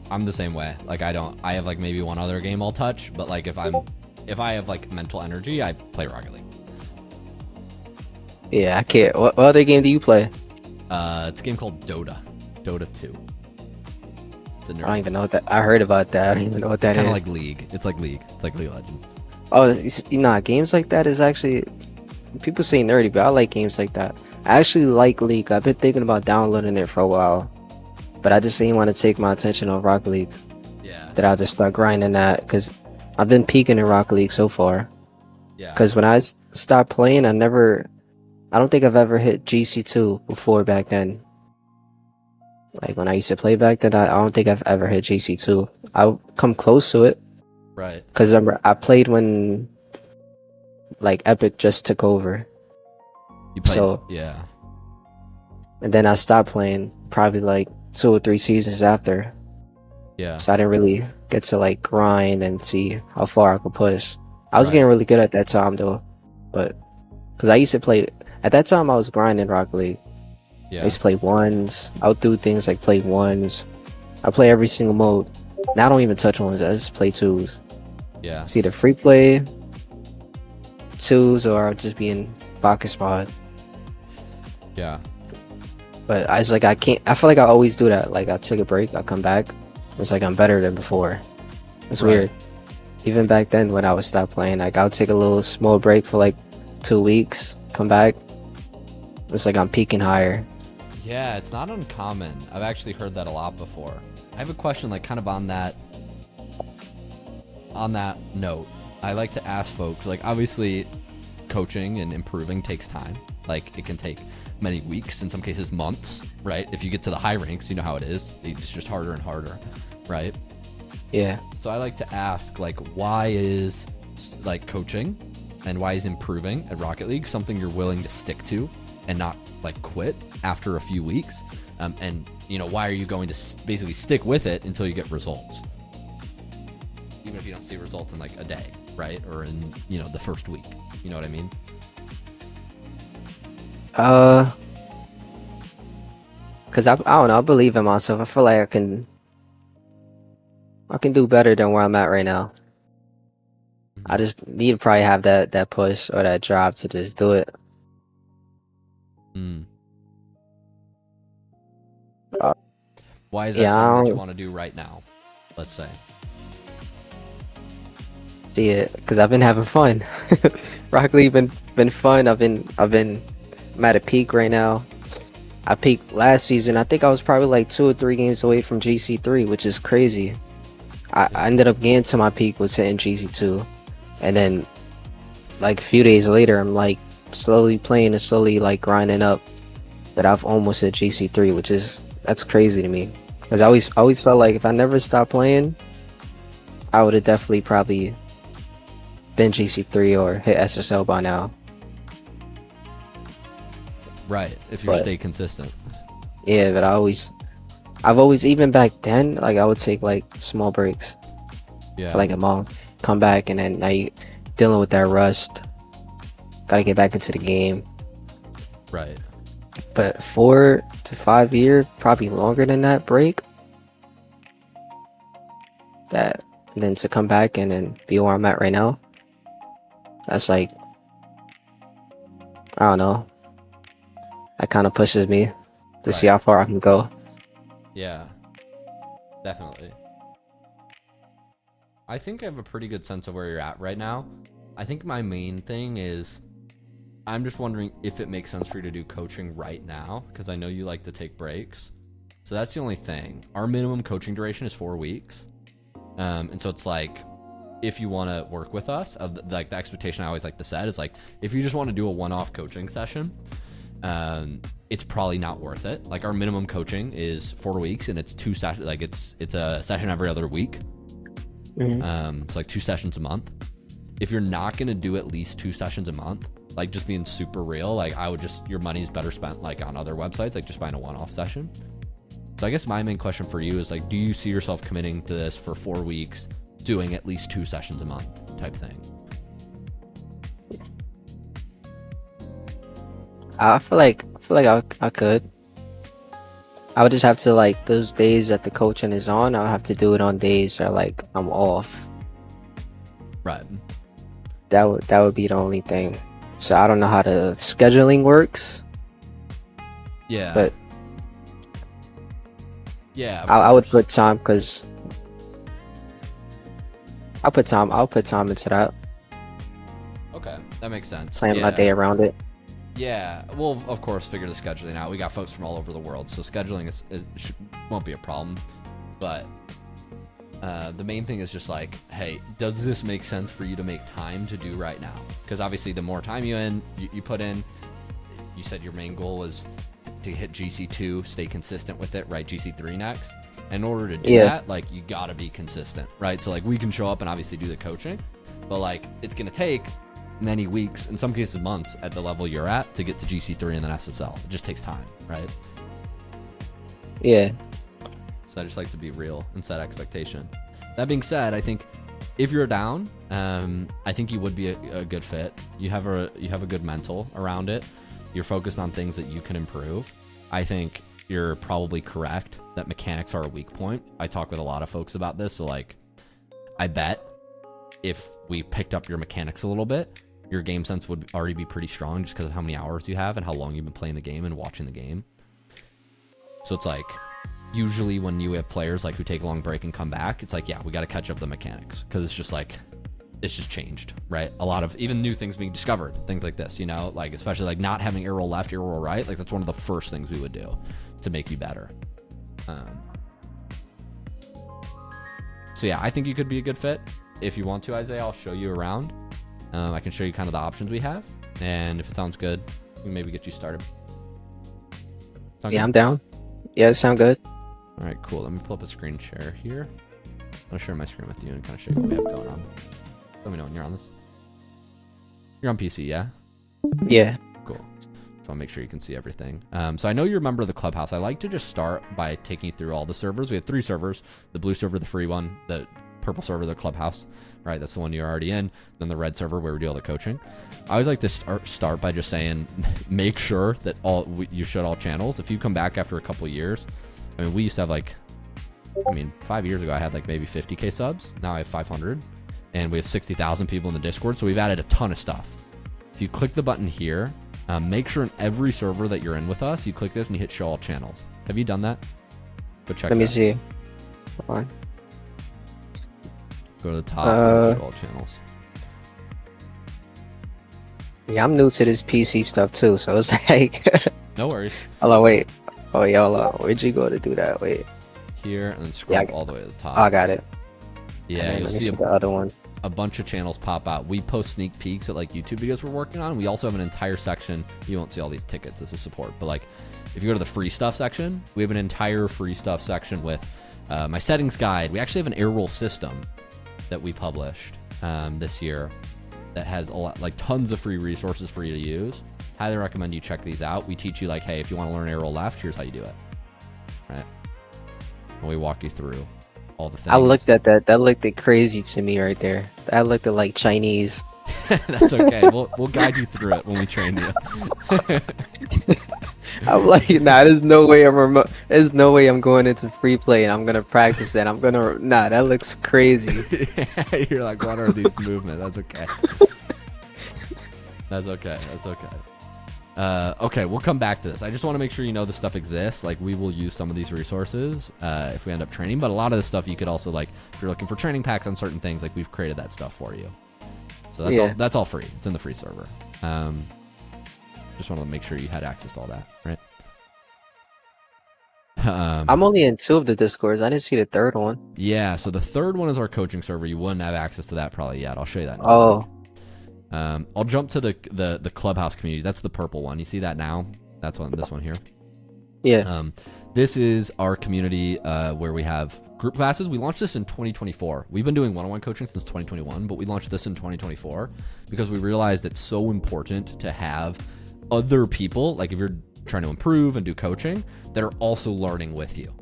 I'm the same way. Like I have like maybe one other game I'll touch, but like if I have like mental energy, I play Rocket League. Yeah, I can't. What other game do you play? It's a game called Dota. Dota 2. It's a I don't even know what that. I heard about that. I don't even know what that kind is. of like League. It's like League. It's like League of Legends. Oh, games like that is actually. People say nerdy, but I like games like that. I actually like League. I've been thinking about downloading it for a while, but I just didn't want to take my attention off Rocket League. Yeah. That I'll just start grinding that because I've been peaking in Rocket League so far. Yeah. Because when I stopped playing, I don't think I've ever hit GC2 before back then. Like when I used to play back then, I don't think I've ever hit GC2. I'll come close to it. Right. Because remember, I played when like Epic just took over. You played. So- Yeah. And then I stopped playing probably like 2 or 3 seasons after. Yeah. So I didn't really get to like grind and see how far I could push. I was Right. getting really good at that time though. But because I used to play at that time, I was grinding Rocket League. I Yeah. used to play ones. I would do things like play ones. I play every single mode. Now I don't even touch ones. I just play twos. Yeah. It's either free play, twos, or I'll just be in pocket spot. Yeah. But I was like, I can't. I feel like I always do that. Like I take a break, I come back. It's like I'm better than before. It's Right. weird. Even back then when I would stop playing, like I'll take a little small break for like 2 weeks, come back. It's like I'm peaking higher. Yeah, it's not uncommon. I've actually heard that a lot before. I have a question, like kind of on that note. I like to ask folks, like obviously coaching and improving takes time. Like it can take many weeks, in some cases months, right? If you get to the high ranks, you know how it is. It's just harder and harder, right? Yeah. So I like to ask, like, why is like coaching and why is improving at Rocket League something you're willing to stick to and not like quit after a few weeks? And you know, why are you going to basically stick with it until you get results, even if you don't see results in like a day, right? Or in, you know, the first week. You know what I mean? Cause I don't know. I believe in myself. I feel like I can do better than where I'm at right now. I just need to probably have that push or that drive to just do it. Mm. Uh, Why is that yeah, I something that you don't- want to do right now? Let's say. See it, cause I've been having fun. Rocket League been fun. I'm at a peak right now. I peaked last season. I think I was probably like 2 or 3 games away from GC3, which is crazy. I ended up getting to my peak was hitting GC2, and then like a few days later, I'm like slowly playing and slowly like grinding up that I've almost hit GC3, that's crazy to me. Cause I always felt like if I never stopped playing, I would have definitely probably been GC3 or hit SSL by now. Right. If you But- stay consistent. Yeah, but I've always, even back then, like I would take like small breaks Yeah. for like a month, come back, and then now you dealing with that rust. Gotta get back into the game. Right. But 4 to 5 year, probably longer than that break. That and then to come back and then be where I'm at right now. That's like, I don't know. That kind of pushes me to see Right. how far I can go. Yeah. Definitely. I think I have a pretty good sense of where you're at right now. I think my main thing is I'm just wondering if it makes sense for you to do coaching right now, because I know you like to take breaks. So that's the only thing. Our minimum coaching duration is 4 weeks. And so it's like, if you want to work with us, like the expectation I always like to set is like, if you just want to do a one-off coaching session, it's probably not worth it. Like our minimum coaching is 4 weeks, and it's 2 sessions. Like it's a session every other week. It's like 2 sessions a month. If you're not going to do at least 2 sessions a month, like just being super real, like I would just, your money's better spent like on other websites, like just buying a one-off session. So I guess my main question for you is like, do you see yourself committing to this for 4 weeks, doing at least 2 sessions a month type thing? I feel like I could. I would just have to, like, those days that the coaching is on, I'll have to do it on days that like I'm off. Right. That would be the only thing. So I don't know how the scheduling works. Yeah. But yeah, I would put time, because I'll put time into that. Okay, that makes sense. Plan my day around it. Yeah, we'll of course figure the scheduling out. We got folks from all over the world, so scheduling won't be a problem. But the main thing is just like, hey, does this make sense for you to make time to do right now? Because obviously, the more time you put in, you said your main goal was to hit GC2, stay consistent with it, right? GC3 next. In order to do that, like, you gotta be consistent, right? So like, we can show up and obviously do the coaching, but like, it's gonna take many weeks, in some cases months, at the level you're at to get to GC3 and then SSL. It just takes time, right? Yeah. So I just like to be real and set expectation. That being said, I think if you're down, I think you would be a good fit. You have a good mental around it. You're focused on things that you can improve. I think you're probably correct that mechanics are a weak point. I talk with a lot of folks about this. So like, I bet if we picked up your mechanics a little bit, your game sense would already be pretty strong, just because of how many hours you have and how long you've been playing the game and watching the game. So it's like, usually when you have players like who take a long break and come back, it's like, yeah, we got to catch up the mechanics, because it's just like, it's just changed, right? A lot of even new things being discovered, things like this, you know, like especially like not having air roll left, air roll right. Like that's one of the first things we would do to make you better. So yeah, I think you could be a good fit. If you want to, Isaiah, I'll show you around. I can show you kind of the options we have, and if it sounds good, we can maybe get you started. Sound good? I'm down. Yeah, it sound good. All right, cool. Let me pull up a screen share here. I'll share my screen with you and kind of show you what we have going on. Let me know when you're on this. You're on PC, yeah? Yeah. Cool. Just want to make sure you can see everything. So I know you're a member of the clubhouse. I like to just start by taking you through all the servers. We have 3 servers: the blue server, the free one, the purple server, the clubhouse, right? That's the one you're already in. Then the red server where we do all the coaching. I always like to start by just saying, make sure that you shut all channels. If you come back after a couple years, I mean, we used to have like, 5 years ago, I had like maybe 50K subs. Now I have 500. And we have 60,000 people in the Discord, so we've added a ton of stuff. If you click the button here, make sure in every server that you're in with us, you click this and you hit show all channels. Have you done that? Go check. Let me see. Hold on. Go to the top and show all channels. Yeah, I'm new to this PC stuff too, so it's like. No worries. Hello, wait. Oh, yeah, hold on. Where'd you go to do that? Wait. Here, and then scroll all the way to the top. Oh, I got it. Yeah, you'll let me see the other one. a bunch of channels pop out. We post sneak peeks at like YouTube videos we're working on. We also have an entire section. You won't see all these tickets. This is support. But like, if you go to the free stuff section, we have an entire free stuff section with my settings guide. We actually have an air roll system that we published this year that has a lot, like tons of free resources for you to use. Highly recommend you check these out. We teach you like, hey, if you want to learn air roll left, here's how you do it. Right? And we walk you through all the things. I looked at that. That looked crazy to me right there. That looked like Chinese. That's okay. We'll guide you through it when we train you. I'm like, nah, there's no way there's no way I'm going into free play and I'm gonna practice that. Nah, that looks crazy. You're like, what are these movements? That's okay. That's okay. That's okay. Okay, we'll come back to this. I just want to make sure you know this stuff exists. Like, we will use some of these resources if we end up training, but a lot of this stuff you could also, like, if you're looking for training packs on certain things, like, we've created that stuff for you. So that's all free. It's in the free server. just wanted to make sure you had access to all that, right? I'm only in 2 of the Discords. I didn't see the third one. Yeah, so the third one is our coaching server. You wouldn't have access to that probably yet. I'll show you that in a Oh, sec. I'll jump to the clubhouse community. That's the purple one. You see that now? That's this one here. yeah. This is our community where we have group classes. We launched this in 2024. We've been doing one-on-one coaching since 2021, but we launched this in 2024 because we realized it's so important to have other people, like if you're trying to improve and do coaching, that are also learning with you,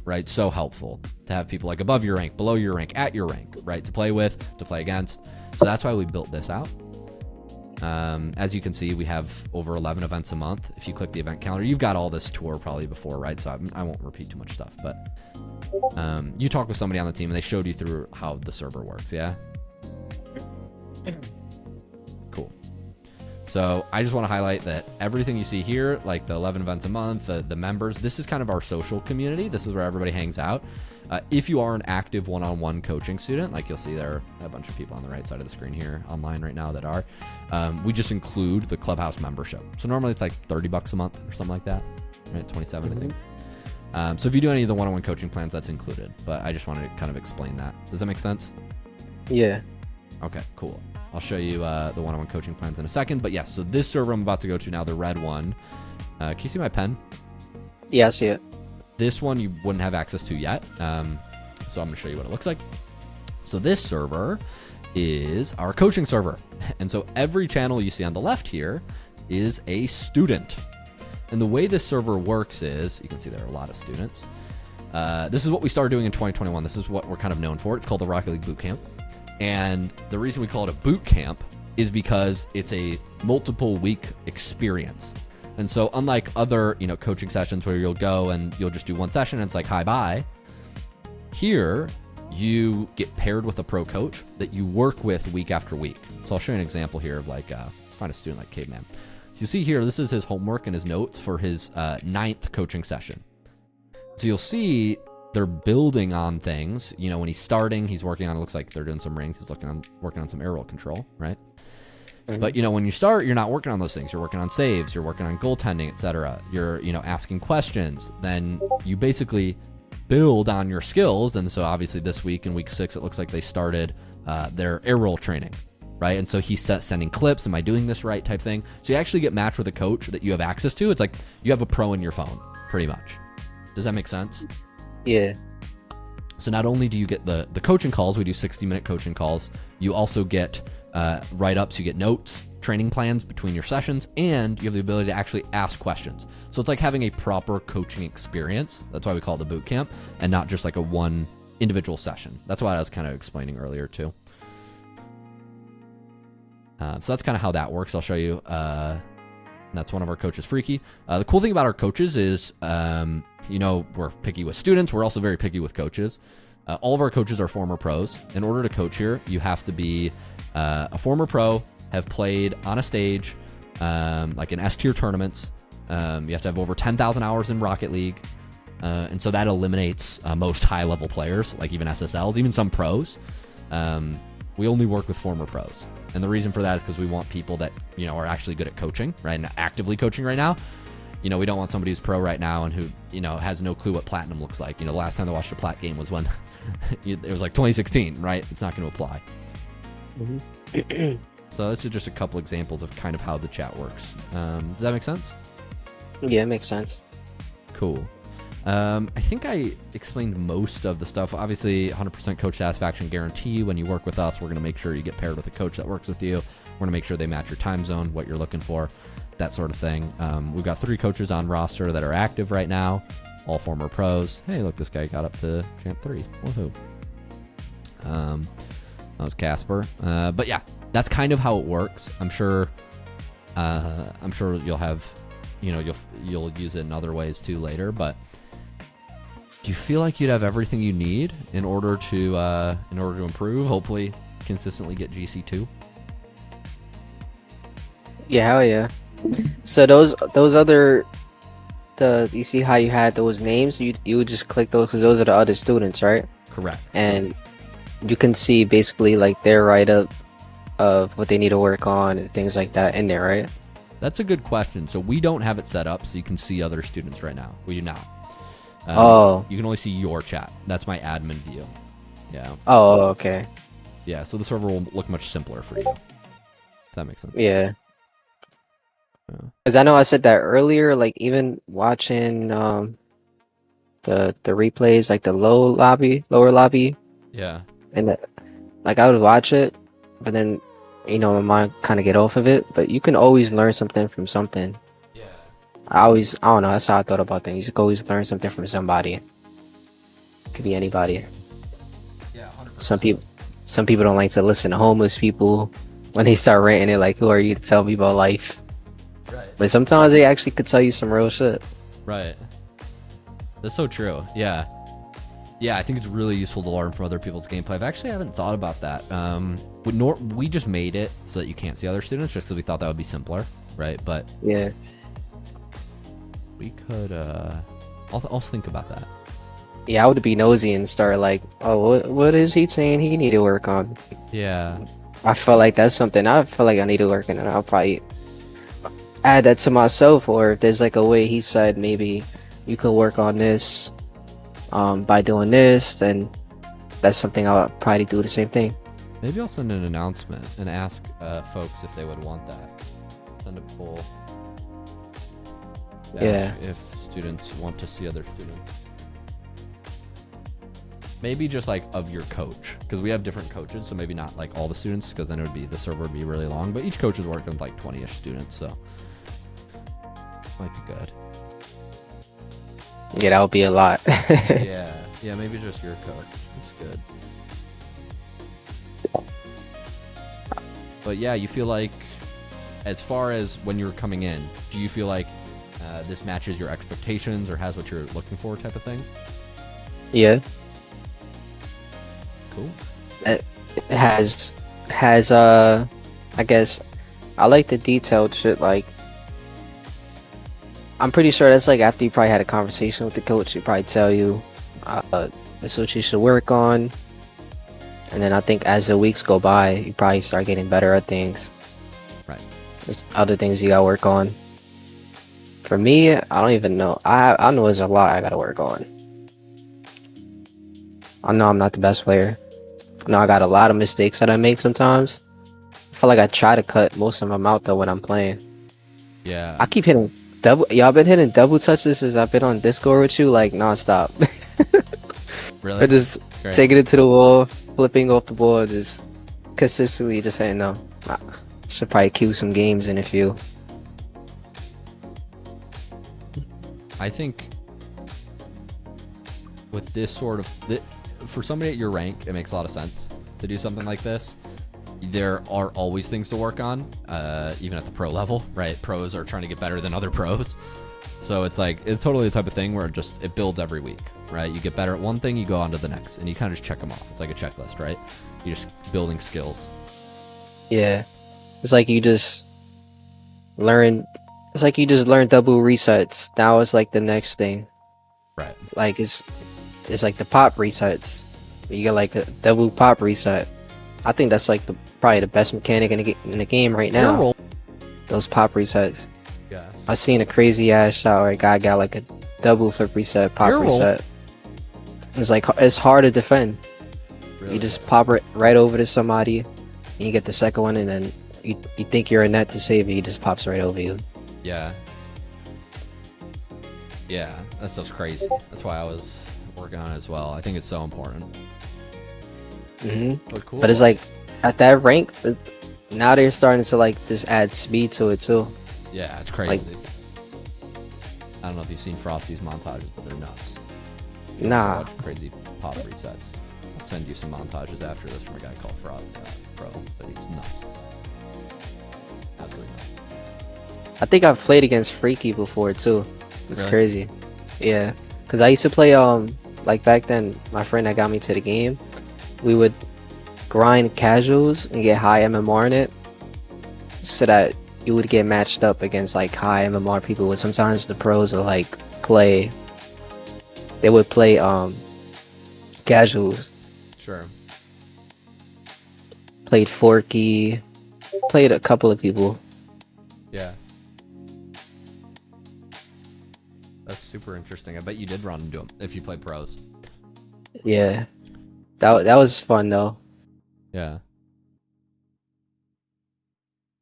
right? So helpful to have people like above your rank, below your rank, at your rank, right? To play with, to play against. So that's why we built this out. As you can see, we have over 11 events a month. If you click the event calendar, you've got all this tour probably before, right? So I won't repeat too much stuff, but you talk with somebody on the team and they showed you through how the server works, yeah? Cool. So I just want to highlight that everything you see here, like the 11 events a month, the members, this is kind of our social community. This is where everybody hangs out. If you are an active one-on-one coaching student, like you'll see there are a bunch of people on the right side of the screen here online right now that are, we just include the clubhouse membership. So normally it's like $30 a month or something like that, right? 27, I think. So if you do any of the one-on-one coaching plans, that's included, but I just wanted to kind of explain that. Does that make sense? Yeah. Okay, cool. I'll show you the one-on-one coaching plans in a second, but yes, so this server I'm about to go to now, the red one, can you see my pen? Yeah, I see it. This one you wouldn't have access to yet, so I'm going to show you what it looks like. So this server is our coaching server, and so every channel you see on the left here is a student. And the way this server works is, you can see there are a lot of students. This is what we started doing in 2021. This is what we're kind of known for. It's called the Rocket League Boot Camp. And the reason we call it a boot camp is because it's a multiple week experience. And so unlike other, coaching sessions where you'll go and you'll just do one session and it's like, hi, bye. Here, you get paired with a pro coach that you work with week after week. So I'll show you an example here of like, let's find a student like Caveman. So you see here, this is his homework and his notes for his 9th coaching session. So you'll see they're building on things. When he's starting, he's working on, it looks like they're doing some rings. He's working on some air roll control, right? Mm-hmm. But, when you start, you're not working on those things. You're working on saves, you're working on goaltending, etc. You're, asking questions. Then you basically build on your skills. And so obviously this week in week 6, it looks like they started their air roll training, right? And so he's sending clips, am I doing this right type thing. So you actually get matched with a coach that you have access to. It's like you have a pro in your phone, pretty much. Does that make sense? Yeah. So not only do you get the coaching calls, we do 60-minute coaching calls, you also get write-ups, you get notes, training plans between your sessions, and you have the ability to actually ask questions. So it's like having a proper coaching experience. That's why we call it the boot camp, and not just like a one individual session. That's what I was kind of explaining earlier too. So that's kind of how that works. I'll show you. That's one of our coaches, Freaky. The cool thing about our coaches is, we're picky with students. We're also very picky with coaches. All of our coaches are former pros. In order to coach here, you have to be a former pro, have played on a stage, like in S-tier tournaments. You have to have over 10,000 hours in Rocket League. And so that eliminates most high-level players, like even SSLs, even some pros. We only work with former pros. And the reason for that is because we want people that, are actually good at coaching, right? And actively coaching right now. We don't want somebody who's pro right now and who, has no clue what platinum looks like. The last time I watched a plat game was when it was like 2016, right? It's not going to apply. Mm-hmm. So this is just a couple examples of kind of how the chat works. Does that make sense? Yeah, it makes sense. Cool. I think I explained most of the stuff. Obviously, 100% coach satisfaction guarantee. When you work with us, we're going to make sure you get paired with a coach that works with you. We're going to make sure they match your time zone, what you're looking for, that sort of thing. We've got 3 coaches on roster that are active right now, all former pros. Hey, look, this guy got up to Champ 3. Woohoo. That was Casper. But yeah, that's kind of how it works. I'm sure you'll have, you'll use it in other ways too later, but do you feel like you'd have everything you need in order to improve? Hopefully, consistently get GC2. Yeah, hell yeah. So those other, you see how you had those names? You would just click those because those are the other students, right? Correct. And you can see basically like their write up of what they need to work on and things like that in there, right? That's a good question. So we don't have it set up so you can see other students right now. We do not. You can only see your chat. That's my admin view. Yeah. Oh, okay. Yeah, so the server will look much simpler for you. If that makes sense. Yeah. Because I know I said that earlier, like even watching the replays, like the lower lobby, Yeah. and like I would watch it, but then my mind kind of get off of it. But you can always learn something from something. Yeah. I don't know, that's how I thought about things. You can always learn something from somebody. Could be anybody. Yeah, 100%. Some people don't like to listen to homeless people when they start ranting it, like, who are you to tell me about life? Right. But sometimes they actually could tell you some real shit. Right. That's so true. Yeah. Yeah, I think it's really useful to learn from other people's gameplay. I actually haven't thought about that. We just made it so that you can't see other students just because we thought that would be simpler, right? But Yeah. we could, I'll think about that. Yeah, I would be nosy and start like, oh, what is he saying he need to work on? Yeah. I feel like that's something I feel like I need to work on, and I'll probably add that to myself. Or if there's like a way he said maybe you could work on this by doing this, then that's something I'll probably do the same thing. Maybe I'll send an announcement and ask folks if they would want that. Send a poll. Yeah. If students want to see other students. Maybe just like of your coach, because we have different coaches, so maybe not like all the students, because then the server would be really long. But each coach is working with like 20-ish students, so might be good. Yeah, that would be a lot. Yeah, maybe just your coach. That's good. But yeah, you feel like, as far as when you're coming in, do you feel like this matches your expectations or has what you're looking for, type of thing? Yeah. Cool. It has I guess I like the detailed shit. Like, I'm pretty sure that's like after you probably had a conversation with the coach, he probably tell you this is what you should work on, and then I think as the weeks go by, you probably start getting better at things. Right. There's other things you gotta work on. For me, I don't even know. I know there's a lot I gotta work on. I know I'm not the best player. I know I got a lot of mistakes that I make sometimes. I feel like I try to cut most of them out though when I'm playing. Yeah. I keep hitting double. Y'all been hitting double touches since I've been on Discord with you, like nonstop. Really? I just taking it to the wall, flipping off the ball, just consistently just saying no. I should probably queue some games in a few. I think with this sort of for somebody at your rank, it makes a lot of sense to do something like this. There are always things to work on, even at the pro level, right? Pros are trying to get better than other pros. So it's like, it's totally the type of thing where it builds every week, right? You get better at one thing, you go on to the next, and you kind of just check them off. It's like a checklist, right? You're just building skills. Yeah. It's like you just learn double resets. Now it's like the next thing. Right. Like it's like the pop resets. You get like a double pop reset. I think that's like probably the best mechanic in the game right now. Those pop resets. Yes. I seen a crazy ass shot where a guy got like a double flip reset, pop reset. It's like, it's hard to defend. Really? You just pop it right over to somebody, and you get the second one, and then you think you're a net to save it, he just pops right over you. Yeah. Yeah, that stuff's crazy. That's why I was working on it as well. I think it's so important. But cool. But it's like, at that rank, now they're starting to like just add speed to it too. Yeah, it's crazy. Like, I don't know if you've seen Frosty's montages, but they're nuts. Nah. Crazy pop resets. I'll send you some montages after this from a guy called Pro, but he's nuts. Absolutely nuts. I think I've played against Freaky before too. It's Really? crazy. Yeah, because I used to play like back then, my friend that got me to the game, we would grind casuals and get high MMR in it, so that you would get matched up against like high MMR people. And sometimes the pros would like play casuals. Sure. Played Forky, played a couple of people. Yeah. super interesting. I bet you did run into him if you play pros. Yeah, that was fun though. Yeah.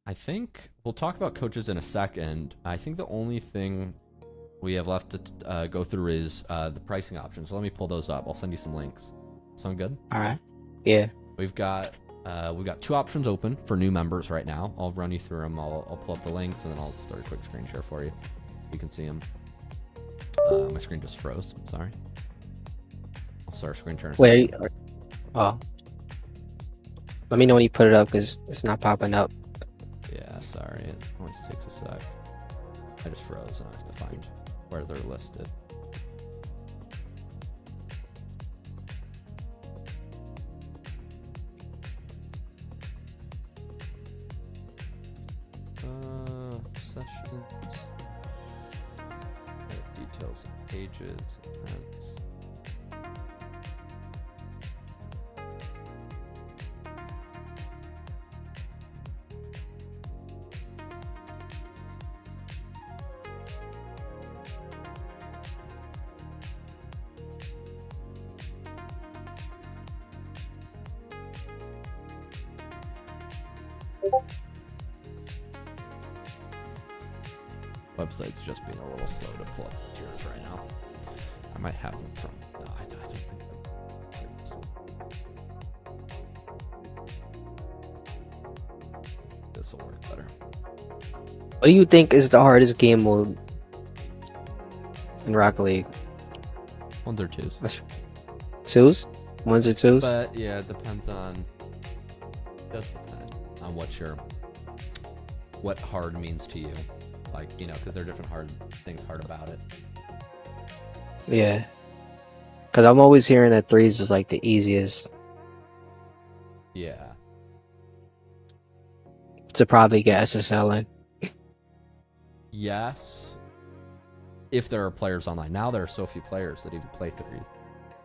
I think we'll talk about coaches in a second. I think the only thing we have left to go through is the pricing options. So let me pull those up. I'll send you some links. Sound good? All right. Yeah. We've got 2 options open for new members right now. I'll run you through them. I'll pull up the links and then I'll start a quick screen share for you. You can see them. My screen just froze. I'm sorry. I'll start screen sharing. Wait. Oh. Let me know when you put it up because it's not popping up. Yeah, sorry. It always takes a sec. I just froze and I have to find where they're listed. Sessions. Details of pages, events. Website's just being a little slow to pull up the tiers right now. I might have them from. No, I don't think this will work better. What do you think is the hardest game mode in Rocket League? 1s or 2s. 2s? 1s or 2s? But yeah, it depends on. Does depend on what hard means to you. Like, you know, because there are different things hard about it. Yeah. Because I'm always hearing that 3s is like the easiest Yeah. to probably get SSL in. Yes. If there are players online. Now there are so few players that even play 3s.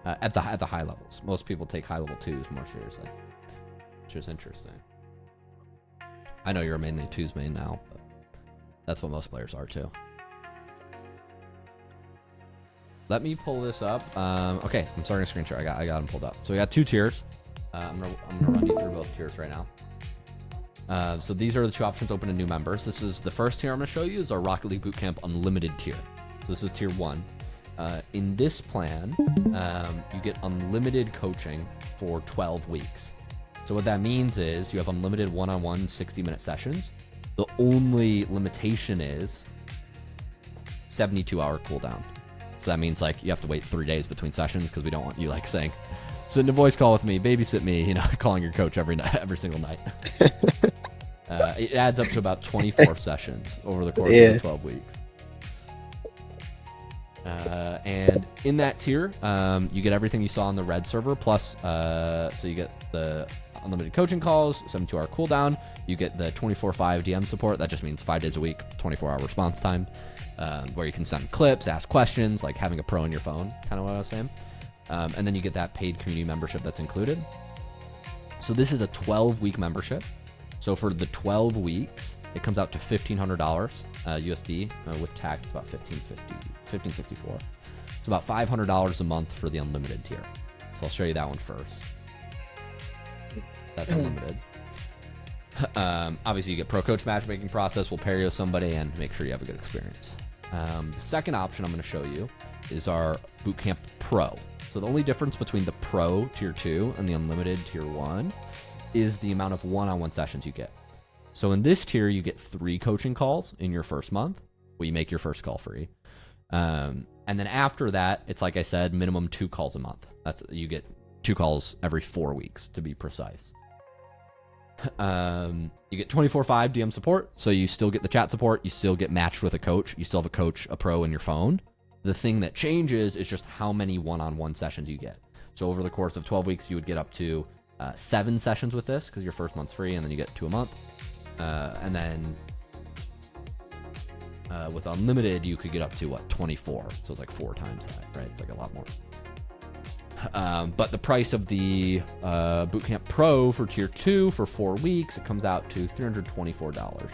At the high levels. Most people take high level 2s more seriously. Which is interesting. I know you're mainly 2s main now, but that's what most players are too. Let me pull this up. Okay, I'm starting a screen share. I got them pulled up. So we got 2 tiers. I'm gonna run you through both tiers right now. So these are the 2 options open to new members. This is the first tier I'm gonna show you is our Rocket League Bootcamp Unlimited tier. So this is tier 1. In this plan, you get unlimited coaching for 12 weeks. So what that means is you have unlimited one-on-one 60-minute sessions. The only limitation is 72-hour cooldown. So that means like you have to wait 3 days between sessions because we don't want you like saying, sit in a voice call with me, babysit me, you know, calling your coach every single night. It adds up to about 24 sessions over the course of the 12 weeks. And in that tier, you get everything you saw on the red server, plus, so you get the unlimited coaching calls, 72-hour cooldown, you get the 24/5 DM support. That just means 5 days a week, 24-hour response time, where you can send clips, ask questions, like having a pro on your phone, kind of what I was saying. And then you get that paid community membership that's included. So this is a 12-week membership. So for the 12 weeks, it comes out to $1,500 USD with tax. It's about $1,564. It's about $500 a month for the unlimited tier. So I'll show you that one first. That's unlimited. Obviously, you get pro coach matchmaking process. We'll pair you with somebody and make sure you have a good experience. The second option I'm going to show you is our Bootcamp Pro. So the only difference between the Pro Tier 2 and the Unlimited Tier 1 is the amount of one-on-one sessions you get. So in this tier, you get 3 coaching calls in your first month, where you make your first call free. And then after that, it's like I said, minimum 2 calls a month. You get 2 calls every 4 weeks, to be precise. You get 24/5 DM support, so you still get the chat support, you still get matched with a coach, you still have a pro in your phone. The thing that changes is just how many one-on-one sessions you get. So over the course of 12 weeks, you would get up to 7 sessions with this, because your first month's free, and then you get 2 a month. And then with unlimited, you could get up to 24. So it's like 4 times that, right? It's like a lot more. But the price of the Bootcamp Pro for Tier 2 for 4 weeks, it comes out to $324.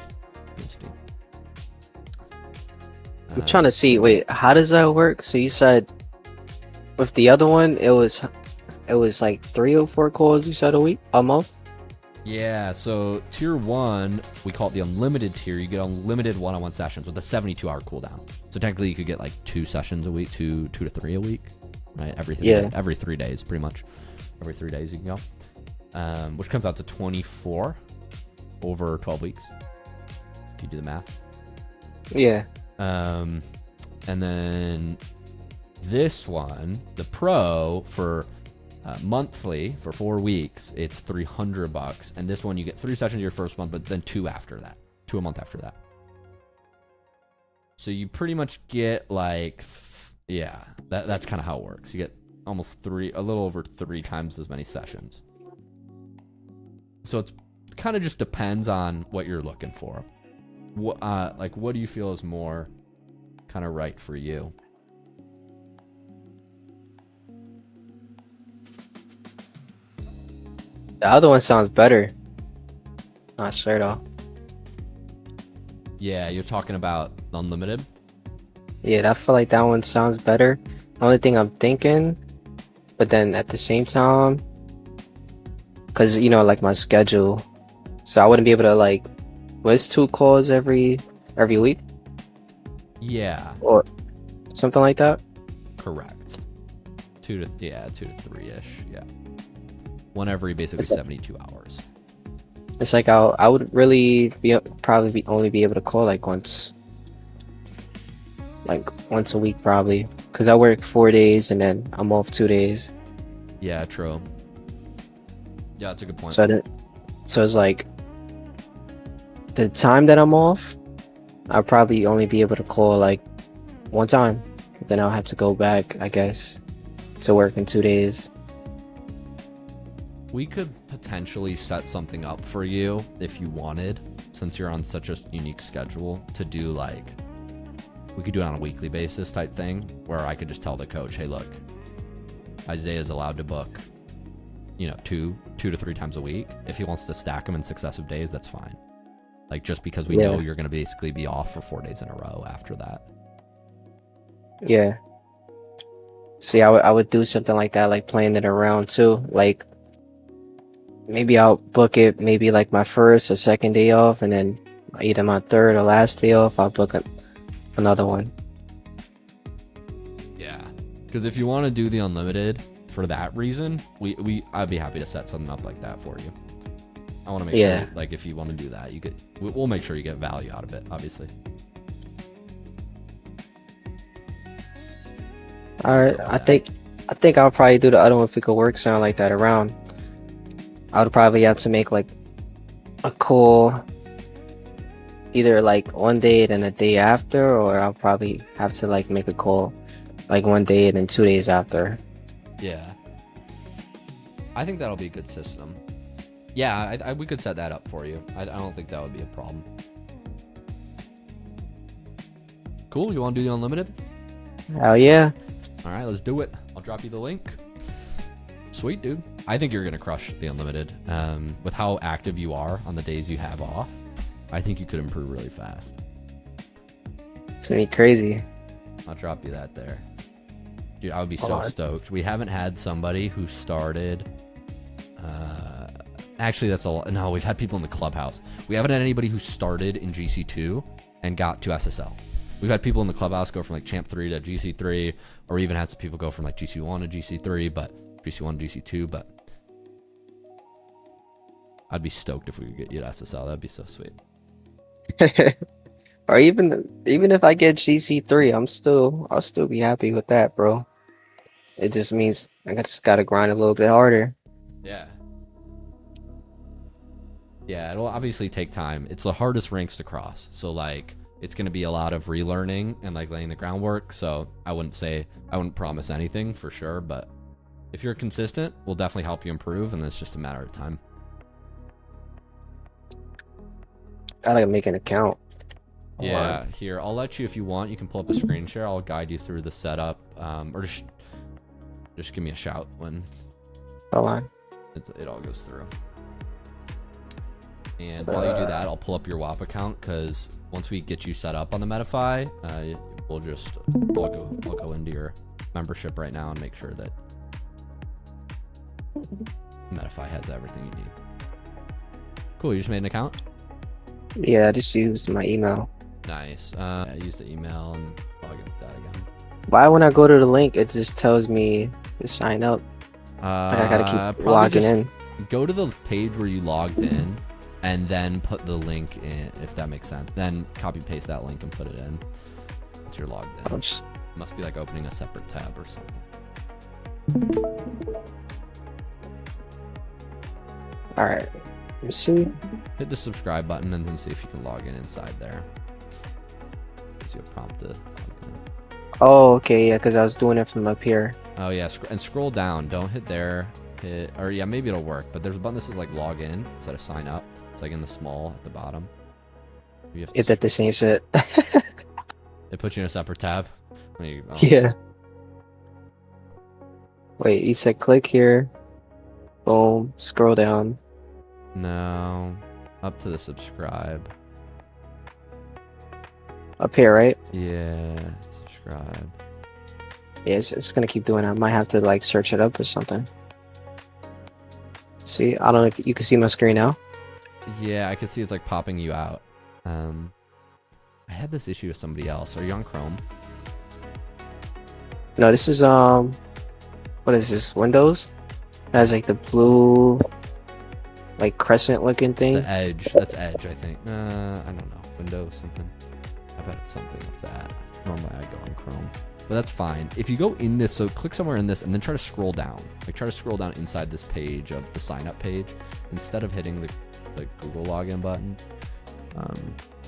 I'm trying to see. Wait, how does that work? So you said with the other one, it was like 3 or 4 calls you said a month. Yeah, so tier 1, we call it the unlimited tier. You get unlimited one-on-one sessions with a 72-hour cooldown. So technically you could get like 2 sessions a week, two to 3 a week, right? Every 3 days, pretty much. Every 3 days you can go, which comes out to 24 over 12 weeks. If you do the math. Yeah. And then this one, the pro for monthly for 4 weeks, it's $300, and this one you get 3 sessions your first month, but then 2 after that, 2 a month after that. So you pretty much get like, yeah, that's kind of how it works. You get almost a little over 3 times as many sessions. So it's kind of just depends on what you're looking for. What do you feel is more kind of right for you? The other one sounds better. Not sure though. Yeah, you're talking about unlimited? Yeah, I feel like that one sounds better. The only thing I'm thinking, but then at the same time, because you know, like my schedule, so I wouldn't be able to like, was 2 calls every week Yeah, or something like that. correct. 2 to 3-ish. Yeah, one every basically It's like- 72 hours. It's like I would really probably only be able to call like once a week probably, because I work 4 days and then I'm off 2 days. Yeah, true. Yeah, that's a good point. So it's like the time that I'm off, I'll probably only be able to call like 1 time. Then I'll have to go back, I guess, to work in 2 days. We could potentially set something up for you if you wanted, since you're on such a unique schedule, to do like, we could do it on a weekly basis type thing, where I could just tell the coach, hey, look, Isaiah's allowed to book, 2 to 3 times a week. If he wants to stack them in successive days, that's fine. Like, just because we know you're going to basically be off for 4 days in a row after that. Yeah. See, I would do something like that, like playing it around too. Like maybe I'll book it maybe like my first or second day off, and then either my third or last day off, I'll book another one. Yeah. Because if you want to do the unlimited for that reason, I'd be happy to set something up like that for you. I want to make sure, like, if you want to do that, we'll make sure you get value out of it, obviously. All right, I think I'll probably do the other one if we could work something like that around. I would probably have to make like a call either like one day and then a day after, or I'll probably have to like make a call like 1 day and then 2 days after. Yeah. I think that'll be a good system. Yeah, we could set that up for you. I don't think that would be a problem. Cool, you want to do the unlimited? Hell yeah. All right, let's do it. I'll drop you the link. Sweet, dude. I think you're going to crush the unlimited. With how active you are on the days you have off, I think you could improve really fast. It's gonna be crazy. I'll drop you that there. Dude, I would be so stoked. We haven't had somebody who started... actually, that's all. No, we've had people in the clubhouse. We haven't had anybody who started in GC2 and got to SSL. We've had people in the clubhouse go from like Champ 3 to GC3, or even had some people go from like GC1 to GC3, but GC1 to GC2, but I'd be stoked if we could get you to SSL. That'd be so sweet. Or even if I get GC3, I'll still be happy with that, bro. It just means I just gotta grind a little bit harder. Yeah. Yeah, it'll obviously take time. It's the hardest ranks to cross. So like it's going to be a lot of relearning and like laying the groundwork. So I wouldn't promise anything for sure, but if you're consistent, we'll definitely help you improve, and it's just a matter of time. Gotta make an account. Yeah, here, I'll let you, if you want, you can pull up a screen share. I'll guide you through the setup, or just give me a shout when Hold on. it all goes through. And while you do that, I'll pull up your WAP account, because once we get you set up on the Metafy, I'll go into your membership right now and make sure that Medify has everything you need. Cool, you just made an account? Yeah, I just used my email. Nice. I use the email and log in with that again. Why when I go to the link, it just tells me to sign up? Like I gotta keep logging in. Go to the page where you logged in and then put the link in, if that makes sense. Then copy paste that link and put it in once you're logged in. Must be like opening a separate tab or something. Alright, let me see. Hit the subscribe button and then see if you can log in inside there. Gives you a prompt to log in. Oh, okay, yeah, because I was doing it from up here. Oh yeah, and scroll down. Don't hit there. Or yeah, maybe it'll work. But there's a button that says like log in instead of sign up. It's like in the small at the bottom. You have to If that the same shit. It puts you in a separate tab. Yeah. Wait, you said click here. Boom. Scroll down. No. Up to the subscribe. Up here, right? Yeah. Subscribe. Yeah, it's gonna keep doing that. I might have to like search it up or something. See, I don't know if you can see my screen now. Yeah, I can see it's like popping you out. I had this issue with somebody else. Are you on Chrome? No, this is what is this? Windows? It has like the blue, like crescent looking thing. The Edge. That's Edge, I think. I don't know. Windows something. I bet it's something like that. Normally I go on Chrome. But that's fine. If you go in this, so click somewhere in this and then try to scroll down. Like try to scroll down inside this page of the sign up page instead of hitting the Google login button.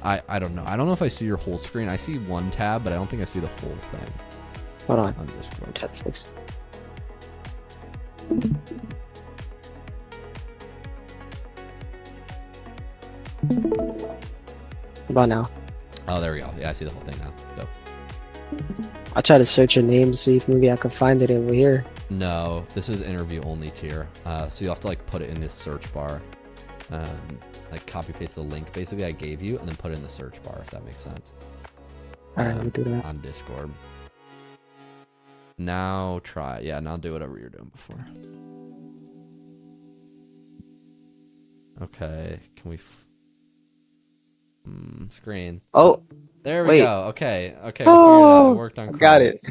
I don't know. I don't know if I see your whole screen. I see one tab, but I don't think I see the whole thing. Hold on. On Discord. Netflix. How about now? Oh, there we go. Yeah, I see the whole thing now. Go. I try to search your name to see if maybe I can find it over here. No, this is interview only tier. So you have to like put it in this search bar. Like copy paste the link basically I gave you and then put it in the search bar if that makes sense. Alright, let me do that. On Discord. Now try. Yeah, now do whatever you're doing before. Okay, can we screen. Oh, there we wait. go. Okay, we figured it out. It worked on Chrome. Got it.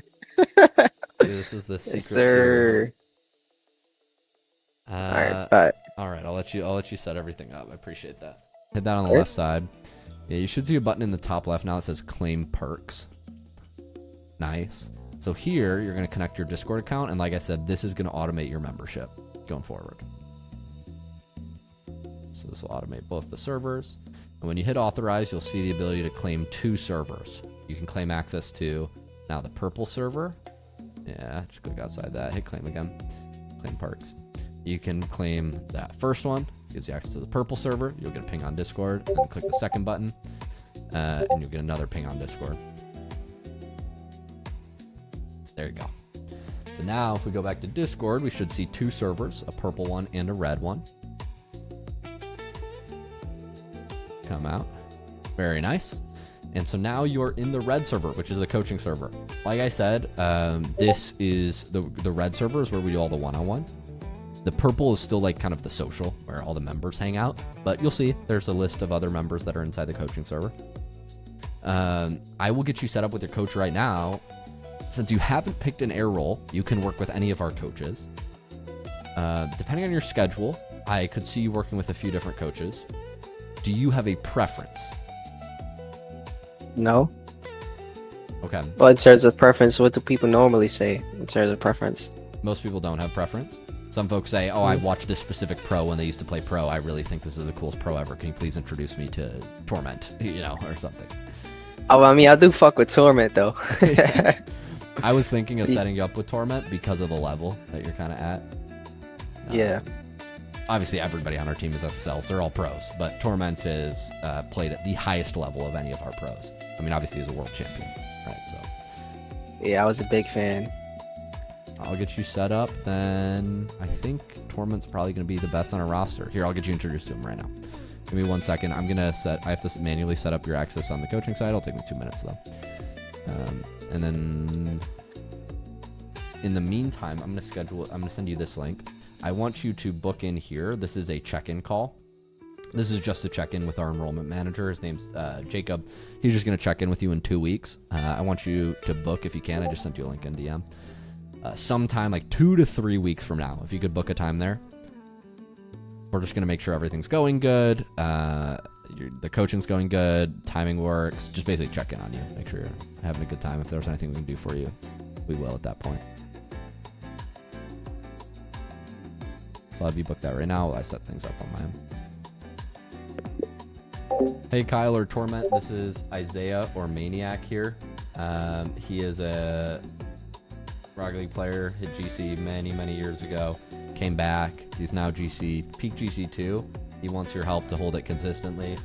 This was the secret. Yes, sir. Alright, but all right, I'll let you set everything up. I appreciate that. Hit that on the left side. Yeah, you should see a button in the top left now that says claim perks. Nice. So here you're going to connect your Discord account, and like I said, this is going to automate your membership going forward. So this will automate both the servers. And when you hit authorize, you'll see the ability to claim 2 servers. You can claim access to now the purple server. Yeah, just click outside that. Hit claim again. Claim perks. You can claim that first one. Gives you access to the purple server. You'll get a ping on Discord. And click the second button. And you'll get another ping on Discord. There you go. So now if we go back to Discord, we should see 2 servers, a purple one and a red one. Come out. Very nice. And so now you're in the red server, which is the coaching server. Like I said, this is the red server is where we do all the one-on-one. The purple is still like kind of the social where all the members hang out, but you'll see there's a list of other members that are inside the coaching server. I will get you set up with your coach right now. Since you haven't picked an air role, you can work with any of our coaches. Depending on your schedule, I could see you working with a few different coaches. Do you have a preference? no. Okay. Well, in terms of preference, what do people normally say in terms of preference? Most people don't have preference. Some folks say, oh, I watched this specific pro when they used to play pro. I really think this is the coolest pro ever. Can you please introduce me to Torment, or something. Oh, I mean, I do fuck with Torment, though. I was thinking of setting you up with Torment because of the level that you're kind of at. Yeah. Obviously, everybody on our team is SSLs. They're all pros, but Torment is played at the highest level of any of our pros. I mean, obviously, he's a world champion, right? So. Yeah, I was a big fan. I'll get you set up, then I think Torment's probably going to be the best on our roster. Here, I'll get you introduced to him right now. Give me 1 second. I have to manually set up your access on the coaching side. It'll take me 2 minutes, though. And then in the meantime, I'm gonna send you this link. I want you to book in here. This is a check-in call. This is just to check in with our enrollment manager. His name's Jacob. He's just gonna check in with you in 2 weeks. I want you to book if you can. I just sent you a link in DM. Sometime like 2 to 3 weeks from now, if you could book a time there. We're just gonna make sure everything's going good. The coaching's going good. Timing works. Just basically check in on you. Make sure you're having a good time. If there's anything we can do for you, we will at that point. So I'll have you book that right now while I set things up on my end. Hey Kyle or Torment, this is Isaiah or Maniac here. He is a Rocket League player, hit GC many years ago, came back. He's now peak GC2. He wants your help to hold it consistently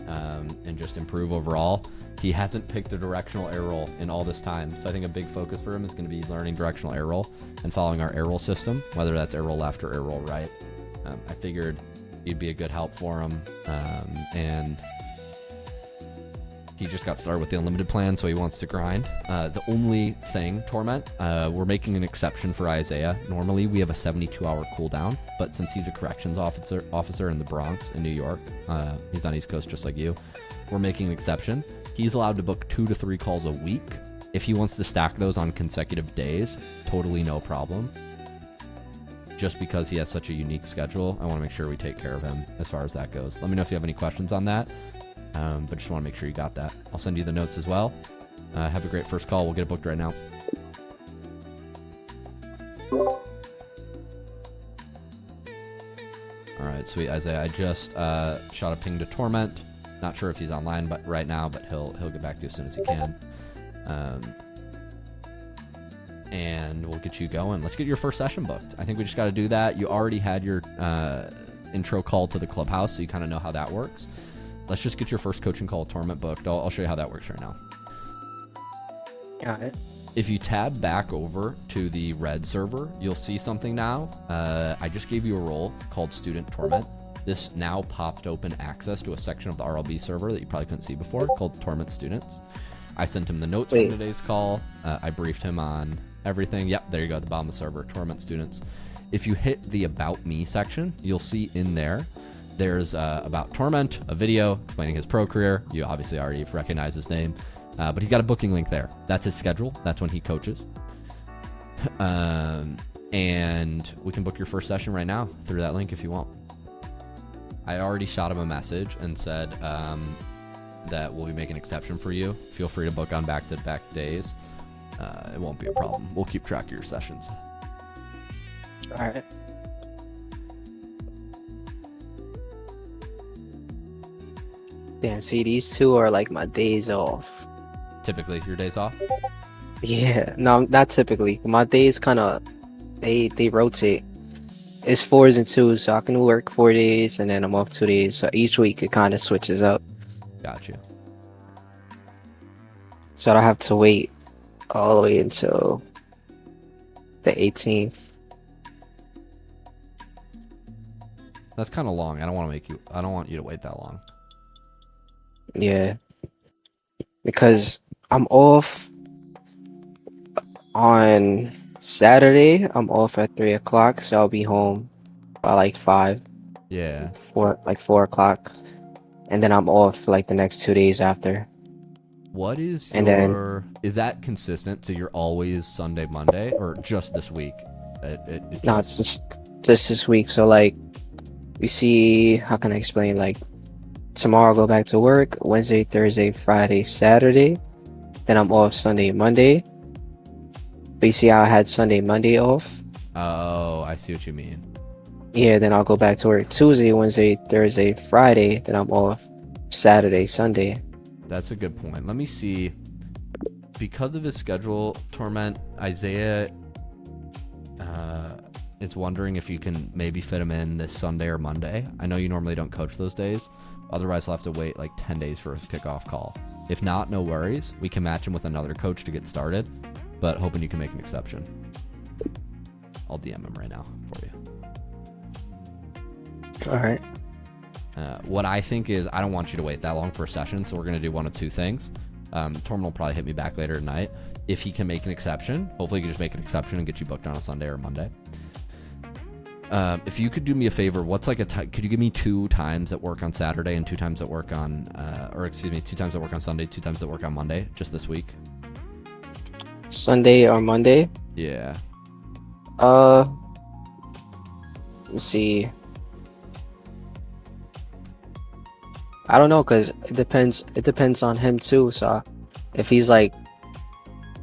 and just improve overall. He hasn't picked a directional air roll in all this time, so I think a big focus for him is going to be learning directional air roll and following our air roll system, whether that's air roll left or air roll right. I figured you'd be a good help for him, and he just got started with the unlimited plan, so he wants to grind. The only thing, Torment, we're making an exception for Isaiah. Normally we have a 72-hour cooldown, but since he's a corrections officer in the Bronx in New York, he's on East Coast just like you, we're making an exception. He's allowed to book 2 to 3 calls a week. If he wants to stack those on consecutive days, totally no problem. Just because he has such a unique schedule, I want to make sure we take care of him as far as that goes. Let me know if you have any questions on that. But just want to make sure you got that. I'll send you the notes as well. Have a great first call. We'll get it booked right now. All right, sweet. Isaiah, I just shot a ping to Torment. Not sure if he's online but right now, but he'll get back to you as soon as he can. And we'll get you going. Let's get your first session booked. I think we just got to do that. You already had your intro call to the clubhouse, so you kind of know how that works. Let's just get your first coaching call Torment booked. I'll show you how that works right now. Got it. If you tab back over to the red server, you'll see something now. I just gave you a role called Student Torment. This now popped open access to a section of the RLB server that you probably couldn't see before called Torment Students. I sent him the notes from today's call. I briefed him on everything. Yep, there you go at the bottom of the server, Torment Students. If you hit the About Me section, you'll see in there's about Torment, a video explaining his pro career. You obviously already recognize his name, but he's got a booking link there. That's his schedule. That's when he coaches. And we can book your first session right now through that link if you want. I already shot him a message and said that we'll be making an exception for you. Feel free to book on back-to-back days. It won't be a problem. We'll keep track of your sessions. All right. Damn, see, these two are like my days off. Typically, your days off? Yeah, no, not typically. My days kind of, they rotate. It's 4s and 2s, so I can work 4 days and then I'm off 2 days. So each week it kind of switches up. Got you. So I don't have to wait all the way until the 18th. That's kind of long. I don't want you to wait that long. Yeah. Because I'm off on Saturday. I'm off at 3 o'clock, so I'll be home by like 5. Yeah. 4 o'clock. And then I'm off for like the next 2 days after. What is And your... Is that consistent? So you're always Sunday, Monday, or just this week? No, it's just this week. So like, we see, how can I explain? Like, tomorrow I'll go back to work. Wednesday, Thursday, Friday, Saturday. Then I'm off Sunday, Monday. But you see how I had Sunday, Monday off? Oh, I see what you mean. Yeah, then I'll go back to work Tuesday, Wednesday, Thursday, Friday. Then I'm off Saturday, Sunday. That's a good point. Let me see. Because of his schedule, Torment, Isaiah is wondering if you can maybe fit him in this Sunday or Monday. I know you normally don't coach those days. Otherwise, he'll have to wait like 10 days for his kickoff call. If not, no worries. We can match him with another coach to get started, but hoping you can make an exception. I'll DM him right now for you. All right. What I think is I don't want you to wait that long for a session, so we're going to do one of two things. Torment will probably hit me back later tonight. If he can make an exception, hopefully he can just make an exception and get you booked on a Sunday or Monday. If you could do me a favor, what's like could you give me 2 times at work on Saturday and 2 times at work on, 2 times at work on Sunday, 2 times at work on Monday, just this week? Sunday or Monday? Yeah. Let's see. I don't know, cause it depends on him too. So if he's like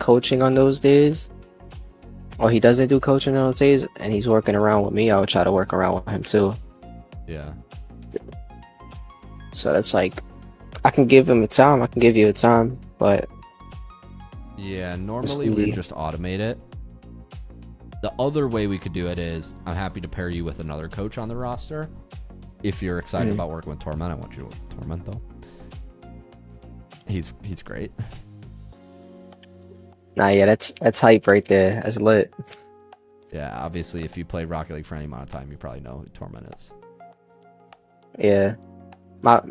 coaching on those days, or he doesn't do coaching on those days, and he's working around with me, I would try to work around with him too. Yeah. So that's like, I can give him a time. I can give you a time, but yeah, normally we just automate it. The other way we could do it is, I'm happy to pair you with another coach on the roster. If you're excited about working with Torment, I want you to work with Torment though. He's great. Nah, yeah, that's hype right there. That's lit. Yeah, obviously, if you played Rocket League for any amount of time, you probably know who Torment is. Yeah, my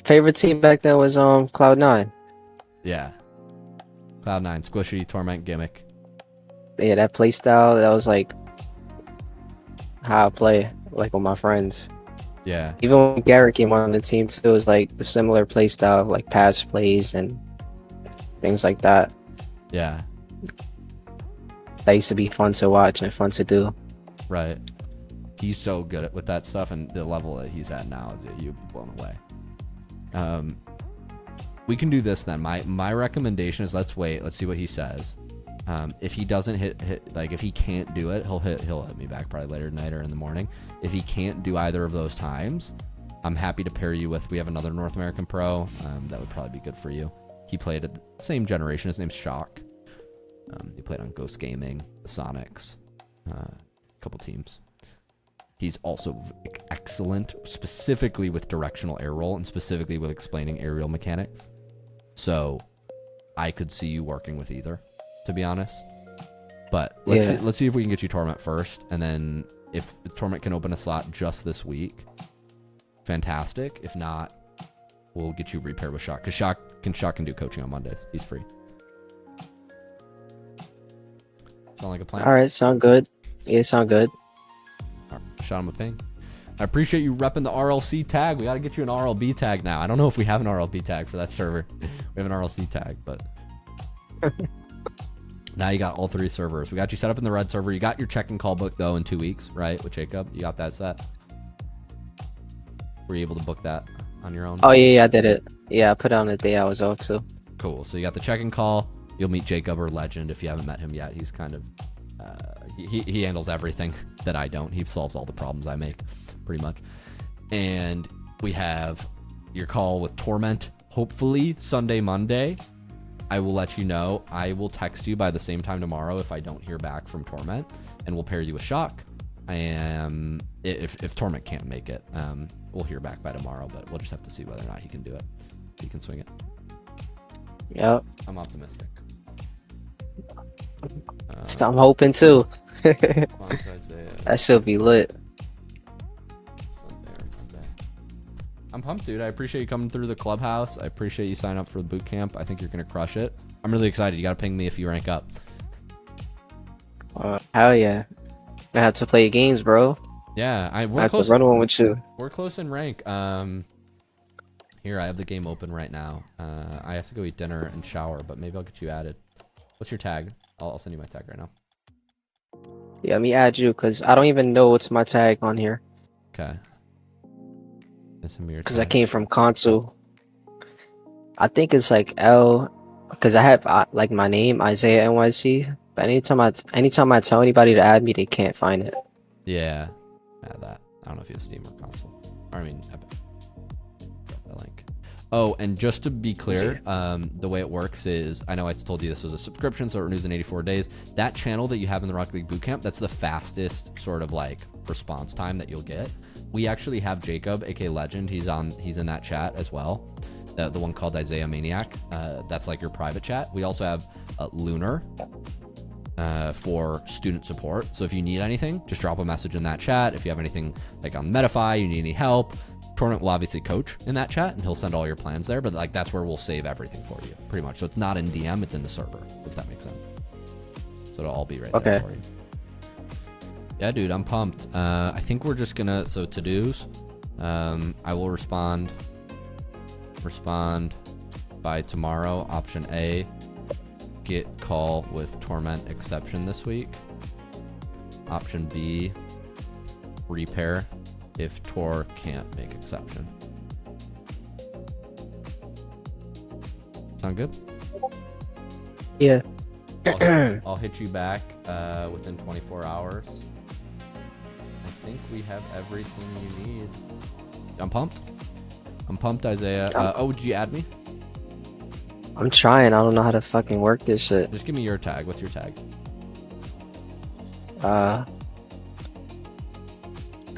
favorite team back then was Cloud9. Yeah, Cloud9, squishy, Torment gimmick. Yeah, that play style, that was like how I play, like with my friends. Yeah. Even when Garrett came on the team too, it was like the similar play style, like pass plays and things like that. Yeah. That used to be fun to watch and fun to do. Right. He's so good with that stuff, and the level that he's at now is that you'd be blown away. We can do this then. My recommendation is let's wait. Let's see what he says. If he doesn't hit like if he can't do it, he'll hit me back probably later tonight or in the morning. If he can't do either of those times, I'm happy to pair you with. We have another North American pro that would probably be good for you. He played at the same generation. His name's Shock. He played on Ghost Gaming, the Sonics, a couple teams. He's also excellent, specifically with directional air roll and specifically with explaining aerial mechanics. So I could see you working with either, to be honest. But let's see if we can get you Torment first, and then if Torment can open a slot just this week, fantastic. If not, we'll get you repaired with Shock, because Shock can do coaching on Mondays. He's free. Sound like a plan? All right, sound good. Yeah, sound good. All right, shot him a ping. I appreciate you repping the RLC tag. We got to get you an RLB tag now. I don't know if we have an RLB tag for that server. We have an RLC tag, but now you got all 3 servers. We got you set up in the red server. You got your check and call book though in 2 weeks, right? With Jacob, you got that set. Were you able to book that on your own? Oh yeah, I did it. Yeah, I put it on the day I was off too. Cool. So you got the check and call. You'll meet Jacob or Legend if you haven't met him yet. He's kind of he handles everything that I don't. He solves all the problems I make, pretty much. And we have your call with Torment, hopefully Sunday, Monday. I will let you know. I will text you by the same time tomorrow if I don't hear back from Torment, and we'll pair you with Shock. If Torment can't make it, we'll hear back by tomorrow, but we'll just have to see whether or not he can do it. He can swing it. Yep. I'm optimistic. I'm hoping too. Isaiah. That should be lit. Sunday or Monday. I'm pumped, dude. I appreciate you coming through the clubhouse. I appreciate you signing up for the boot camp. I think you're gonna crush it. I'm really excited. You gotta ping me if you rank up. Hell yeah. I had to play games, bro. Yeah, I had to run one with you. We're close in rank. Here, I have the game open right now. I have to go eat dinner and shower, but maybe I'll get you added. What's your tag? I'll send you my tag right now. Yeah, let me add you, because I don't even know what's my tag on here. Okay. Because I came from console. I think it's like L, because I have like my name, Isaiah NYC. But anytime I tell anybody to add me, they can't find it. Yeah. Add that. I don't know if you have Steam or console. I mean, Epic. Drop that link. Oh, and just to be clear, the way it works is, I know I told you this was a subscription, so it renews in 84 days. That channel that you have in the Rocket League Bootcamp, that's the fastest sort of like response time that you'll get. We actually have Jacob, aka Legend. He's in that chat as well. The one called Isaiah Maniac. That's like your private chat. We also have Lunar for student support. So if you need anything, just drop a message in that chat. If you have anything like on Metafy, you need any help, Torrent will obviously coach in that chat, and he'll send all your plans there. But like that's where we'll save everything for you, pretty much. So it's not in DM, it's in the server, if that makes sense. So it'll all be right there for you. Yeah, dude, I'm pumped. I think we're just gonna to-dos. I will respond by tomorrow. Option A, get call with Torment exception this week. Option B, repair if Tor can't make exception. Sound good? Yeah. I'll hit you back within 24 hours. I think we have everything you need. I'm pumped. I'm pumped, Isaiah. Oh, did you add me? I'm trying. I don't know how to fucking work this shit. Just give me your tag. What's your tag?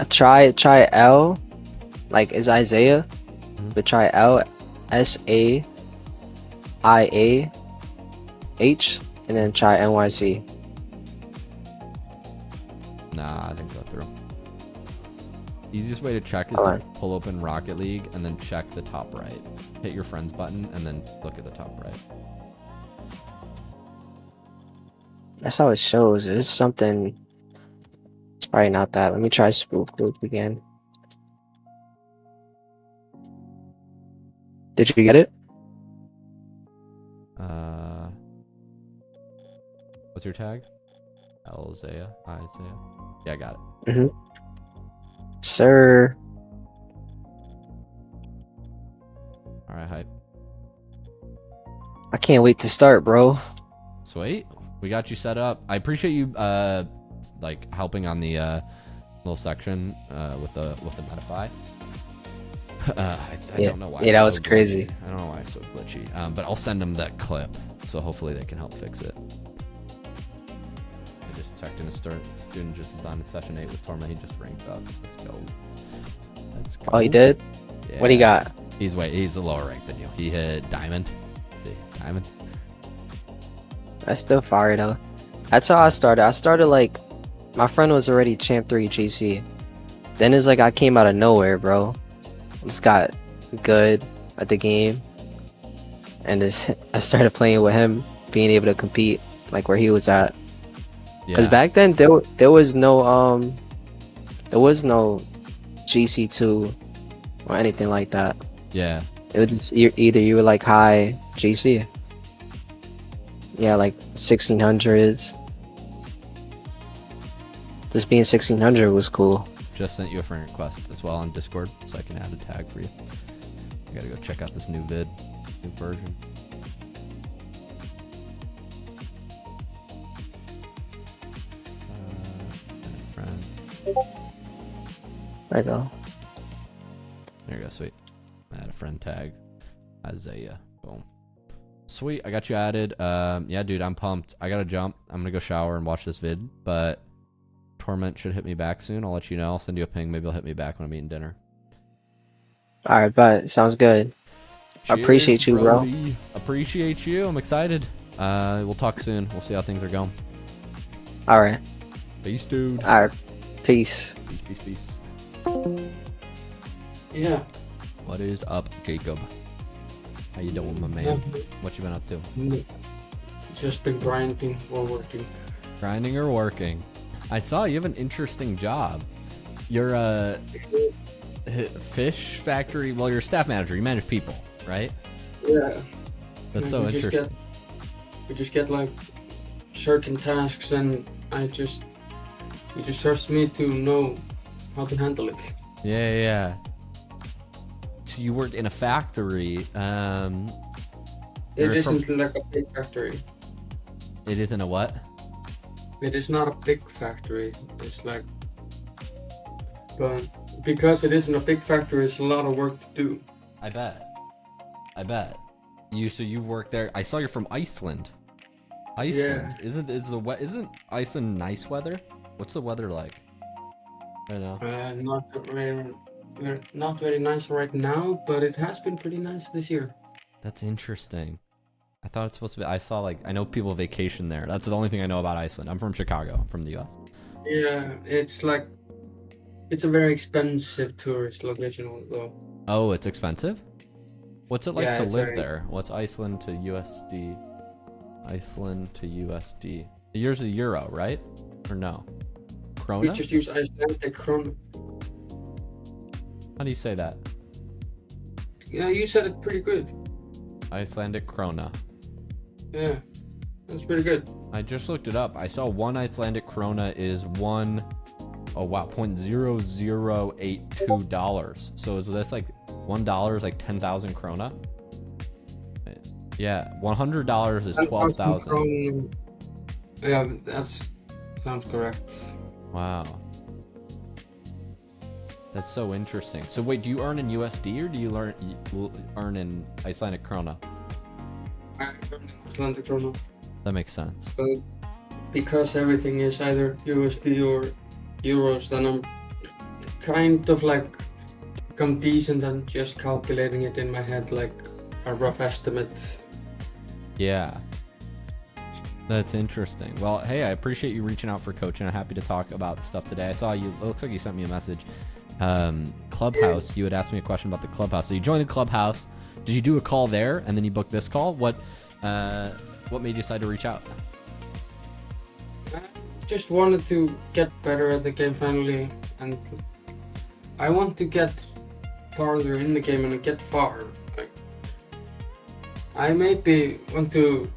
Try L, like is Isaiah, but try L, SAIAH, and then try NYC. Nah, I didn't go through. Easiest way to check is to pull open Rocket League and then check the top right. Hit your friends button and then look at the top right. That's how it shows. It's something. It's probably not that. Let me try spoof group again. Did you get it? What's your tag? Isaiah. Yeah, I got it. Mm-hmm. Sir. All right, hype. I can't wait to start, bro. Sweet. We got you set up. I appreciate you like helping on the little section with the Metafy. I don't know why. Yeah, that was crazy. I don't know why it's so glitchy. But I'll send them that clip, so hopefully they can help fix it. I just checked in a student just is on in session 8 with Torment. He just ranked up. Let's go. Let's go. Oh, he did? Yeah. What he got? He's a lower rank than you. He hit Diamond. Let's see. Diamond. That's still fire though. That's how I started. I started like my friend was already champ 3 GC. Then it's like I came out of nowhere, bro. Just got good at the game. And I started playing with him, being able to compete like where he was at. Because back then there was no GC2 or anything like that. Yeah. It was just either you were like high GC. Yeah, like 1600s. Just being 1600 was cool. Just sent you a friend request as well on Discord, so I can add a tag for you. I gotta go check out this new version. Friend. There you go. There you go, sweet. Add a friend tag. Isaiah. Boom. Sweet, I got you added. Yeah, dude, I'm pumped. I gotta jump. I'm gonna go shower and watch this vid, but Torment should hit me back soon. I'll let you know. I'll send you a ping. Maybe he'll hit me back when I'm eating dinner. Alright, but sounds good. Cheers, I appreciate you, Brody. Appreciate you. I'm excited. We'll talk soon. We'll see how things are going. Alright. Peace, dude. Alright. Peace. Peace. Yeah. What is up, Jacob? How you doing, my man? What you been up to? Just been grinding while working. Grinding or working? I saw you have an interesting job. You're a fish factory. Well, you're a staff manager. You manage people, right? Yeah. That's so interesting. We just get like certain tasks, and you just trust me to know how to handle it. Yeah. So you worked in a factory. It isn't like a big factory. It isn't a what? It is not a big factory. It's like, but because it isn't a big factory, it's a lot of work to do. I bet. You work there. I saw you're from Iceland. Iceland. Yeah. Isn't Iceland nice weather? What's the weather like right now? Not very nice right now, but it has been pretty nice this year. That's interesting. I thought it's supposed to be. I know people vacation there. That's the only thing I know about Iceland. I'm from Chicago. I'm from the US. Yeah, it's like it's a very expensive tourist location though. Oh, it's expensive? What's it like Yeah, to it's live very- there? What's Iceland to USD? Iceland to USD. Yours is euro, right? Or no? We Krona? just use Icelandic krona. How do you say that? Yeah, you said it pretty good. Icelandic krona. Yeah, that's pretty good. I just looked it up. I saw one Icelandic krona is one, oh wow, $0.0082. So is this like $1 is like 10,000 krona? Yeah, $100 is 12,000. Krona. Yeah, that's sounds correct. Wow. That's so interesting. So wait, do you earn in USD or do you earn in Icelandic krona? I earn in Icelandic krona. That makes sense. But because everything is either USD or euros, then I'm kind of like become decent and just calculating it in my head like a rough estimate. Yeah. That's interesting. Well, hey, I appreciate you reaching out for coaching. I'm happy to talk about stuff today. I saw you, it looks like you sent me a message. Clubhouse, you had asked me a question about the Clubhouse. So you joined the Clubhouse. Did you do a call there and then you booked this call? What made you decide to reach out? I just wanted to get better at the game finally, and I want to get farther in the game and get far. Like, I maybe want to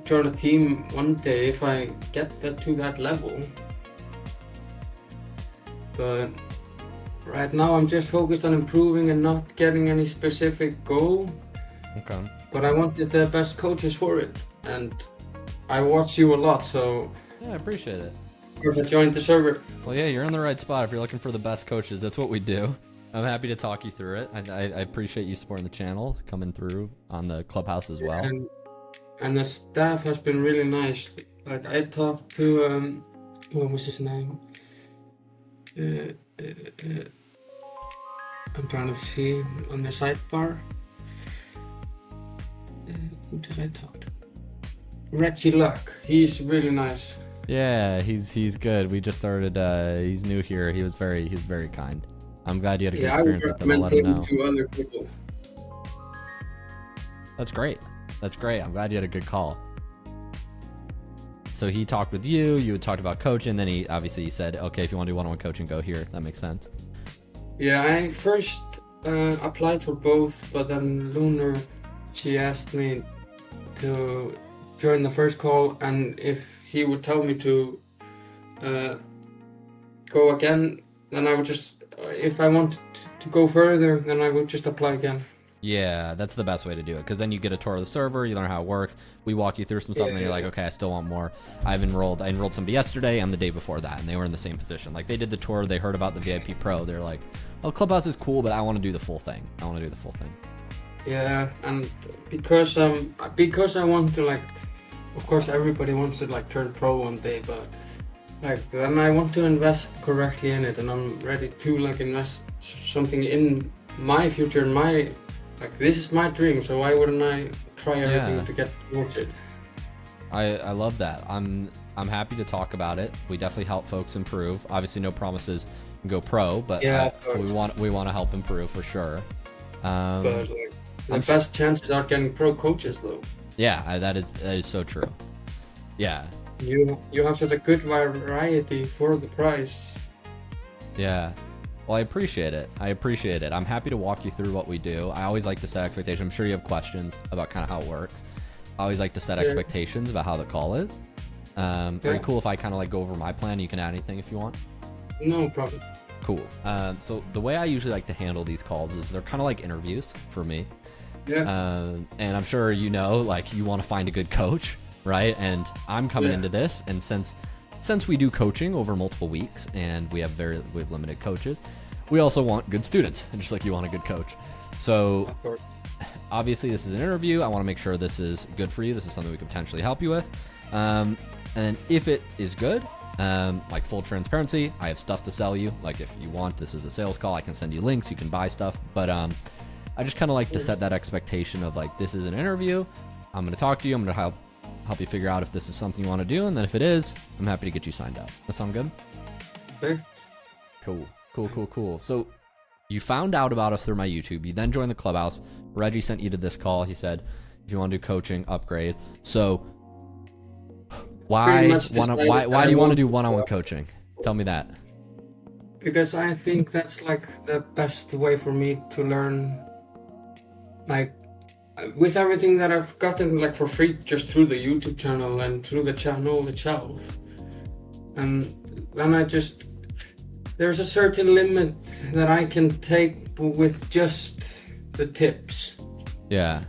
join a team one day if I get to that level. But right now I'm just focused on improving and not getting any specific goal. Okay. But I wanted the best coaches for it, and I watch you a lot, so Yeah, I appreciate it. of course I joined the server. Well, yeah, you're in the right spot. If you're looking for the best coaches, that's what we do. I'm happy to talk you through it. I appreciate you supporting the channel, coming through on the Clubhouse as well. And the staff has been really nice. Like I talked to what was his name? I'm trying to see on the sidebar. Who did I talk to? Reggie Luck. He's really nice. Yeah, he's good. We just started. He's new here. He was very kind. I'm glad you had a good Yeah, I would experience with him. I'll recommend let him him know. to other people. That's great. That's great. I'm glad you had a good call. So he talked with you. You had talked about coaching. Then he said, okay, if you want to do one-on-one coaching, go here. That makes sense. Yeah, I first applied for both, but then Lunar, she asked me to join the first call, and if he would tell me to go again, then I would just, if I wanted to go further, then I would just apply again. Yeah, that's the best way to do it, because then you get a tour of the server, you learn how it works, we walk you through some stuff, and then you're like, okay, I still want more. I enrolled somebody yesterday and the day before that, and they were in the same position. Like, they did the tour, they heard about the VIP Pro, they're like, oh, Clubhouse is cool, but I want to do the full thing. Yeah, and because I want to, like, of course everybody wants to like turn pro one day, but like then I want to invest correctly in it, and I'm ready to like invest something in my future, in my, like, this is my dream, so why wouldn't I try everything to get towards it? I love that. I'm happy to talk about it. We definitely help folks improve. Obviously, no promises can go pro, but Yeah, we want to help improve for sure. But like, the I'm best chances are getting pro coaches though. Yeah, that is so true. Yeah. You have such a good variety for the price. Yeah. Well, I appreciate it. I'm happy to walk you through what we do. I always like to set expectations. I'm sure you have questions about kind of how it works. I always like to set expectations about how the call is. Very cool if I kind of like go over my plan. You can add anything if you want. No problem. Cool. So the way I usually like to handle these calls is they're kind of like interviews for me. Yeah. And I'm sure you know, like, you want to find a good coach, right? And I'm coming into this, and since we do coaching over multiple weeks and we have limited coaches, we also want good students, just like you want a good coach. So Of course. obviously this is an interview. I want to make sure this is good for you. This is something we could potentially help you with. And if it is good, like, full transparency, I have stuff to sell you. Like, if you want, this is a sales call. I can send you links. You can buy stuff. But I just kind of like to set that expectation of, like, this is an interview. I'm going to talk to you. I'm going to help you figure out if this is something you want to do. And then if it is, I'm happy to get you signed up. That sound good? Okay. Cool. Cool. So you found out about us through my YouTube. You then joined the clubhouse. Reggie sent you to this call. He said, if you want to do coaching, upgrade. So why do you want to do one-on-one coaching? Tell me that. Because I think that's like the best way for me to learn, like with everything that I've gotten like for free just through the YouTube channel and through the channel itself. And then there's a certain limit that I can take with just the tips. Yeah.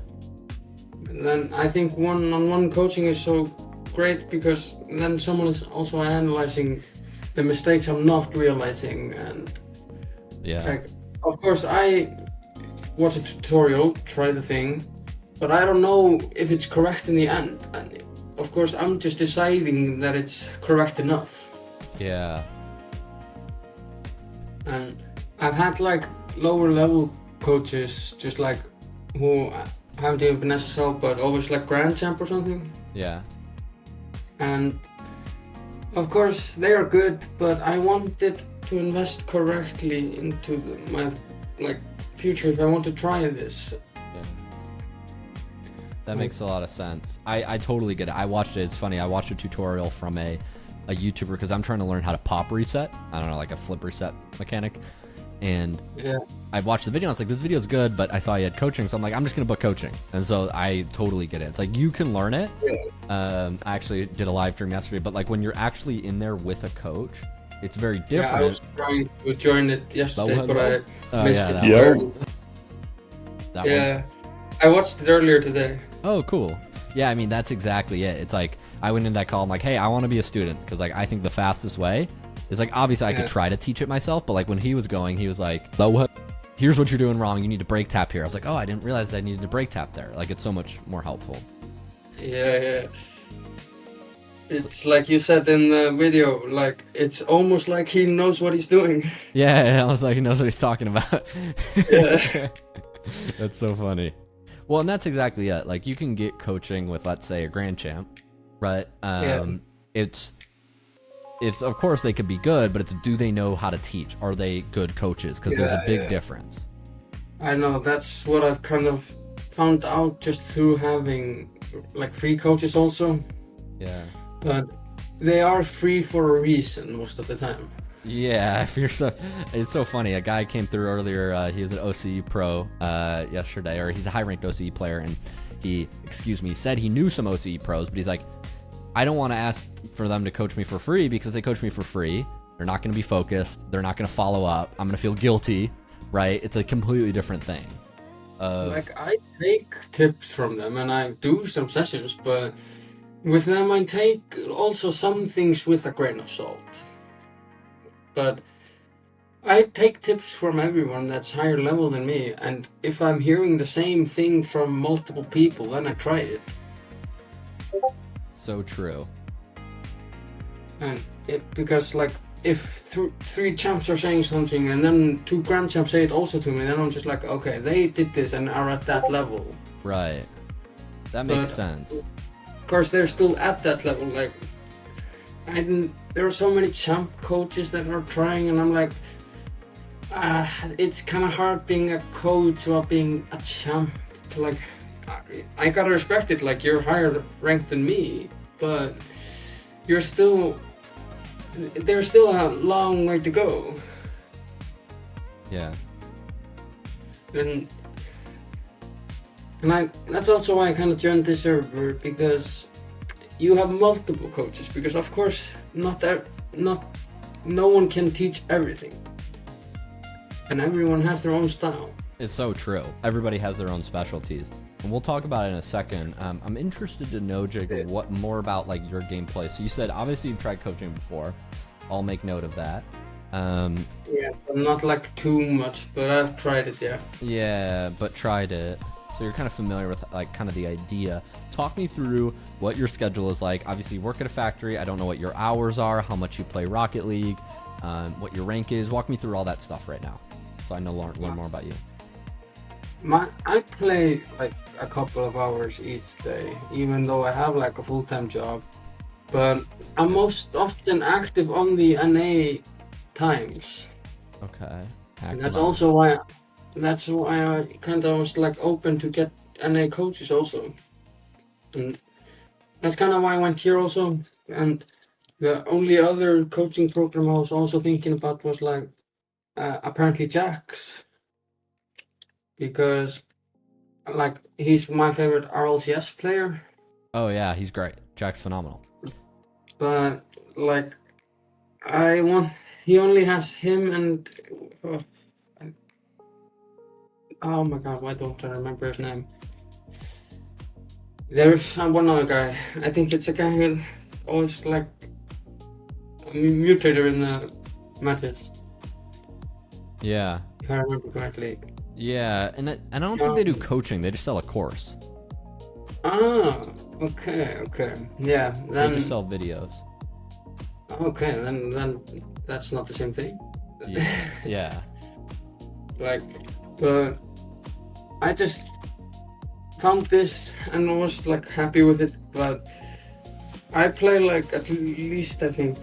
And then I think one-on-one coaching is so great because then someone is also analyzing the mistakes I'm not realizing, and yeah, like of course I watch a tutorial, try the thing, but I don't know if it's correct in the end, and of course I'm just deciding that it's correct enough. Yeah. And I've had like lower level coaches just like who haven't even been SSL but always like Grand Champ or something. Yeah. And of course they are good, but I wanted to invest correctly into my like future if I want to try this. Yeah. That makes a lot of sense. I totally get it. I watched it. It's funny. I watched a tutorial from a YouTuber because I'm trying to learn how to pop reset. I don't know, like a flip reset mechanic. And yeah, I watched the video. I was like, this video is good, but I saw he had coaching, so I'm like, I'm just gonna book coaching. And so I totally get it. It's like you can learn it. Yeah. I actually did a live stream yesterday, but like when you're actually in there with a coach, it's very different. Yeah, I was trying to join it yesterday, but I missed it. One. I watched it earlier today. Oh, cool. Yeah, I mean, that's exactly it. It's like, I went in that call, I'm like, hey, I want to be a student. Because like, I think the fastest way is like, obviously I could try to teach it myself, but like when he was going, he was like, here's what you're doing wrong. You need to break tap here. I was like, oh, I didn't realize I needed to break tap there. Like, it's so much more helpful. Yeah. It's like you said in the video, like, it's almost like he knows what he's doing. Yeah, I was like, he knows what he's talking about. Yeah. That's so funny. Well, and that's exactly it. Like, you can get coaching with, let's say, a Grand Champ, right? It's of course they could be good, but it's do they know how to teach? Are they good coaches? Because there's a big difference. I know, that's what I've kind of found out just through having like free coaches also. Yeah. But they are free for a reason most of the time. Yeah, it's so funny. A guy came through earlier. He was an OCE pro yesterday, or he's a high-ranked OCE player, and he said he knew some OCE pros, but he's like, I don't want to ask for them to coach me for free because they coach me for free. They're not going to be focused. They're not going to follow up. I'm going to feel guilty, right? It's a completely different thing. Like, I take tips from them and I do some sessions, but with them I take also some things with a grain of salt. But I take tips from everyone that's higher level than me, and if I'm hearing the same thing from multiple people, then I try it. So true. And because like if three champs are saying something and then 2 grand champs say it also to me, then I'm just like, okay, they did this and are at that level. Right. That makes sense. Of course, they're still at that level. Like, there are so many champ coaches that are trying, and I'm like, it's kind of hard being a coach while being a champ. Like, I gotta respect it. Like, you're higher ranked than me, but there's still a long way to go. Yeah. And that's also why I kind of joined this server, because you have multiple coaches. Because of course, no one can teach everything, and everyone has their own style. It's so true. Everybody has their own specialties. And we'll talk about it in a second. I'm interested to know, Jacob, what more about like your gameplay. So you said obviously you've tried coaching before. I'll make note of that. Yeah, but not like too much, but I've tried it, yeah. Yeah, but tried it. So you're kind of familiar with like kind of the idea. Talk me through what your schedule is like. Obviously you work at a factory. I don't know what your hours are, how much you play Rocket League, what your rank is. Walk me through all that stuff right now, so I know learn more about you. I play like a couple of hours each day, even though I have like a full-time job. But I'm most often active on the NA times. Okay. And that's also why I kind of was like open to get NA coaches also, and that's kind of why I went here also. And the only other coaching program I was also thinking about was like apparently Jack's, because like he's my favorite RLCS player. Oh yeah, he's great. Jack's phenomenal. But like he only has him and oh, oh my god, why don't I remember his name? There's one other guy. I think it's a guy who always like a mutator in the matches. Yeah. If I remember correctly. Yeah, and I don't think they do coaching. They just sell a course. Ah, okay. Yeah, They then just sell videos. okay, then that's not the same thing. Yeah. Like, but I just found this and was like happy with it. But I play like at least, I think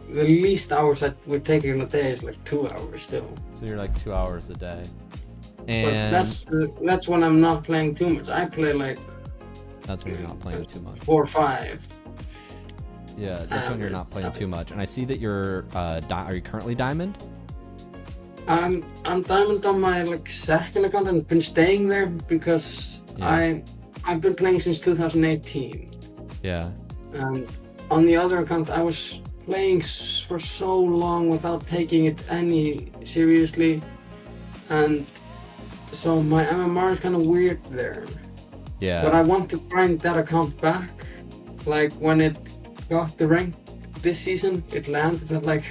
the least hours that we're taking in a day is like 2 hours still. So you're like 2 hours a day. But And that's when I'm not playing too much. I play like that's when you're not playing too much. 4 or 5. Yeah, that's when you're not playing too much. And I see that you're are you currently diamond? I'm diamond on my like second account and been staying there because Yeah. I've been playing since 2018. Yeah. And on the other account, I was playing for so long without taking it any seriously, and so my MMR is kind of weird there. Yeah. But I want to grind that account back. Like when it got the rank this season, it landed at like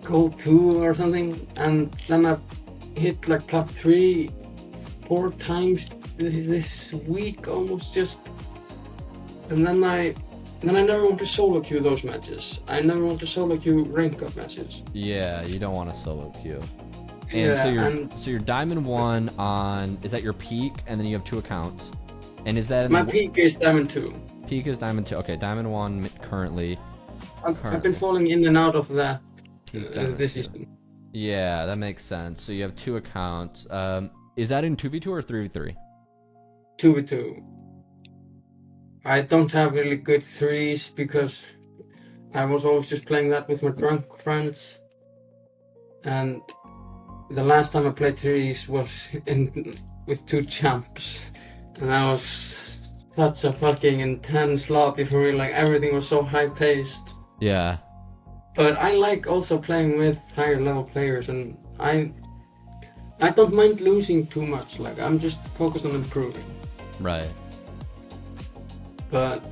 gold 2 or something, and then I've hit like top 3 4 times this week almost just, and then I never want to solo queue those matches. I never want to solo queue rank up matches. Yeah, you don't want to solo queue. And Yeah, so you're diamond 1 on, is that your peak, and then you have 2 accounts? And is that in my the, peak is diamond 2. peak is diamond 2? Okay, diamond 1 currently. I've been falling in and out of that Peak diamond this 2. season. Yeah, that makes sense. So you have 2 accounts. Is that in 2v2 or 3v3? 2v2. I don't have really good 3s because I was always just playing that with my drunk friends. And the last time I played 3s was with 2 champs. And that was such a fucking intense lobby for me. Like everything was so high paced. Yeah. But I like also playing with higher level players, and I don't mind losing too much. Like I'm just focused on improving. Right. But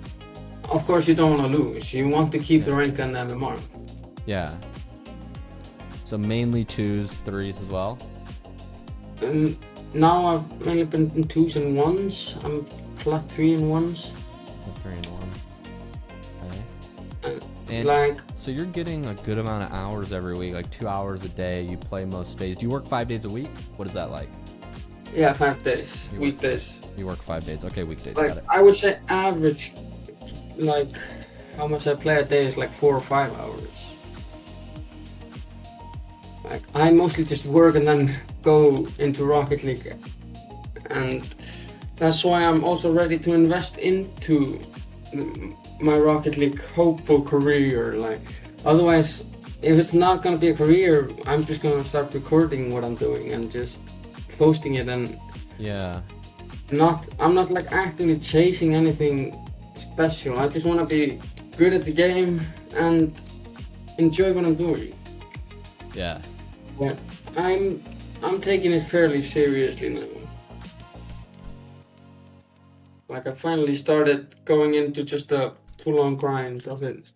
of course you don't want to lose. You want to keep the rank and MMR. Yeah. So mainly 2s, 3s as well? And now I've mainly been in 2s and 1s. I'm plat 3 and 1s. 3 and 1. Okay. And And like so you're getting a good amount of hours every week, like 2 hours a day. You play most days. Do you work 5 days a week? What is that like? yeah, 5 days, You work- weekdays. You work 5 days. Okay, weekdays. Like Got it. I would say average, like how much I play a day is like 4 or 5 hours. Like I mostly just work and then go into Rocket League, and that's why I'm also ready to invest into my Rocket League hopeful career. Like otherwise, if it's not gonna be a career, I'm just gonna start recording what I'm doing and just posting it, and Yeah. I'm not like actively chasing anything special. I just want to be good at the game and enjoy what I'm doing. Yeah. But I'm taking it fairly seriously now. Like I finally started going into just a full-on grind of it.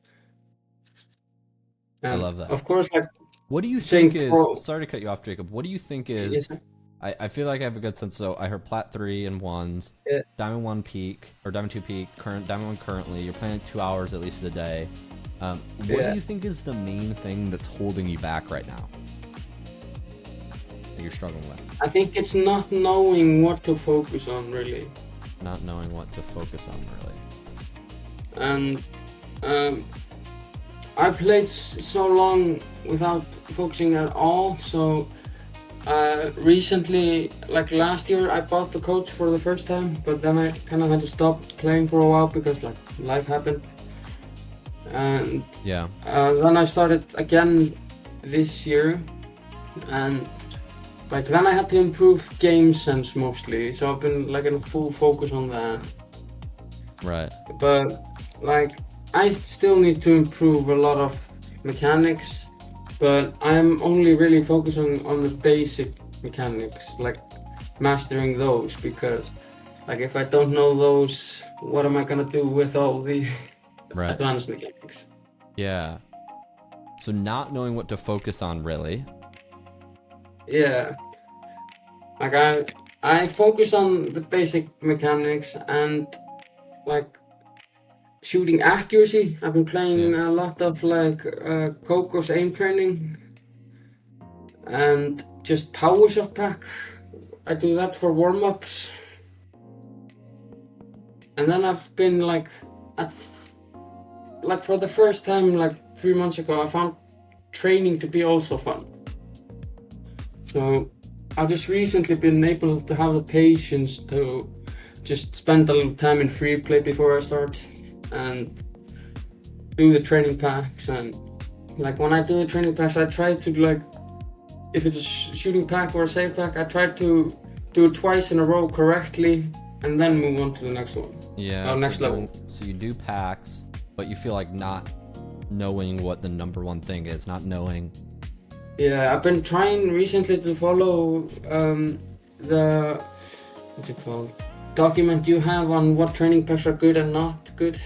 I love that. Of course, like What do you saying think is? pro- Sorry to cut you off, Jacob. What do you think is? yes, I feel like I have a good sense. So I heard plat 3 and 1s, Yeah. diamond 1 peak or diamond 2 peak, current diamond 1 currently. You're playing 2 hours at least a day. What Yeah. do you think is the main thing that's holding you back right now? That you're struggling with? I think it's not knowing what to focus on really. Not knowing what to focus on really. And I played so long without focusing at all, so recently, like last year, I bought the coach for the first time, but then I kind of had to stop playing for a while because like life happened. And Yeah. then I started again this year, and like then I had to improve game sense mostly, so I've been like in full focus on that. Right. But like I still need to improve a lot of mechanics, but I'm only really focusing on the basic mechanics, like mastering those, because like if I don't know those, what am I gonna do with all the Right. advanced mechanics? Yeah. So not knowing what to focus on, really. Yeah. Like I focus on the basic mechanics and like shooting accuracy. I've been playing a lot of like Coco's aim training and just power shot pack. I do that for warm-ups. And then I've been like like for the first time like 3 months ago, I found training to be also fun. So I've just recently been able to have the patience to just spend a little time in free play before I start and do the training packs. And like when I do the training packs, I try to like, if it's a shooting pack or a save pack, I try to do it twice in a row correctly and then move on to the next one. Yeah. Next level. So you do packs, but you feel like not knowing what the number one thing is, not knowing. Yeah, I've been trying recently to follow the, what's it called, document you have on what training packs are good and not good.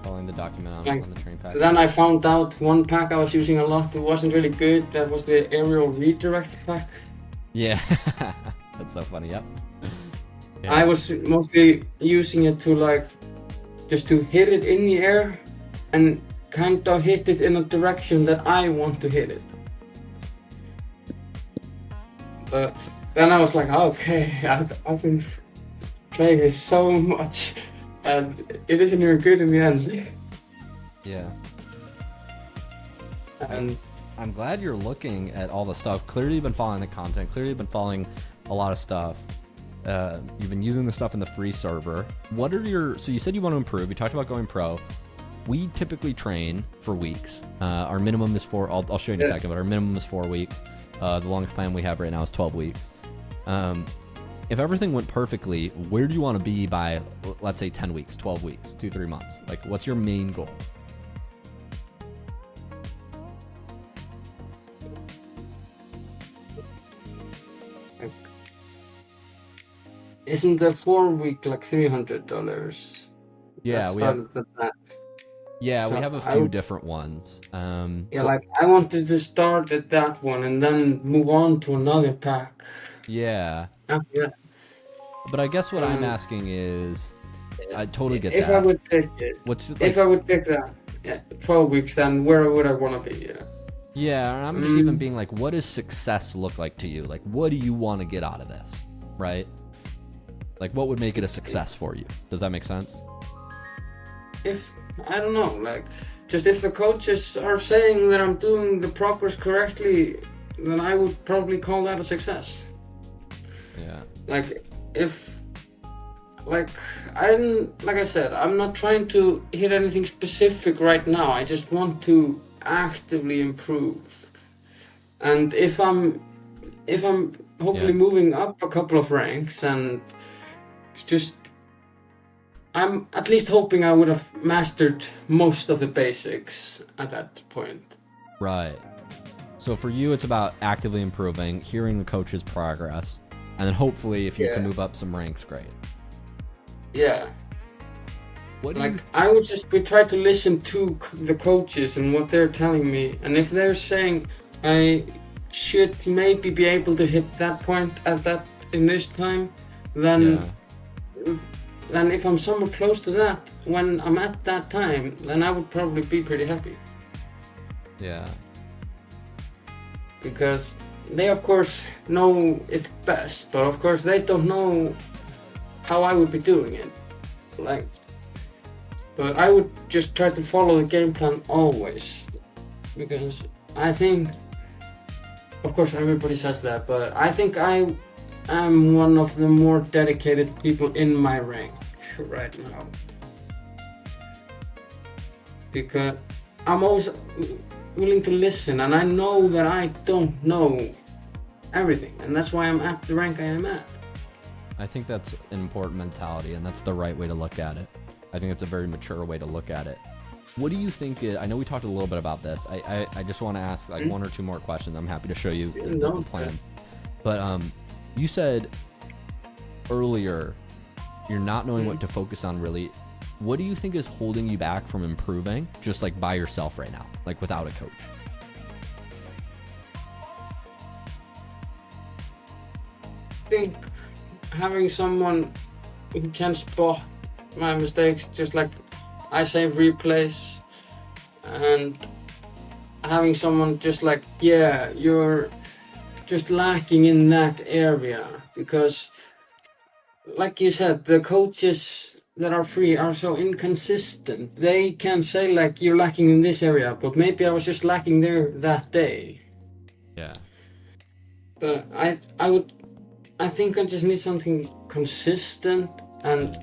Following the document on, Like, on the training pack. Then I found out one pack I was using a lot that wasn't really good. That was the aerial redirect pack. Yeah. That's so funny. Yep. Yeah. I was mostly using it to like, just to hit it in the air and kind of hit it in a direction that I want to hit it. But then I was like, okay, I've been playing this so much and it isn't even good in the end. Yeah. And I'm glad you're looking at all the stuff. Clearly you've been following the content. Clearly you've been following a lot of stuff. You've been using the stuff in the free server. What are your, so you said you want to improve. You talked about going pro. We typically train for weeks. Our minimum is I'll show you in a second, but our minimum is 4 weeks. The longest plan we have right now is 12 weeks. If everything went perfectly, where do you want to be by, let's say 10 weeks, 12 weeks, 2-3 months? Like, what's your main goal? isn't the 4 week like $300? Yeah, That we have. started the plan. Yeah, we So have a I few would- different ones. Yeah, like I wanted to start at that one and then move on to another pack Yeah, after that. but I guess what I'm Um, asking is, I totally get If that. I would take it, What's like, if I would pick that, 12 weeks, then where would I want to be? Yeah. yeah, and I'm just even being like, what does success look like to you? Like, what do you want to get out of this, right? Like, what would make it a success for you? Does that make sense? If I don't know, like just if the coaches are saying that I'm doing the progress correctly, then I would probably call that a success. Yeah. Like if like like I said, I'm not trying to hit anything specific right now. I just want to actively improve. And if I'm hopefully Yeah. moving up a couple of ranks, and just I'm at least hoping I would have mastered most of the basics at that point. Right. So for you, it's about actively improving, hearing the coach's progress, and then hopefully if you can Yeah. move up some ranks, great. Yeah. What do Like you I would just try to listen to the coaches and what they're telling me, and if they're saying I should maybe be able to hit that point at that in this time, then then if I'm somewhere close to that when I'm at that time, then I would probably be pretty happy, Yeah. because they of course know it best, but of course they don't know how I would be doing it. Like, but I would just try to follow the game plan always. because I think, of course, everybody says that, but I think I am one of the more dedicated people in my rank right now. Because I'm always willing to listen, and I know that I don't know everything, and that's why I'm at the rank I am at. I think that's an important mentality, and that's the right way to look at it. I think it's a very mature way to look at it. What do you think I know we talked a little bit about this. I just want to ask like one or two more questions. I'm happy to show you the plan. But you said earlier you're not knowing what to focus on really. What do you think is holding you back from improving just like by yourself right now, like without a coach? I think having someone who can spot my mistakes, just like I save replays, and having someone just like, yeah, you're just lacking in that area, because like you said, the coaches that are free are so inconsistent. They can say like, you're lacking in this area, but maybe I was just lacking there that day. Yeah. But I think I just need something consistent, and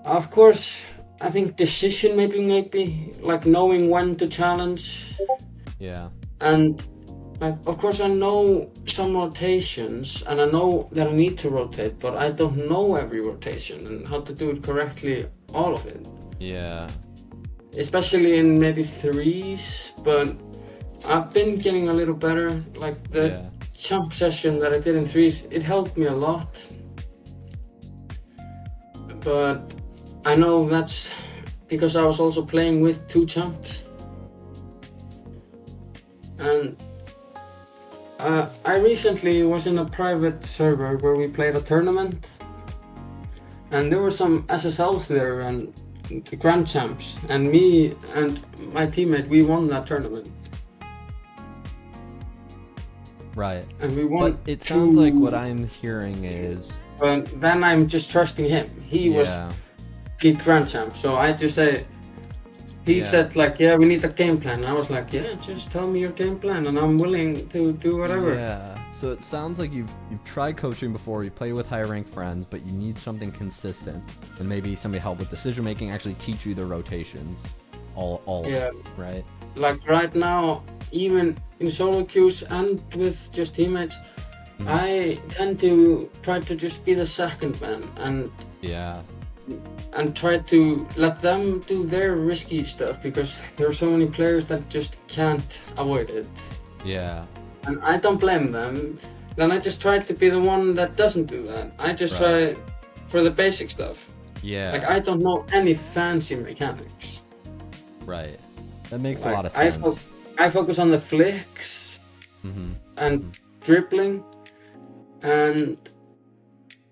of course I think decision maybe like knowing when to challenge. Yeah. And like, of course I know some rotations, and I know that I need to rotate, but I don't know every rotation and how to do it correctly, all of it. Yeah. Especially in maybe threes, but I've been getting a little better. Like the jump session that I did in threes, it helped me a lot. But I know that's because I was also playing with two jumps. And I recently was in a private server where we played a tournament, and there were some SSLs there and the grand champs, and me and my teammate, we won that tournament. Right. And we won. But it sounds like what I'm hearing is. But then I'm just trusting him. He was peak grand champ, so I just say. He said like, yeah, we need a game plan. And I was like, yeah, just tell me your game plan, and I'm willing to do whatever. Yeah. So it sounds like you've tried coaching before. You play with higher ranked friends, but you need something consistent, and maybe somebody help with decision making. Actually, teach you the rotations, all of it, right? Like right now, even in solo queues and with just teammates, I tend to try to just be the second man and try to let them do their risky stuff, because there are so many players that just can't avoid it. Yeah. And I don't blame them. Then I just try to be the one that doesn't do that. I just try for the basic stuff. Yeah. Like I don't know any fancy mechanics. Right. That makes a lot of sense. I focus on the flicks and dribbling, and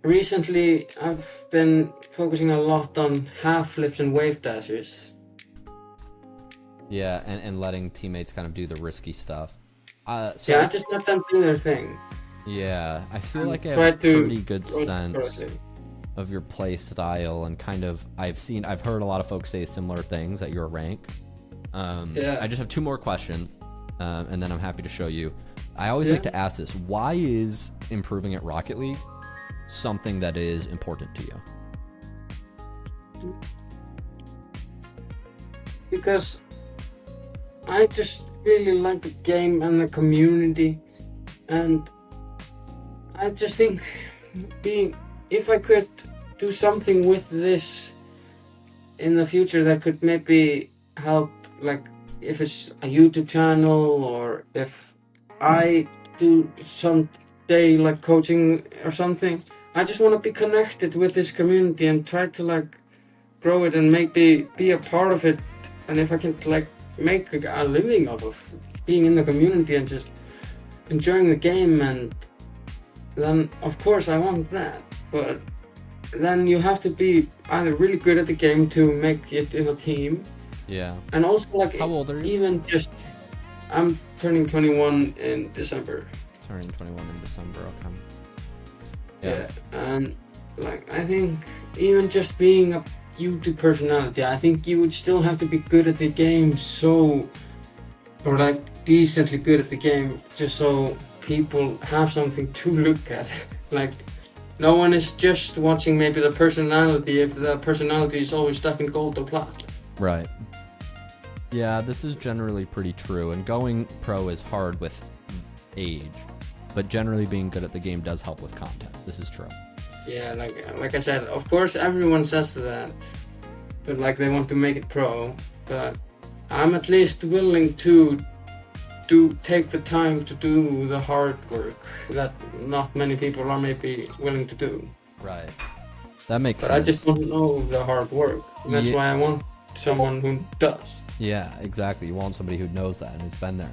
recently I've been focusing a lot on half flips and wave dashes. Yeah, and letting teammates kind of do the risky stuff. I just let them do their thing. Yeah, I feel like I have a pretty good sense of your play style, and kind of I've heard a lot of folks say similar things at your rank. I just have two more questions, and then I'm happy to show you. I always like to ask this: why is improving at Rocket League something that is important to you? Because I just really like the game and the community, and I just think if I could do something with this in the future that could maybe help, like if it's a YouTube channel, or if I do someday like coaching or something, I just want to be connected with this community and try to like grow it and maybe be a part of it. And if I can like make a living off of being in the community and just enjoying the game, and then of course I want that. But then you have to be either really good at the game to make it in a team. Yeah. And also like, how old are you? Even just, I'm turning 21 in December. Turning 21 in December, okay. Yeah, and like I think even just being a YouTube personality, I think you would still have to be good at the game, so or like decently good at the game, just so people have something to look at. Like, no one is just watching maybe the personality if the personality is always stuck in gold or plat. Right. Yeah, this is generally pretty true, and going pro is hard with age, but generally being good at the game does help with content. This is true. Yeah, like I said, of course everyone says that, but like they want to make it pro, but I'm at least willing to take the time to do the hard work that not many people are maybe willing to do. Right. That makes But sense. I just don't know the hard work. That's Yeah. why I want someone who does. Yeah, exactly. You want somebody who knows that and who's been there.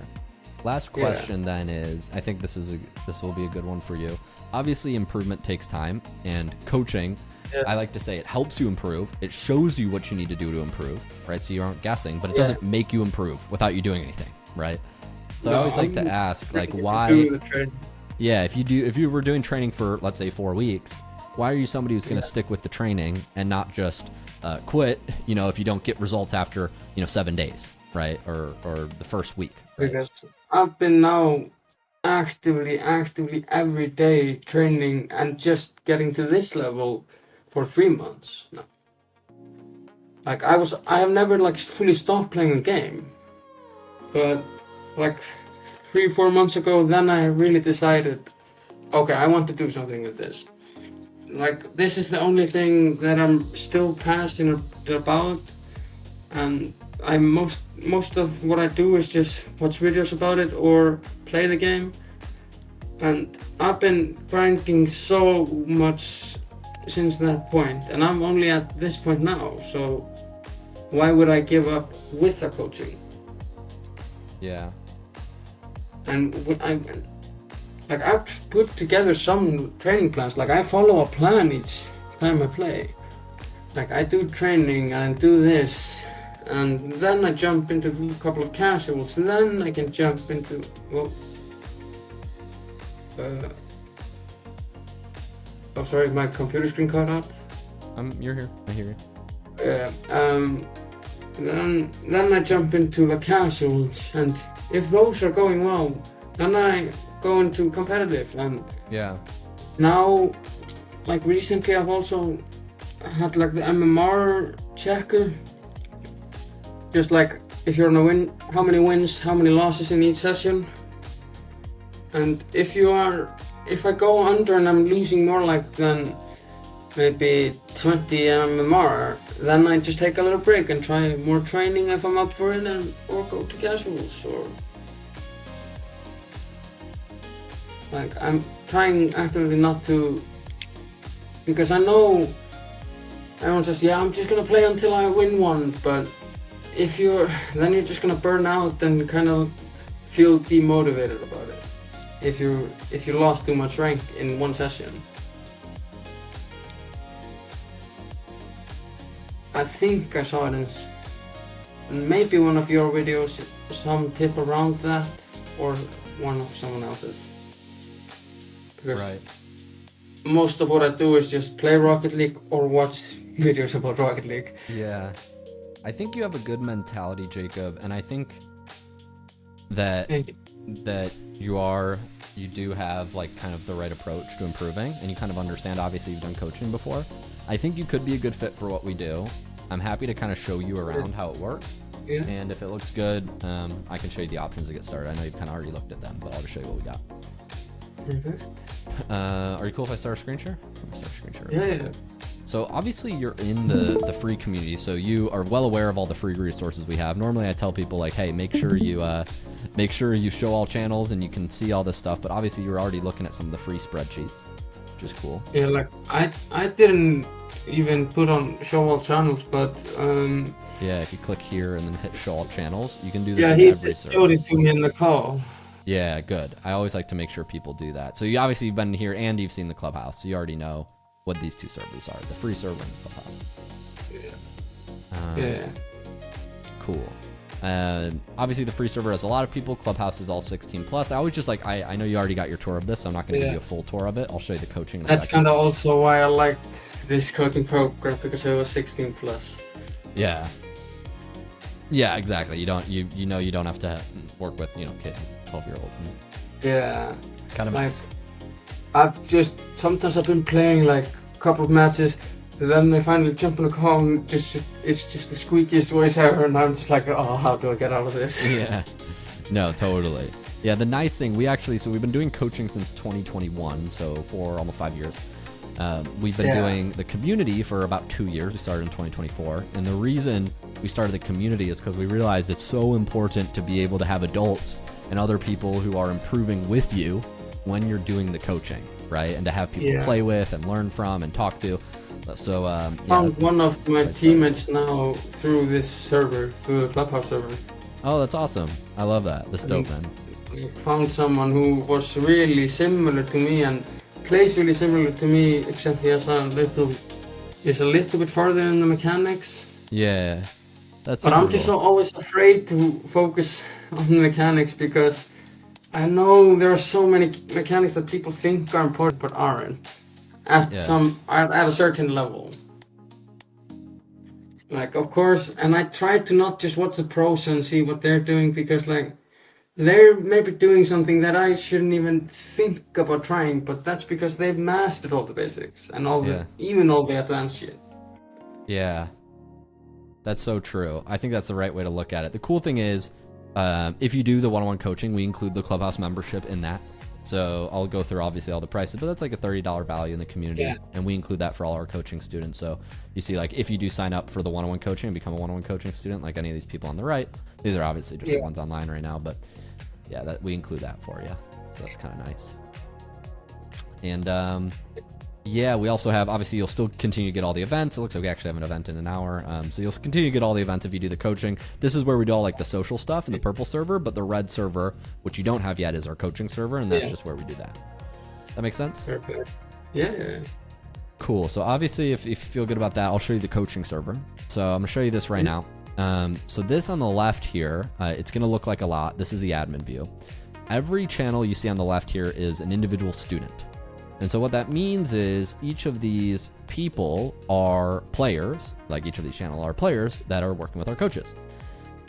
Last question then is, I think this will be a good one for you. Obviously, improvement takes time, and coaching, I like to say, it helps you improve. It shows you what you need to do to improve, right? So you aren't guessing, but it doesn't make you improve without you doing anything, right? So I always like to ask, like, why? Yeah, if you were doing training for, let's say, 4 weeks, why are you somebody who's going to stick with the training and not just quit? You know, if you don't get results after 7 days, right, or the first week. Right? Because I've been now actively every day training and just getting to this level for 3 months now. Like I have never like fully stopped playing a game, but like 3-4 months ago, then I really decided, okay, I want to do something with this. Like, this is the only thing that I'm still passionate about, and most of what I do is just watch videos about it or play the game. And I've been grinding so much since that point, and I'm only at this point now, so why would I give up with the coaching? Yeah. And I've put together some training plans. Like, I follow a plan each time I play. Like, I do training and I do this, and then I jump into a couple of casuals, and then I can jump into, well, oh sorry, my computer screen cut out. You're here. I hear you. Then I jump into the casuals, and if those are going well, then I go into competitive. And Yeah. now, like recently, I've also had like the MMR checker. Just like if you're on a win, how many wins, how many losses in each session. And if I go under and I'm losing more like than maybe 20 MMR, then I just take a little break and try more training if I'm up for it, or go to casuals, or like I'm trying actively not to, because I know everyone says, yeah, I'm just gonna play until I win one, but then you're just gonna burn out and kind of feel demotivated about it if you lost too much rank in one session. I think I saw it in maybe one of your videos, some tip around that, or one of someone else's. Because Right. most of what I do is just play Rocket League or watch videos about Rocket League. Yeah. I think you have a good mentality, Jacob, and I think that you do have like kind of the right approach to improving, and you kind of understand, obviously you've done coaching before. I think you could be a good fit for what we do. I'm happy to kind of show you around how it works. Yeah. And if it looks good, I can show you the options to get started. I know you've kind of already looked at them, but I'll just show you what we got. Perfect. Are you cool if I start a screen share? Start a screen share. Yeah. So obviously you're in the free community, so you are well aware of all the free resources we have. Normally I tell people like, hey, make sure you show all channels and you can see all this stuff, but obviously you're already looking at some of the free spreadsheets, which is cool. Yeah, like I didn't even put on show all channels, but Yeah, if you click here and then hit show all channels, you can do this yeah, in he every server. showed it to me in the call. Yeah, good. I always like to make sure people do that. So you obviously have been here and you've seen the clubhouse, so you already know what these two servers are, the free server and the clubhouse. Yeah. Cool. Obviously the free server has a lot of people. Clubhouse is all 16 plus. I always just like, I know you already got your tour of this, so I'm not going to give you a full tour of it. I'll show you the coaching in a That's second. kind of also why I liked this coaching program, because it was 16 plus. Yeah. Yeah, exactly. You don't you know you don't have to work with, you know, kids, 12-year-olds. Yeah, It's kind of like nice. sometimes I've been playing like a couple of matches, and then they finally jump in the car and it's just the squeakiest voice ever, and I'm just like, oh, how do I get out of this? Yeah. No, totally. Yeah, the nice thing, so we've been doing coaching since 2021, so for almost 5 years. We've been doing the community for about 2 years. We started in 2024. And the reason we started the community is because we realized it's so important to be able to have adults and other people who are improving with you when you're doing the coaching, right? And to have people to play with and learn from and talk to. So, Found one of my teammates now through this server, through the Clubhouse server. Oh, that's awesome. I love that. That's dope, man. I found someone who was really similar to me and plays really similar to me, except he has a little bit farther in the mechanics. Yeah, that's. But I'm just always afraid to focus on the mechanics because I know there are so many mechanics that people think are important but aren't at a certain level. Like, of course, and I try to not just watch the pros and see what they're doing because, like, they're maybe doing something that I shouldn't even think about trying, but that's because they've mastered all the basics and even all the advanced shit. Yeah, that's so true. I think that's the right way to look at it. The cool thing is, if you do the one-on-one coaching, we include the Clubhouse membership in that. So I'll go through obviously all the prices, but that's like a $30 value in the community, and we include that for all our coaching students. So you see, like, if you do sign up for the one-on-one coaching and become a one-on-one coaching student, like any of these people on the right, these are obviously just the ones online right now, but yeah, that we include that for you. So that's kind of nice. And yeah, we also have, obviously you'll still continue to get all the events. It looks like we actually have an event in an hour. So you'll continue to get all the events if you do the coaching. This is where we do all like the social stuff in the purple server, but the red server, which you don't have yet, is our coaching server, and that's just where we do that. That makes sense? Perfect. Yeah. Cool. So obviously if you feel good about that, I'll show you the coaching server. So I'm gonna show you this right now. So this on the left here, it's gonna look like a lot. This is the admin view. Every channel you see on the left here is an individual student. And so what that means is each of these people are players, like each of these channels are players that are working with our coaches.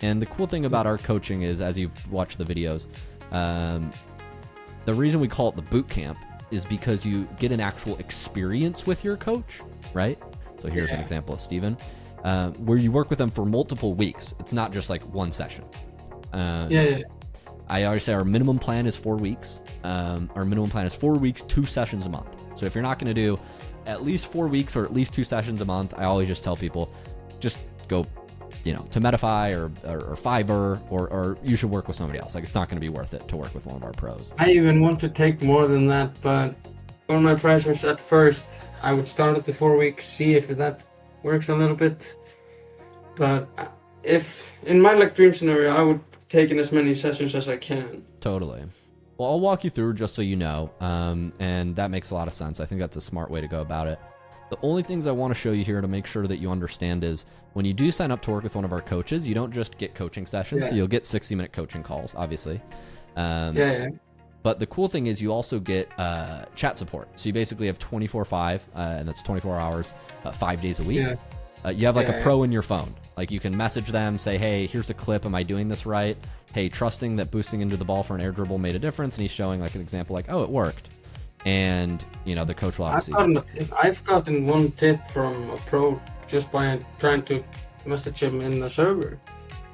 And the cool thing about our coaching is, as you watch the videos, the reason we call it the boot camp is because you get an actual experience with your coach, right? So here's an example of Steven, where you work with them for multiple weeks. It's not just like one session. I always say our minimum plan is 4 weeks. Our minimum plan is 4 weeks, 2 sessions a month. So if you're not going to do at least 4 weeks or at least 2 sessions a month, I always just tell people, just go, to Medify or Fiverr, or you should work with somebody else. Like, it's not going to be worth it to work with one of our pros. I even want to take more than that, but on my prices at first, I would start at the 4 weeks, see if that works a little bit. But if in my dream scenario, I would take in as many sessions as I can. Totally. Well, I'll walk you through just so you know, and that makes a lot of sense. I think that's a smart way to go about it. The only things I want to show you here to make sure that you understand is when you do sign up to work with one of our coaches, you don't just get coaching sessions. So you'll get 60-minute coaching calls, obviously. But the cool thing is you also get chat support. So you basically have 24/5, and that's 24 hours, 5 days a week. You have like a pro in your phone. Like, you can message them, say, hey, here's a clip. Am I doing this right? Hey, trusting that boosting into the ball for an air dribble made a difference. And he's showing like an example like, oh, it worked. And, the coach will obviously... I've gotten one tip from a pro just by trying to message him in the server.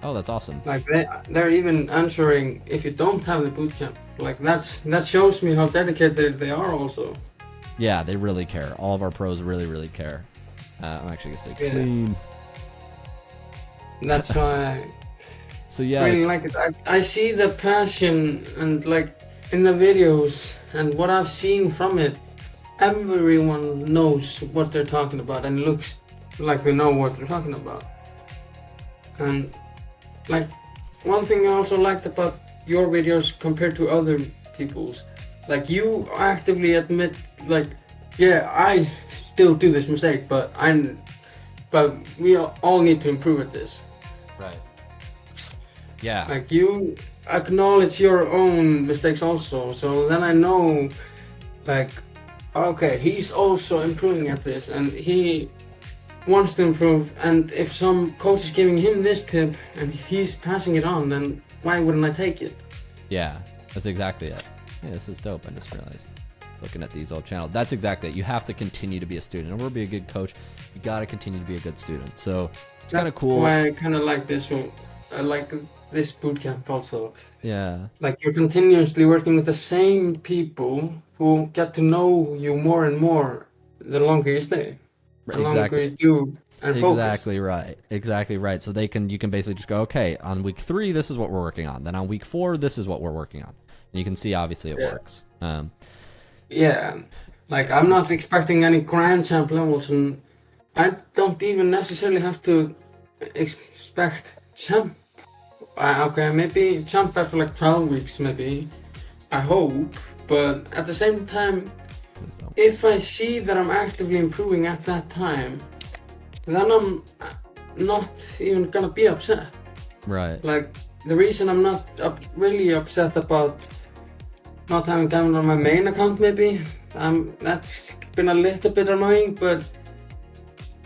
Oh, that's awesome. Like, they're even answering if you don't have the bootcamp. Like, that shows me how dedicated they are also. Yeah, they really care. All of our pros really, really care. I'm actually going to say clean. That's why so yeah, really like it. I see the passion and like in the videos and what I've seen from it, everyone knows what they're talking about and looks like they know what they're talking about. And like, one thing I also liked about your videos compared to other people's, like, you actively admit, like, yeah, I still do this mistake, but we all need to improve at this. Right. Yeah. Like, you acknowledge your own mistakes also, so then I know, like, okay, he's also improving at this, and he wants to improve, and if some coach is giving him this tip and he's passing it on, then why wouldn't I take it? Yeah, that's exactly it. Yeah, this is dope. I just realized. Looking at these old channels, that's exactly it. You have to continue to be a student. In order to be a good coach, you got to continue to be a good student. So it's kind of cool. Why I kind of like this one. I like this bootcamp also. Yeah. Like you're continuously working with the same people who get to know you more and more the longer you stay. The longer you do and focus. Exactly right. So you can basically just go, okay, on week 3, this is what we're working on. Then on week 4, this is what we're working on. And you can see obviously it works. Yeah, like I'm not expecting any grand champ levels, and I don't even necessarily have to expect champ. Okay, maybe champ after like 12 weeks, maybe. I hope, but at the same time, if I see that I'm actively improving at that time, then I'm not even gonna be upset. Right. Like the reason I'm not really upset about not having diamond on my main account, maybe that's been a little bit annoying, but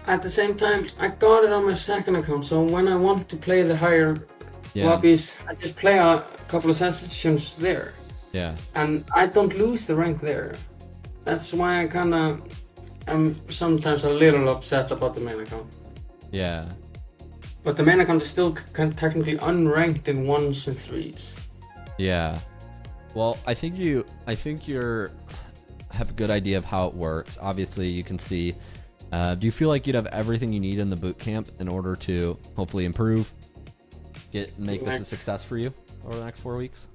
at the same time I got it on my second account, so when I want to play the higher lobbies, I just play a couple of sessions there. Yeah. And I don't lose the rank there. That's why I kinda am sometimes a little upset about the main account. Yeah. But the main account is still technically unranked in 1s and 3s. Yeah. Well, I think you have a good idea of how it works. Obviously, you can see. Do you feel like you'd have everything you need in the boot camp in order to hopefully improve, make this a success for you over the next 4 weeks?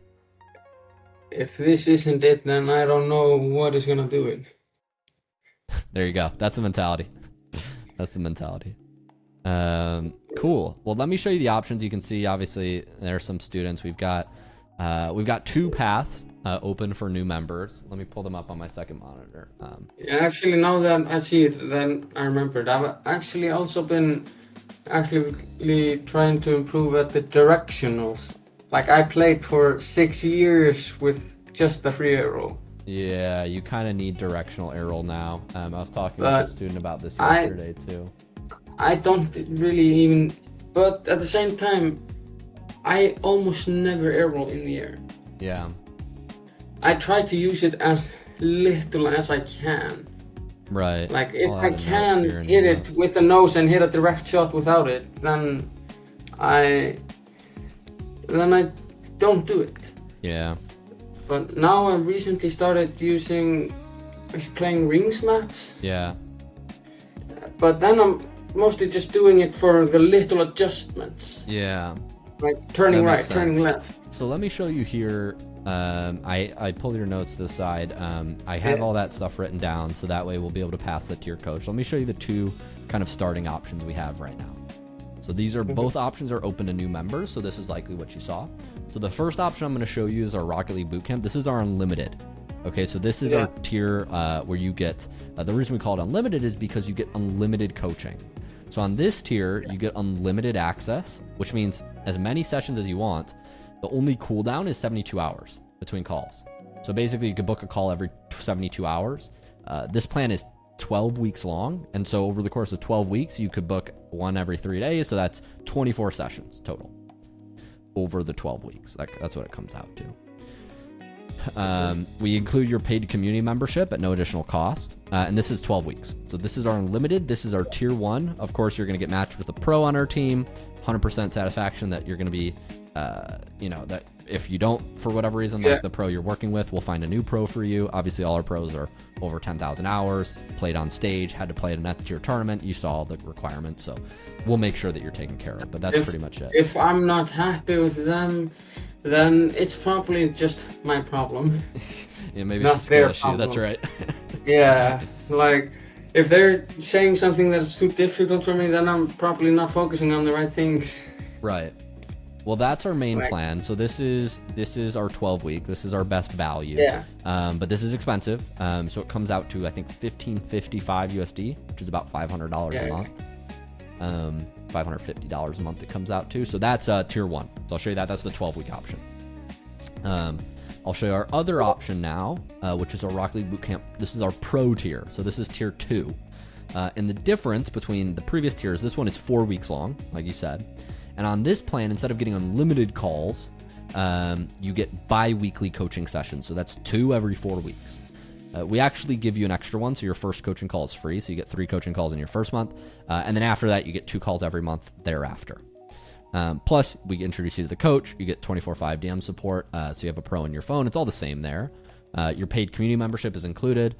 If this isn't it, then I don't know what is gonna do it. There you go. That's the mentality. That's the mentality. Cool. Well, let me show you the options. You can see, obviously, there are some students. We've got 2 paths open for new members. Let me pull them up on my second monitor. Actually, now that I see it, then I remembered. I've actually also been actively trying to improve at the directionals. Like I played for 6 years with just the free arrow. Yeah, you kind of need directional arrow now. I was talking with a student about this yesterday too. I don't really even, but at the same time, I almost never arrow in the air. Yeah. I try to use it as little as I can. Right. Like if I can hit it with the nose and hit a direct shot without it, then I don't do it. Yeah. But now I recently started playing rings maps. Yeah. But then I'm mostly just doing it for the little adjustments. Yeah. Like turning right, turning left. So let me show you here. I pulled your notes to the side. I have all that stuff written down, so that way we'll be able to pass that to your coach. Let me show you the 2 kind of starting options we have right now. So these are both options are open to new members. So this is likely what you saw. So the first option I'm going to show you is our Rocket League Bootcamp. This is our unlimited. Okay, so this is our tier where you get, the reason we call it unlimited is because you get unlimited coaching. So on this tier, you get unlimited access, which means as many sessions as you want. The only cooldown is 72 hours between calls. So basically you could book a call every 72 hours. This plan is 12 weeks long. And so over the course of 12 weeks, you could book one every 3 days. So that's 24 sessions total over the 12 weeks. That's what it comes out to. We include your paid community membership at no additional cost. And this is 12 weeks. So this is our unlimited. This is our tier 1. Of course, you're going to get matched with a pro on our team. 100% satisfaction that you're going to be, that if you don't, for whatever reason, like the pro you're working with, we'll find a new pro for you. Obviously, all our pros are over 10,000 hours, played on stage, had to play at an S-tier tournament. You saw all the requirements. So we'll make sure that you're taken care of. But that's pretty much it. If I'm not happy with them, then it's probably just my problem. Yeah, maybe it's a skill issue. That's right. Yeah, like if they're saying something that's too difficult for me, then I'm probably not focusing on the right things. Right. Well, that's our main plan. So this is our 12 week. This is our best value. Yeah. But this is expensive. So it comes out to I think $15.55 USD, which is about $500 a month. $550 a month it comes out to. So that's tier 1. So I'll show you that. That's the 12-week option. I'll show you our other option now, which is our Rocket League Bootcamp. This is our pro tier. So this is tier 2. And the difference between the previous tiers, this one is 4 weeks long, like you said. And on this plan, instead of getting unlimited calls, you get bi-weekly coaching sessions. So that's 2 every 4 weeks. We actually give you an extra one, so your first coaching call is free. So you get 3 coaching calls in your first month. And then after that, you get 2 calls every month thereafter. Plus, we introduce you to the coach. You get 24/5 DM support, so you have a pro on your phone. It's all the same there. Your paid community membership is included.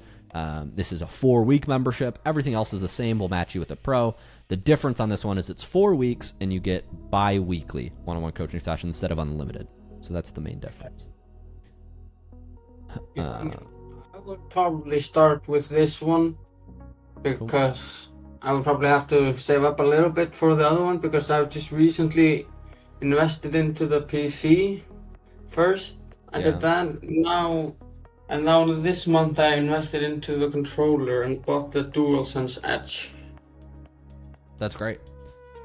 This is a 4-week membership. Everything else is the same. We'll match you with a pro. The difference on this one is it's 4 weeks, and you get bi-weekly one-on-one coaching sessions instead of unlimited. So that's the main difference. I would probably start with this one because I would probably have to save up a little bit for the other one because I've just recently invested into the PC first. I did that now, and now this month I invested into the controller and bought the DualSense Edge. That's great.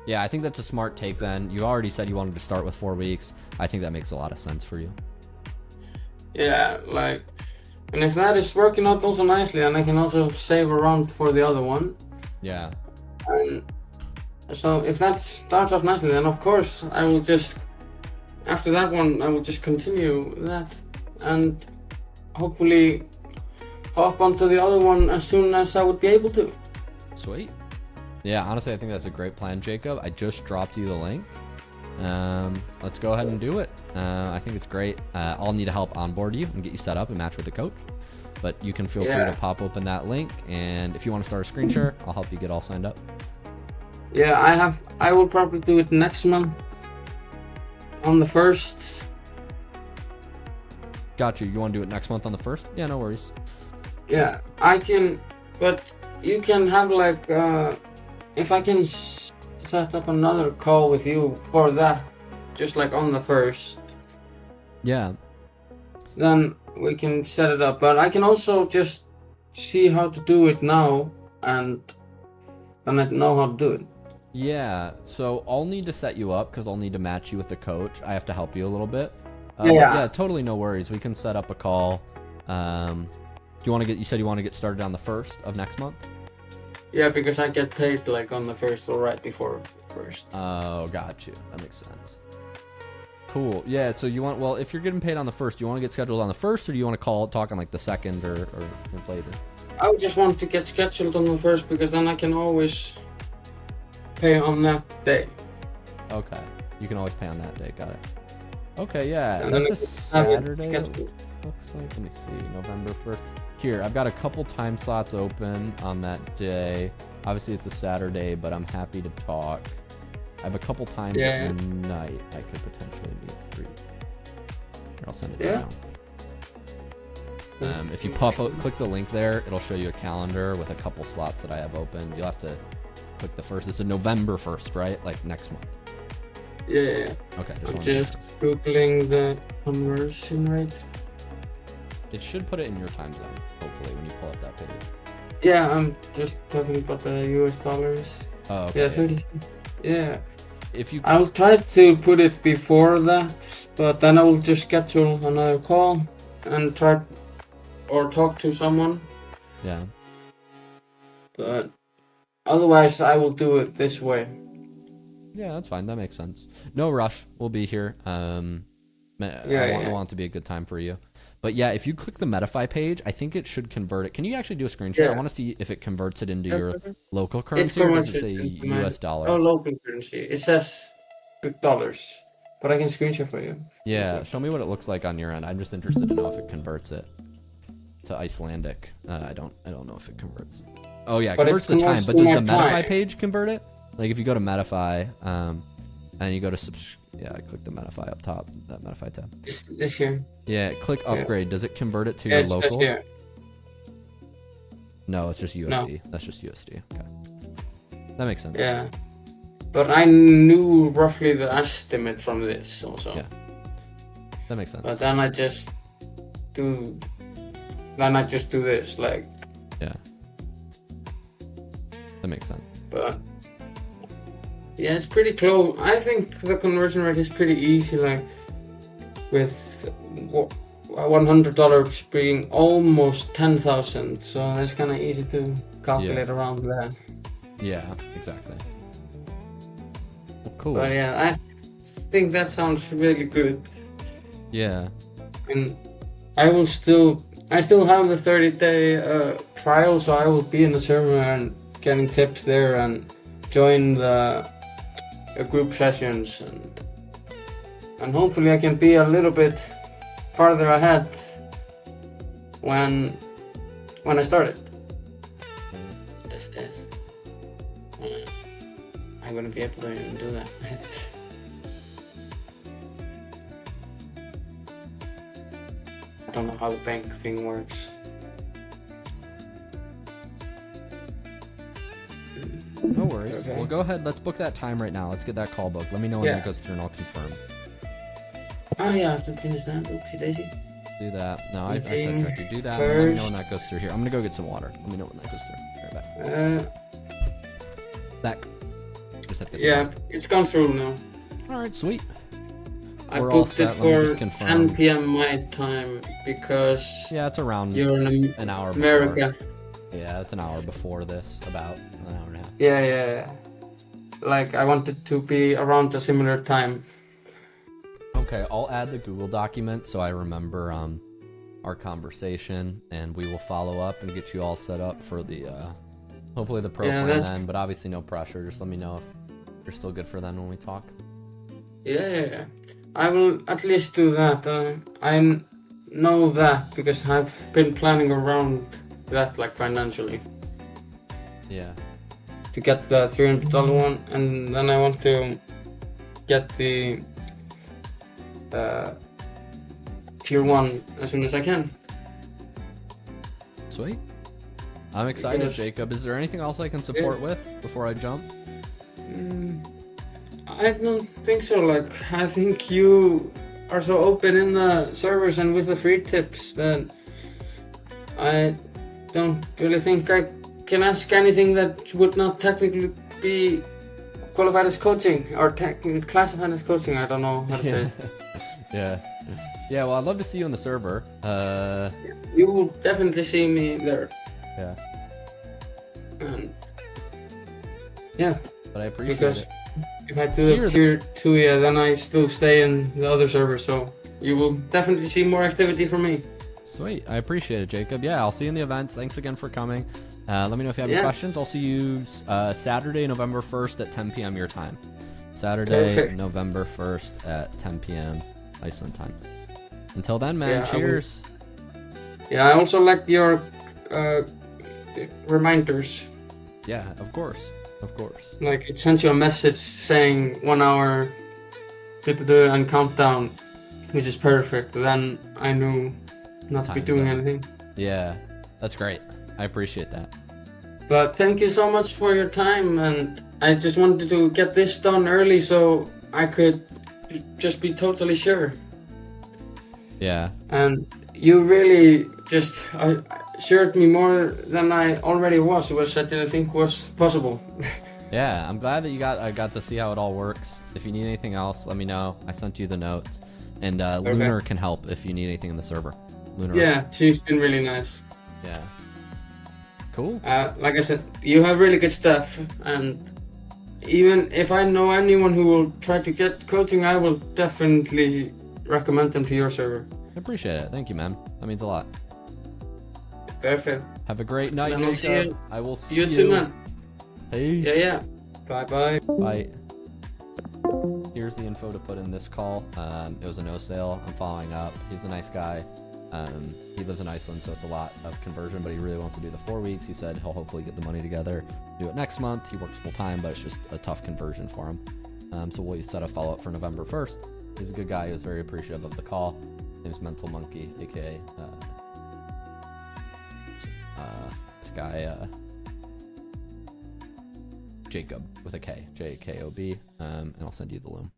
Yeah, I think that's a smart take then. You already said you wanted to start with 4 weeks. I think that makes a lot of sense for you. Yeah, like, and if that is working out also nicely, then I can also save around for the other one. Yeah. And so if that starts off nicely, then of course I will just, after that one, I will just continue that and hopefully hop onto the other one as soon as I would be able to. Sweet. Yeah, honestly, I think that's a great plan, Jacob. I just dropped you the link. Let's go ahead and do it. I think it's great. I'll need to help onboard you and get you set up and match with the coach. But you can feel free to pop open that link. And if you want to start a screen share, I'll help you get all signed up. Yeah, I will probably do it next month on the 1st. Got you. You want to do it next month on the 1st? Yeah, no worries. Yeah, I can, but you can have like, if I can set up another call with you for that, just like on the 1st. Yeah. Then we can set it up, but I can also just see how to do it now, and then I know how to do it. Yeah, so I'll need to set you up because I'll need to match you with the coach. I have to help you a little bit. Yeah, totally no worries. We can set up a call. Do you want to get? You said you want to get started on the 1st of next month. Yeah, because I get paid like on the 1st or right before 1st. Oh, got you. That makes sense. Cool. Yeah, so you want, well, if you're getting paid on the 1st, do you want to get scheduled on the 1st or do you want to talk on like the 2nd or later? I would just want to get scheduled on the 1st because then I can always pay on that day. Okay. You can always pay on that day. Got it. Okay, yeah. And that's a Saturday. Scheduled. Looks like, let me see, November 1st. Here, I've got a couple time slots open on that day. Obviously, it's a Saturday, but I'm happy to talk. I have a couple times at night I could potentially be free. Here, I'll send it to you now. If you click the link there, it'll show you a calendar with a couple slots that I have open. You'll have to click the 1st. It's a November 1st, right? Like next month. Yeah. Okay. I'm just googling the conversion rate. It should put it in your time zone, hopefully, when you pull up that video. Yeah, I'm just talking about the US dollars. Oh, okay. Yeah, 30. Yeah. If you, I'll try to put it before that, but then I will just schedule another call and try or talk to someone. Yeah. But otherwise, I will do it this way. Yeah, that's fine. That makes sense. No rush. We'll be here. I want it to be a good time for you. But yeah, if you click the Metafy page, I think it should convert it. Can you actually do a screen share? I want to see if it converts it into your local currency or does it say US dollar? Oh, local currency. It says dollars, but I can screen share for you. Yeah, show me what it looks like on your end. I'm just interested to know if it converts it to Icelandic. I don't know if it converts. Oh yeah, it converts the time. But does the Metafy page convert it? Like if you go to Metafy, and you go to I click the Metafy up top, that Metafy tab. This here. Yeah, click upgrade. Does it convert it to your local? Here. No, it's just USD. No. That's just USD. Okay. That makes sense. Yeah. But I knew roughly the estimate from this also. Yeah. That makes sense. But then I just do this, like. Yeah. That makes sense. But yeah, it's pretty close. I think the conversion rate is pretty easy, like with $100 being almost 10,000. So that's kind of easy to calculate around that. Yeah, exactly. Well, cool. But yeah, I think that sounds really good. Yeah. And I still have the 30-day trial, so I will be in the server and getting tips there and join the group sessions, and hopefully I can be a little bit farther ahead when I started. This is. I'm gonna be able to even do that. I don't know how the bank thing works. No worries. Okay. Well, go ahead. Let's book that time right now. Let's get that call booked. Let me know when Yeah. that goes through and I'll confirm. Oh yeah, I have to finish that. Oopsie daisy. Do that. No, I said Meeting correctly. Do that. And let me know when first. that goes through here. I'm gonna go get some water. Let me know when that goes through. Right back. Back. Just have to get some Yeah, water. it's gone through now. All right, sweet. I We're all booked it set. Let me for just confirm. 10 p.m. my time because Yeah, it's around you're in an hour America. before. Yeah, it's an hour before this, about an hour and a half. Yeah. Like I wanted to be around a similar time. Okay, I'll add the Google document so I remember our conversation, and we will follow up and get you all set up for the hopefully the pro plan that's- then. But obviously no pressure. Just let me know if you're still good for then when we talk. Yeah. I will at least do that. I know that because I've been planning around that, like financially, Yeah. to get the $300 one, and then I want to get the tier 1 as soon as I can. Sweet. I'm excited, Because- Jacob. Is there anything else I can support with before I jump? I don't think so. Like, I think you are so open in the servers and with the free tips that I don't really think I can ask anything that would not technically be qualified as coaching or classified as coaching. I don't know how to say it. Yeah. Yeah, well, I'd love to see you on the server. You will definitely see me there. Yeah. And yeah, But I appreciate because it. if I do the tier 2, yeah, then I still stay in the other server, so you will definitely see more activity from me. Sweet. I appreciate it, Jacob. Yeah, I'll see you in the events. Thanks again for coming. Let me know if you have any Yeah. questions. I'll see you Saturday, November 1st at 10 p.m. your time. Saturday, Perfect. November 1st at 10 p.m. Iceland time. Until then, man, Yeah, I will- cheers. Yeah, I also like your reminders. Yeah, of course. Of course. Like, it sends you a message saying 1 hour and countdown, which is perfect. Then I knew not to be Time's doing up. anything. Yeah, that's great. I appreciate that. But thank you so much for your time, and I just wanted to get this done early so I could just be totally sure. Yeah. And you really just assured me more than I already was, which I didn't think was possible. Yeah, I'm glad that I got to see how it all works. If you need anything else, let me know. I sent you the notes. And Lunar can help if you need anything in the server. Lunar. Yeah, she's been really nice. Yeah. Cool. Like I said, you have really good stuff, and even if I know anyone who will try to get coaching, I will definitely recommend them to your server. I appreciate it. Thank you, man. That means a lot. Perfect. Have a great night, Then I'll see Jacob. you. I will see You too, man. Peace. Yeah. Bye. Bye. Here's the info to put in this call. It was a no sale. I'm following up. He's a nice guy. He lives in Iceland, so it's a lot of conversion, but he really wants to do the 4 weeks. He said he'll hopefully get the money together, do it next month. He works full time, but it's just a tough conversion for him. So we'll set a follow up for November 1st. He's a good guy. He was very appreciative of the call. His name's Mental Monkey, aka this guy Jacob with a K, Jakob, and I'll send you the loom.